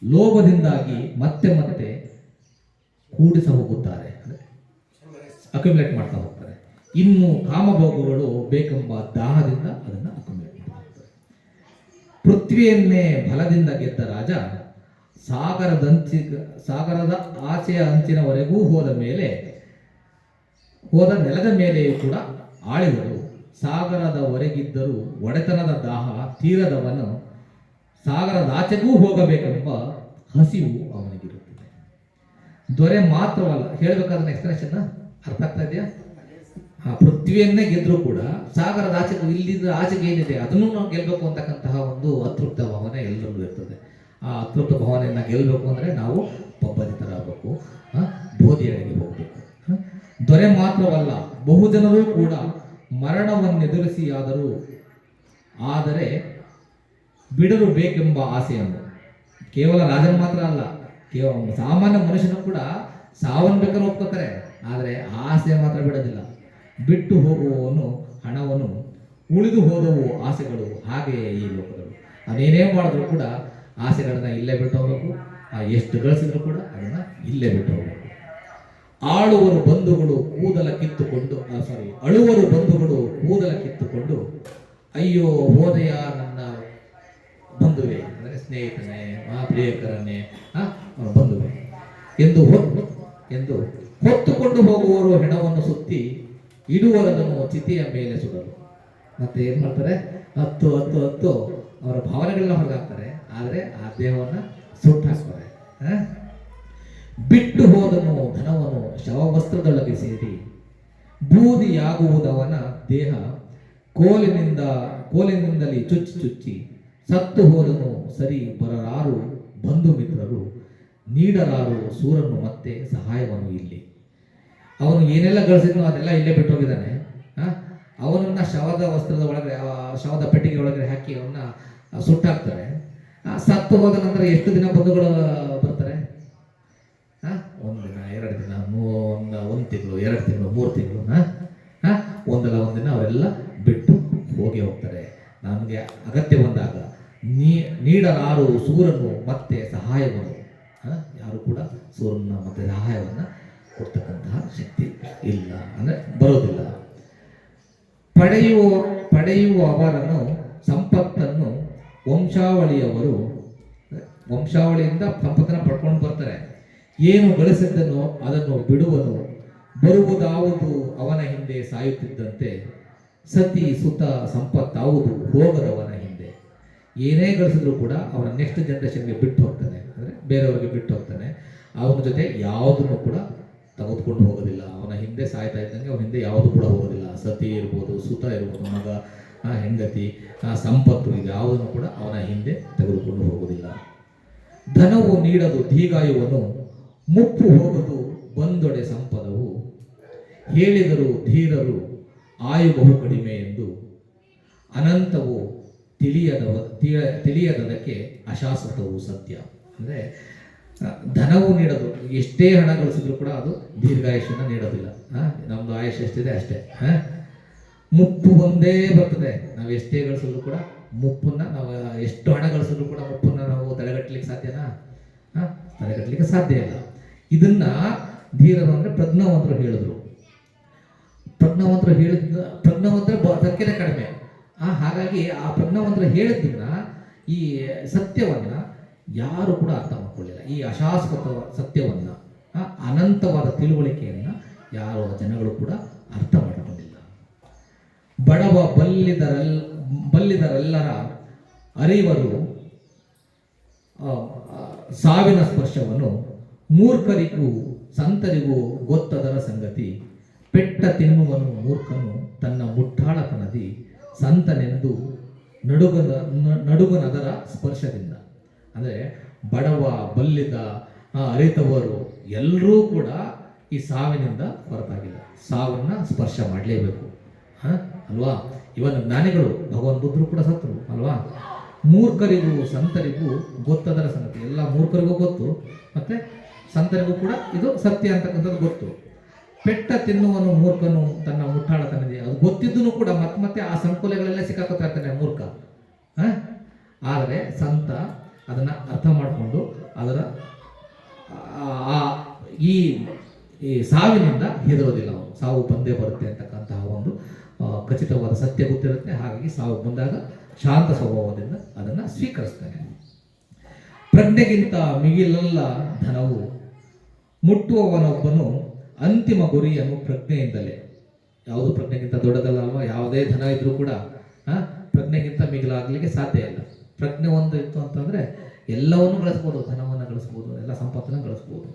ಲೋಭದಿಂದಾಗಿ ಮತ್ತೆ ಮತ್ತೆ ಕೂಡಿಸ ಹೋಗುತ್ತಾರೆ, ಅಕ್ಯುಮುಲೇಟ್ ಮಾಡ್ತಾ ಹೋಗ್ತಾರೆ. ಇನ್ನು ಕಾಮಭೋಗಗಳು ಬೇಕೆಂಬ ದಾಹದಿಂದ ಅದನ್ನು ಅಕ್ಯುಮುಲೇಟ್ ಮಾಡ್ತಾ ಹೋಗ್ತಾರೆ. ಪೃಥ್ವಿಯನ್ನೇ ಬಲದಿಂದ ಗೆದ್ದ ರಾಜ ಸಾಗರದ ಆಚೆಯ ಅಂಚಿನವರೆಗೂ ಹೋದ ನೆಲದ ಮೇಲೆಯೂ ಕೂಡ ಆಳಿದರು. ಸಾಗರದವರೆಗಿದ್ದರೂ ಒಡೆತನದ ದಾಹ ತೀರದವನು ಸಾಗರದಾಚೆಗೂ ಹೋಗಬೇಕೆಂಬ ಹಸಿವು ಅವನಿಗಿರುತ್ತದೆ. ದೊರೆ ಮಾತ್ರವಲ್ಲ, ಹೇಳಬೇಕಾದ್ರೆ ಎಕ್ಸ್ಪ್ರೆಷನ್ ಅರ್ಥ ಆಗ್ತಾ ಇದೆಯಾ? ಪೃಥ್ವಿಯನ್ನೇ ಗೆದ್ರೂ ಕೂಡ ಸಾಗರದ ಆಚೆಗೂ, ಇಲ್ಲಿಂದ ಆಚೆಗೆ ಏನಿದೆ ಅದನ್ನು ನಾವು ಗೆಲ್ಲಬೇಕು ಅಂತಕ್ಕಂತಹ ಒಂದು ಅತೃಪ್ತ ಭಾವನೆ ಎಲ್ಲರಲ್ಲೂ ಇರ್ತದೆ. ಆ ಅತೃಪ್ತ ಭಾವನೆಯನ್ನು ಗೆಲ್ಲಬೇಕು ಅಂದರೆ ನಾವು ಪಬ್ಬದಿತರಾಗಬೇಕು, ಬೋಧಿಯಡೆಗೆ ಹೋಗಬೇಕು. ದೊರೆ ಮಾತ್ರವಲ್ಲ, ಬಹುಜನರೂ ಕೂಡ ಮರಣವನ್ನೆದುರಿಸಿ ಆದರೆ ಬಿಡಲು ಬೇಕೆಂಬ ಆಸೆಯನ್ನು, ಕೇವಲ ರಾಜನ ಮಾತ್ರ ಅಲ್ಲ, ಕೇವಲ ಸಾಮಾನ್ಯ ಮನುಷ್ಯನು ಕೂಡ ಸಾವನ್ನು ಬೇಕಾದ್ರೆ ಒಪ್ಕೋತಾರೆ, ಆದರೆ ಆಸೆ ಮಾತ್ರ ಬಿಡೋದಿಲ್ಲ. ಬಿಟ್ಟು ಹೋಗುವವನು ಹಣವನು, ಉಳಿದು ಹೋದವು ಆಸೆಗಳು, ಹಾಗೆಯೇ ಈ ಲೋಕಗಳು. ಅದೇನೇ ಮಾಡಿದ್ರು ಕೂಡ ಆಸೆಗಳನ್ನ ಇಲ್ಲೇ ಬಿಟ್ಟು ಹೋಗಬೇಕು, ಎಷ್ಟು ಗಳಿಸಿದ್ರು ಕೂಡ ಅದನ್ನು ಇಲ್ಲೇ ಬಿಟ್ಟು ಹೋಗಬೇಕು. ಅಳುವರು ಬಂಧುಗಳು ಕೂದಲ ಕಿತ್ತುಕೊಂಡು ಅಯ್ಯೋ ಹೋದೆಯ ನನ್ನ ಬಂಧುವೆ, ಅಂದರೆ ಸ್ನೇಹಿತನೇ, ಪ್ರಿಯಕರನೇ, ಬಂಧುವೆ, ಎಂದು ಎಂದು ಹೊತ್ತುಕೊಂಡು ಹೋಗುವವರು ಹೆಣವನ್ನು ಸುತ್ತಿ ಇಡುವರನ್ನು ಚಿತೆಯ ಮೇಲೆ ಸುಡಲು. ಮತ್ತೆ ಏನ್ ಮಾಡ್ತಾರೆ, ಹತ್ತು ಹತ್ತು ಹತ್ತು ಅವರ ಭಾವನೆಗಳನ್ನ ಹೊರಗಾಕ್ತಾರೆ, ಆದರೆ ಆ ದೇಹವನ್ನ ಸುಟ್ಟು ಹಾಕ್ತಾರೆ. ಬಿಟ್ಟು ಹೋದನು ಧನವನು ಶವವಸ್ತ್ರದೊಳಗೆ ಸೇರಿ, ಬೂದಿಯಾಗುವುದವನ ದೇಹ ಕೋಲಿನಿಂದಲೇ ಚುಚ್ಚಿ ಚುಚ್ಚಿ, ಸತ್ತು ಹೋದನು ಸರಿ ಬರರಾರು ಬಂಧು ಮಿತ್ರರು, ನೀಡರಾರು ಸೂರನ್ನು ಮತ್ತೆ ಸಹಾಯವನ್ನು ಇಲ್ಲಿ. ಅವನು ಏನೆಲ್ಲ ಗಳಿಸಿದ್ನೋ ಅದೆಲ್ಲ ಇಲ್ಲೇ ಬಿಟ್ಟು ಹೋಗಿದ್ದಾನೆ. ಅವನನ್ನ ಶವದ ವಸ್ತ್ರದ ಒಳಗಡೆ, ಶವದ ಪೆಟ್ಟಿಗೆ ಒಳಗಡೆ ಹಾಕಿ ಅವನ್ನ ಸುಟ್ಟಾಕ್ತಾರೆ. ಸತ್ತು ಹೋದ ನಂತರ ಎಷ್ಟು ದಿನ ಬಂಧುಗಳು ಬರ್ತಾರೆ? ಒಂದು ದಿನ, 2 ದಿನ, 1 ತಿಂಗಳು, 2 ತಿಂಗಳು, 3 ತಿಂಗಳು, ಒಂದಲ್ಲ ಒಂದಿನ ಅವರೆಲ್ಲ ಬಿಟ್ಟು ಹೋಗಿ ಹೋಗ್ತಾರೆ. ನಮಗೆ ಅಗತ್ಯ ಬಂದಾಗ ನೀಡಲಾರು ಸೂರನ್ನು ಮತ್ತೆ ಸಹಾಯವನ್ನು, ಯಾರು ಕೂಡ ಸೂರನ್ನ ಮತ್ತೆ ಸಹಾಯವನ್ನು ಕೊಡ್ತಕ್ಕಂತಹ ಶಕ್ತಿ ಇಲ್ಲ, ಅಂದರೆ ಬರೋದಿಲ್ಲ. ಪಡೆಯುವವರನ್ನು ಸಂಪತ್ತನ್ನು ವಂಶಾವಳಿಯಿಂದ ಸಂಪತ್ತನ್ನು ಪಡ್ಕೊಂಡು ಬರ್ತಾರೆ. ಏನು ಗಳಿಸಿದ್ದನೋ ಅದನ್ನು ಬಿಡುವನು, ಬರುವುದಾವುದು ಅವನ ಹಿಂದೆ ಸಾಯುತ್ತಿದ್ದಂತೆ, ಸತಿ ಸುತ ಸಂಪತ್ತಾವುದು ಹೋಗದವನ ಹಿಂದೆ. ಏನೇ ಗಳಿಸಿದ್ರು ಕೂಡ ಅವನ ನೆಕ್ಸ್ಟ್ ಜನರೇಷನ್ಗೆ ಬಿಟ್ಟು ಹೋಗ್ತಾನೆ, ಅಂದರೆ ಬೇರೆಯವರಿಗೆ ಬಿಟ್ಟು ಹೋಗ್ತಾನೆ. ಅವನ ಜೊತೆ ಯಾವುದನ್ನು ಕೂಡ ತೆಗೆದುಕೊಂಡು ಹೋಗೋದಿಲ್ಲ. ಅವನ ಹಿಂದೆ ಸಾಯ್ತಾ ಇದ್ದಂಗೆ ಅವನ ಹಿಂದೆ ಯಾವುದು ಕೂಡ ಹೋಗೋದಿಲ್ಲ. ಸತಿ ಇರ್ಬೋದು, ಸುತ ಇರ್ಬೋದು, ಮಗ, ಹೆಂಡತಿ, ಸಂಪತ್ತು, ಇದು ಯಾವುದನ್ನು ಕೂಡ ಅವನ ಹಿಂದೆ ತೆಗೆದುಕೊಂಡು ಹೋಗೋದಿಲ್ಲ. ಧನವು ನೀಡದು ದೀಗಾಯುವನು, ಮುಪ್ಪು ಹೋಗದು ಬಂದೊಡೆ ಸಂಪದವು, ಹೇಳಿದರು ಧೀರರು ಆಯು ಬಹು ಕಡಿಮೆ ಎಂದು, ಅನಂತವು ತಿಳಿಯದದಕ್ಕೆ ಅಶಾಶ್ವತವು ಸತ್ಯ. ಅಂದರೆ ಧನವು ನೀಡೋದು, ಎಷ್ಟೇ ಹಣ ಗಳಿಸಿದ್ರು ಕೂಡ ಅದು ದೀರ್ಘಾಯುಷ್ಯನ ನೀಡೋದಿಲ್ಲ. ನಮ್ದು ಆಯುಷ್ಯ ಎಷ್ಟಿದೆ ಅಷ್ಟೇ. ಮುಪ್ಪು ಒಂದೇ ಬರ್ತದೆ. ನಾವು ಎಷ್ಟೇ ಗಳಿಸಿದ್ರು ಕೂಡ ಮುಪ್ಪನ್ನ, ನಾವು ಎಷ್ಟು ಹಣ ಗಳಿಸಿದ್ರು ಕೂಡ ಮುಪ್ಪನ್ನ ನಾವು ತಡೆಗಟ್ಟಲಿಕ್ಕೆ ಸಾಧ್ಯನಾ? ತಡೆಗಟ್ಟಲಿಕ್ಕೆ ಸಾಧ್ಯ ಇಲ್ಲ. ಇದನ್ನ ಧೀರರು ಅಂದ್ರೆ ಪ್ರಜ್ಞಾವಂತರು ಹೇಳಿದ್ರು. ಪ್ರಜ್ಞಾವಂತರ ಸಂಖ್ಯೆನೇ ಕಡಿಮೆ. ಹಾಗಾಗಿ ಆ ಪ್ರಜ್ಞಾವಂತರು ಹೇಳಿದ್ದನ್ನ, ಈ ಸತ್ಯವನ್ನ ಯಾರು ಕೂಡ ಅರ್ಥ ಮಾಡ್ಕೊಳ್ಳಿಲ್ಲ. ಈ ಅಶಾಶ್ವತ ಸತ್ಯವನ್ನ, ಅನಂತವಾದ ತಿಳುವಳಿಕೆಯನ್ನ ಯಾರು ಜನಗಳು ಕೂಡ ಅರ್ಥ ಮಾಡಿಕೊಂಡಿಲ್ಲ. ಬಡವ ಬಲ್ಲಿದರೆಲ್ಲರ ಅರಿವರು ಸಾವಿನ ಸ್ಪರ್ಶವನ್ನು, ಮೂರ್ಖರಿಗೂ ಸಂತರಿಗೂ ಗೊತ್ತದರ ಸಂಗತಿ, ಪೆಟ್ಟ ತಿನ್ನುವನು ಮೂರ್ಖನು ತನ್ನ ಮುಟ್ಟಾಳತನದಿ, ಸಂತನೆಂದು ನಡುಗನದರ ಸ್ಪರ್ಶದಿಂದ. ಅಂದರೆ ಬಡವ, ಬಲ್ಲಿದ, ಅರಿತವರು ಎಲ್ಲರೂ ಕೂಡ ಈ ಸಾವಿನಿಂದ ಹೊರತಾಗಿಲ್ಲ. ಸಾವನ್ನ ಸ್ಪರ್ಶ ಮಾಡಲೇಬೇಕು ಅಲ್ವಾ? ಇವನ್ ಜ್ಞಾನಿಗಳು, ಭಗವಾನ್ ಬುದ್ಧರು ಕೂಡ ಸತ್ರು ಅಲ್ವಾ? ಮೂರ್ಖರಿಗೂ ಸಂತರಿಗೂ ಗೊತ್ತದರ ಸಂಗತಿ. ಎಲ್ಲ ಮೂರ್ಖರಿಗೂ ಗೊತ್ತು, ಮತ್ತೆ ಸಂತರಿಗೂ ಕೂಡ ಇದು ಸತ್ಯ ಅಂತಕ್ಕಂಥದ್ದು ಗೊತ್ತು. ಪೆಟ್ಟ ತಿನ್ನುವನು ಮೂರ್ಖನು ತನ್ನ ಮುಟ್ಟಾಳತನದಿ, ಅದು ಗೊತ್ತಿದ್ದೂ ಕೂಡ ಮತ್ತೆ ಆ ಸಂಕೋಲೆಗಳೆಲ್ಲ ಸಿಕ್ಕಾಕೋತಾ ಇರ್ತಾನೆ ಮೂರ್ಖ. ಆದರೆ ಸಂತ ಅದನ್ನ ಅರ್ಥ ಮಾಡಿಕೊಂಡು ಅದರ ಈ ಸಾವಿನಿಂದ ಹೆದರೋದಿಲ್ಲ. ಅವನು ಸಾವು ಬಂದೇ ಬರುತ್ತೆ ಅಂತಕ್ಕಂತಹ ಒಂದು ಖಚಿತವಾದ ಸತ್ಯ ಗೊತ್ತಿರುತ್ತೆ. ಹಾಗಾಗಿ ಸಾವು ಬಂದಾಗ ಶಾಂತ ಸ್ವಭಾವದಿಂದ ಅದನ್ನು ಸ್ವೀಕರಿಸ್ತಾನೆ. ಪ್ರಜ್ಞೆಗಿಂತ ಮಿಗಿಲಲ್ಲ ಧನವು, ಮುಟ್ಟುವವನೊಬ್ಬನು ಅಂತಿಮ ಗುರಿಯನ್ನು ಪ್ರಜ್ಞೆಯಿಂದಲೇ. ಯಾವುದು ಪ್ರಜ್ಞೆಗಿಂತ ದೊಡ್ಡದಲ್ಲ ಅಲ್ವಾ? ಯಾವುದೇ ಧನ ಇದ್ರೂ ಕೂಡ ಪ್ರಜ್ಞೆಗಿಂತ ಮಿಗಿಲಾಗಲಿಕ್ಕೆ ಸಾಧ್ಯ ಇಲ್ಲ. ಪ್ರಜ್ಞೆ ಒಂದು ಇತ್ತು ಅಂತಂದ್ರೆ ಎಲ್ಲವನ್ನು ಗಳಿಸ್ಬೋದು, ಧನವನ್ನು ಗಳಿಸ್ಬೋದು, ಎಲ್ಲ ಸಂಪತ್ತನ್ನು ಗಳಿಸ್ಬೋದು.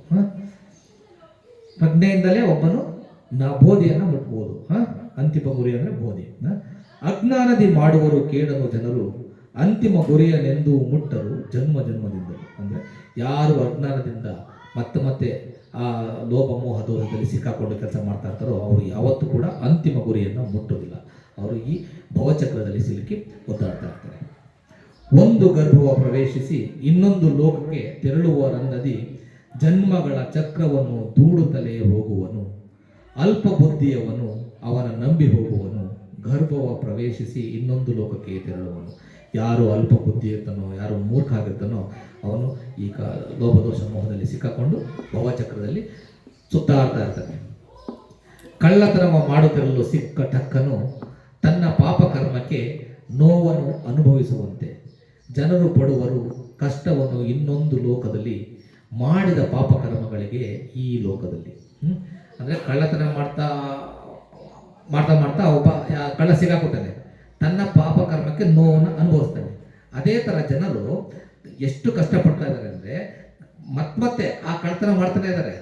ಪ್ರಜ್ಞೆಯಿಂದಲೇ ಒಬ್ಬನು ಬೋಧಿಯನ್ನು ಮುಟ್ಬೋದು. ಅಂತಿಮ ಗುರಿ ಅಂದರೆ ಬೋಧಿ. ಅಜ್ಞಾನದಿ ಮಾಡುವರು ಕೇಡನು ಜನರು, ಅಂತಿಮ ಗುರಿಯನೆಂದು ಮುಟ್ಟರು ಜನ್ಮ ಜನ್ಮದಿಂದಲೂ. ಅಂದರೆ ಯಾರು ಅಜ್ಞಾನದಿಂದ ಮತ್ತೆ ಆ ಲೋಭ ಮೋಹ ದೋಷದಲ್ಲಿ ಸಿಕ್ಕಾಕೊಂಡು ಕೆಲಸ ಮಾಡ್ತಾ ಇರ್ತಾರೋ ಅವರು ಯಾವತ್ತೂ ಕೂಡ ಅಂತಿಮ ಗುರಿಯನ್ನು ಮುಟ್ಟೋದಿಲ್ಲ. ಅವರು ಈ ಭವಚಕ್ರದಲ್ಲಿ ಸಿಲುಕಿ ಒದ್ದಾಡ್ತಾ ಇರ್ತಾರೆ. ಒಂದು ಗರ್ಭವ ಪ್ರವೇಶಿಸಿ ಇನ್ನೊಂದು ಲೋಕಕ್ಕೆ ತೆರಳುವರನ್ನದಿ, ಜನ್ಮಗಳ ಚಕ್ರವನ್ನು ದೂಡುತ್ತಲೇ ಹೋಗುವನು, ಅಲ್ಪ ಬುದ್ಧಿಯವನು ಅವನ ನಂಬಿ ಹೋಗುವನು, ಗರ್ಭವ ಪ್ರವೇಶಿಸಿ ಇನ್ನೊಂದು ಲೋಕಕ್ಕೆ ತೆರಳುವನು. ಯಾರು ಅಲ್ಪ ಬುದ್ಧಿ ಇರ್ತಾನೋ, ಯಾರು ಮೂರ್ಖ ಆಗಿರ್ತಾನೋ ಅವನು ಈ ಲೋಭದೋಷ ಮೋಹದಲ್ಲಿ ಸಿಕ್ಕಾಕೊಂಡು ಭವಚಕ್ರದಲ್ಲಿ ಸುತ್ತಾಡ್ತಾ ಇರ್ತಾನೆ. ಕಳ್ಳತನವ ಮಾಡುತ್ತಿರಲು ಸಿಕ್ಕ ಟಕ್ಕನು ತನ್ನ ಪಾಪ ಕರ್ಮಕ್ಕೆ ನೋವನ್ನು ಅನುಭವಿಸುವಂತೆ, ಜನರು ಪಡುವರು ಕಷ್ಟವನ್ನು ಇನ್ನೊಂದು ಲೋಕದಲ್ಲಿ, ಮಾಡಿದ ಪಾಪಕರ್ಮಗಳಿಗೆ ಈ ಲೋಕದಲ್ಲಿ. ಅಂದರೆ ಕಳ್ಳತನ ಮಾಡ್ತಾ ಮಾಡ್ತಾ ಮಾಡ್ತಾ ಒಬ್ಬ ಕಳ್ಳ ಸಿಗಾಕೋತಾನೆ, ತನ್ನ ಪಾಪಕರ್ಮಕ್ಕೆ ನೋವನ್ನು ಅನುಭವಿಸ್ತಾನೆ. ಅದೇ ಥರ ಜನರು ಎಷ್ಟು ಕಷ್ಟಪಡ್ತಾ ಇದ್ದಾರೆ ಅಂದರೆ ಮತ್ತೆ ಆ ಕಳ್ಳತನ ಮಾಡ್ತಾನೆ ಇದ್ದಾರೆ,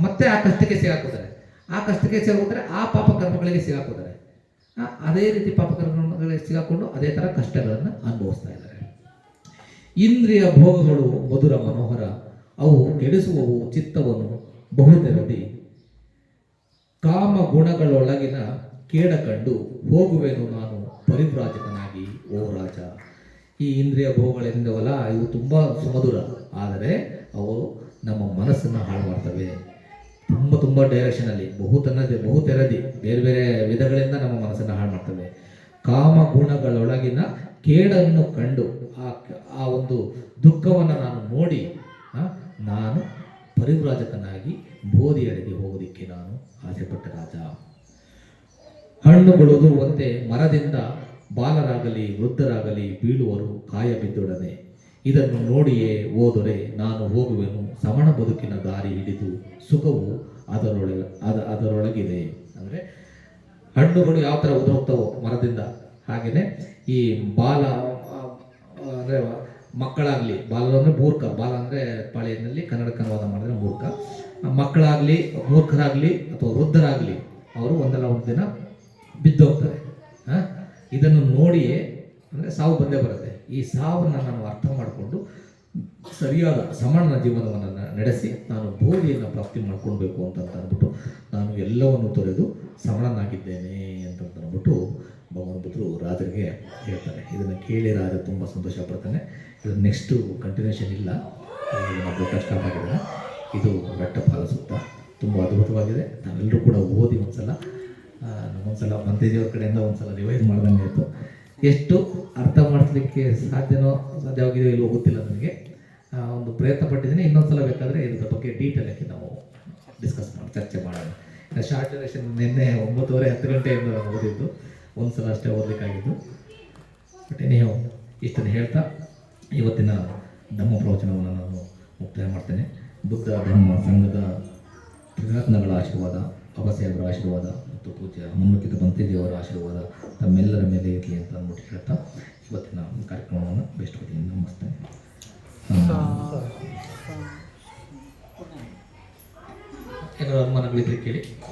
ಮತ್ತೆ ಆ ಕಷ್ಟಕ್ಕೆ ಸಿಗಾಕೋತಾರೆ, ಆ ಕಷ್ಟಕ್ಕೆ ಸಿಗಾಕೋತಾರೆ, ಆ ಪಾಪಕರ್ಮಗಳಿಗೆ ಸಿಗಾಕೋತಾರೆ. ಅದೇ ರೀತಿ ಪಾಪಕರ್ಮಗಳಿಗೆ ಸಿಗಾಕೊಂಡು ಅದೇ ಥರ ಕಷ್ಟಗಳನ್ನು ಅನುಭವಿಸ್ತಾ ಇದ್ದಾರೆ. ಇಂದ್ರಿಯ ಭೋಗಗಳು ಮಧುರ ಮನೋಹರ, ಅವು ಕೆಡಿಸುವವು ಚಿತ್ತವನ್ನು ಬಹುತೆರದಿ. ಕಾಮ ಗುಣಗಳೊಳಗಿನ ಕೇಡ ಕಂಡು ಹೋಗುವೆನು ನಾನು ಪರಿವ್ರಾಜಕನಾಗಿ ಓ ರಾಜ. ಈ ಇಂದ್ರಿಯ ಭೋಗಗಳಿಂದವಲ್ಲ, ಇವು ತುಂಬ ಸುಮಧುರ, ಆದರೆ ಅವು ನಮ್ಮ ಮನಸ್ಸನ್ನು ಹಾಳು ಮಾಡ್ತವೆ. ತುಂಬ ಡೈರೆಕ್ಷನಲ್ಲಿ ಬಹುತೆರದಿ ಬೇರೆ ಬೇರೆ ವಿಧಗಳಿಂದ ನಮ್ಮ ಮನಸ್ಸನ್ನು ಹಾಳು ಮಾಡ್ತವೆ. ಕಾಮ ಗುಣಗಳೊಳಗಿನ ಕೇಡನ್ನು ಕಂಡು ಆ ಒಂದು ದುಃಖವನ್ನು ನಾನು ನೋಡಿ ನಾನು ಪರಿವ್ರಾಜಕನಾಗಿ ಬೋಧಿಯಡೆಗೆ ಹೋಗೋದಿಕ್ಕೆ ನಾನು ಆಸೆಪಟ್ಟ ರಾಜ. ಹಣ್ಣುಗಳು ಉದುರುವಂತೆ ಮರದಿಂದ ಬಾಲರಾಗಲಿ ವೃದ್ಧರಾಗಲಿ ಬೀಳುವರು ಕಾಯ ಬಿದ್ದೊಡನೆ. ಇದನ್ನು ನೋಡಿಯೇ ಹೋದರೆ ನಾನು ಹೋಗುವೆನು ಸಮಣ ಬದುಕಿನ ದಾರಿ ಹಿಡಿದು, ಸುಖವು ಅದರೊಳಗಿದೆ. ಅಂದರೆ ಹಣ್ಣುಗಳು ಯಾವ ಥರ ಉದುರೋಗ್ತಾವೋ ಮರದಿಂದ, ಹಾಗೆಯೇ ಈ ಬಾಲ ಅಂದರೆ ಮಕ್ಕಳಾಗಲಿ, ಬಾಲ ಅಂದರೆ ಮೂರ್ಖ, ಬಾಲ ಅಂದರೆ ಪಾಳಿಯಲ್ಲಿ ಕನ್ನಡಕ್ಕೆ ಅನುವಾದ ಮಾಡಿದ್ರೆ ಮೂರ್ಖ, ಮಕ್ಕಳಾಗಲಿ ಮೂರ್ಖರಾಗಲಿ ಅಥವಾ ವೃದ್ಧರಾಗಲಿ ಅವರು ಒಂದಲ್ಲ ಒಂದು ದಿನ ಬಿದ್ದೋಗ್ತಾರೆ. ಇದನ್ನು ನೋಡಿಯೇ ಅಂದರೆ ಸಾವು ಬಂದೇ ಬರುತ್ತೆ. ಈ ಸಾವನ್ನು ನಾನು ಅರ್ಥ ಮಾಡಿಕೊಂಡು ಸರಿಯಾದ ಸಮಣ ಜೀವನವನ್ನು ನಡೆಸಿ ನಾನು ಬೋಧಿಯನ್ನು ಪ್ರಾಪ್ತಿ ಮಾಡ್ಕೊಳ್ಬೇಕು ಅಂತ ಅಂದ್ಬಿಟ್ಟು ನಾನು ಎಲ್ಲವನ್ನು ತೊರೆದು ಸಮಣನಾಗಿದ್ದೇನೆ ಅಂತ ಅಂದ್ಬಿಟ್ಟು ಭಗವಾನ್ ಬುದ್ಧರು ರಾಜರಿಗೆ ಹೇಳ್ತಾರೆ. ಇದನ್ನು ಕೇಳಿ ರಾಜ ತುಂಬ ಸಂತೋಷ ಪಡ್ತಾನೆ. ಇದು ನೆಕ್ಸ್ಟು ಕಂಟಿನ್ಯೂಷನ್ ಇಲ್ಲ, ನಾವು ಸ್ಟಾಪ್ ಆಗಿದೆ. ಇದು ಬೆಟ್ಟಪಾಲ ಸುತ್ತ ತುಂಬ ಅದ್ಭುತವಾಗಿದೆ. ನಾವೆಲ್ಲರೂ ಕೂಡ ಓದಿ ಒಂದ್ಸಲ ಮಂತೇಜಿಯವ್ರ ಕಡೆಯಿಂದ ಒಂದ್ಸಲ ರಿವೈಸ್ ಮಾಡ್ದಂಗೆ ಆಯಿತು. ಎಷ್ಟು ಅರ್ಥ ಮಾಡಿಸ್ಲಿಕ್ಕೆ ಸಾಧ್ಯವಾಗಿದೆಯೋ ಇಲ್ಲವೋ ಗೊತ್ತಿಲ್ಲ ನನಗೆ. ಒಂದು ಪ್ರಯತ್ನ ಪಟ್ಟಿದ್ದೀನಿ. ಇನ್ನೊಂದ್ಸಲ ಬೇಕಾದರೆ ಇದ್ರ ಬಗ್ಗೆ ಡೀಟೇಲಾಗಿ ನಾವು ಚರ್ಚೆ ಮಾಡೋಣ. ಶಾರ್ಟ್ ಡ್ಯೂರೇಷನ್ ನಿನ್ನೆ 9:30 10 ಗಂಟೆಯಿಂದ ನಾನು ಓದಿದ್ದು, ಒಂದು ಸಲ ಅಷ್ಟೇ ಓದಲಿಕ್ಕಾಗಿದ್ದು. ಬಟ್ ನೀವು ಇಷ್ಟನ್ನು ಹೇಳ್ತಾ ಇವತ್ತಿನ ಧಮ್ಮ ಪ್ರವಚನವನ್ನು ನಾನು ಮುಕ್ತಾಯ ಮಾಡ್ತೇನೆ. ಬುದ್ಧ ಧರ್ಮ ಸಂಘದ ತ್ರಿರತ್ನಗಳ ಆಶೀರ್ವಾದ, ಅಬಸಾಹೇಬರ ಆಶೀರ್ವಾದ ಮತ್ತು ಪೂಜ್ಯ ಮುನ್ನುಕ್ಕಿತ ಬಂತೇಜಿಯವರ ಆಶೀರ್ವಾದ ತಮ್ಮೆಲ್ಲರ ಮೇಲೆ ಇರಲಿ ಅಂತ ಅಂದ್ಬಿಟ್ಟು ಹೇಳ್ತಾ ಇವತ್ತಿನ ಕಾರ್ಯಕ್ರಮವನ್ನು ಬೆಸ್ಟ್ ವತಿಯಿಂದ ಮುಗಿಸ್ತೇನೆ. ಏನಾದರೂ ಅನುಮಾನಗಳಿದ್ರೆ ಕೇಳಿ.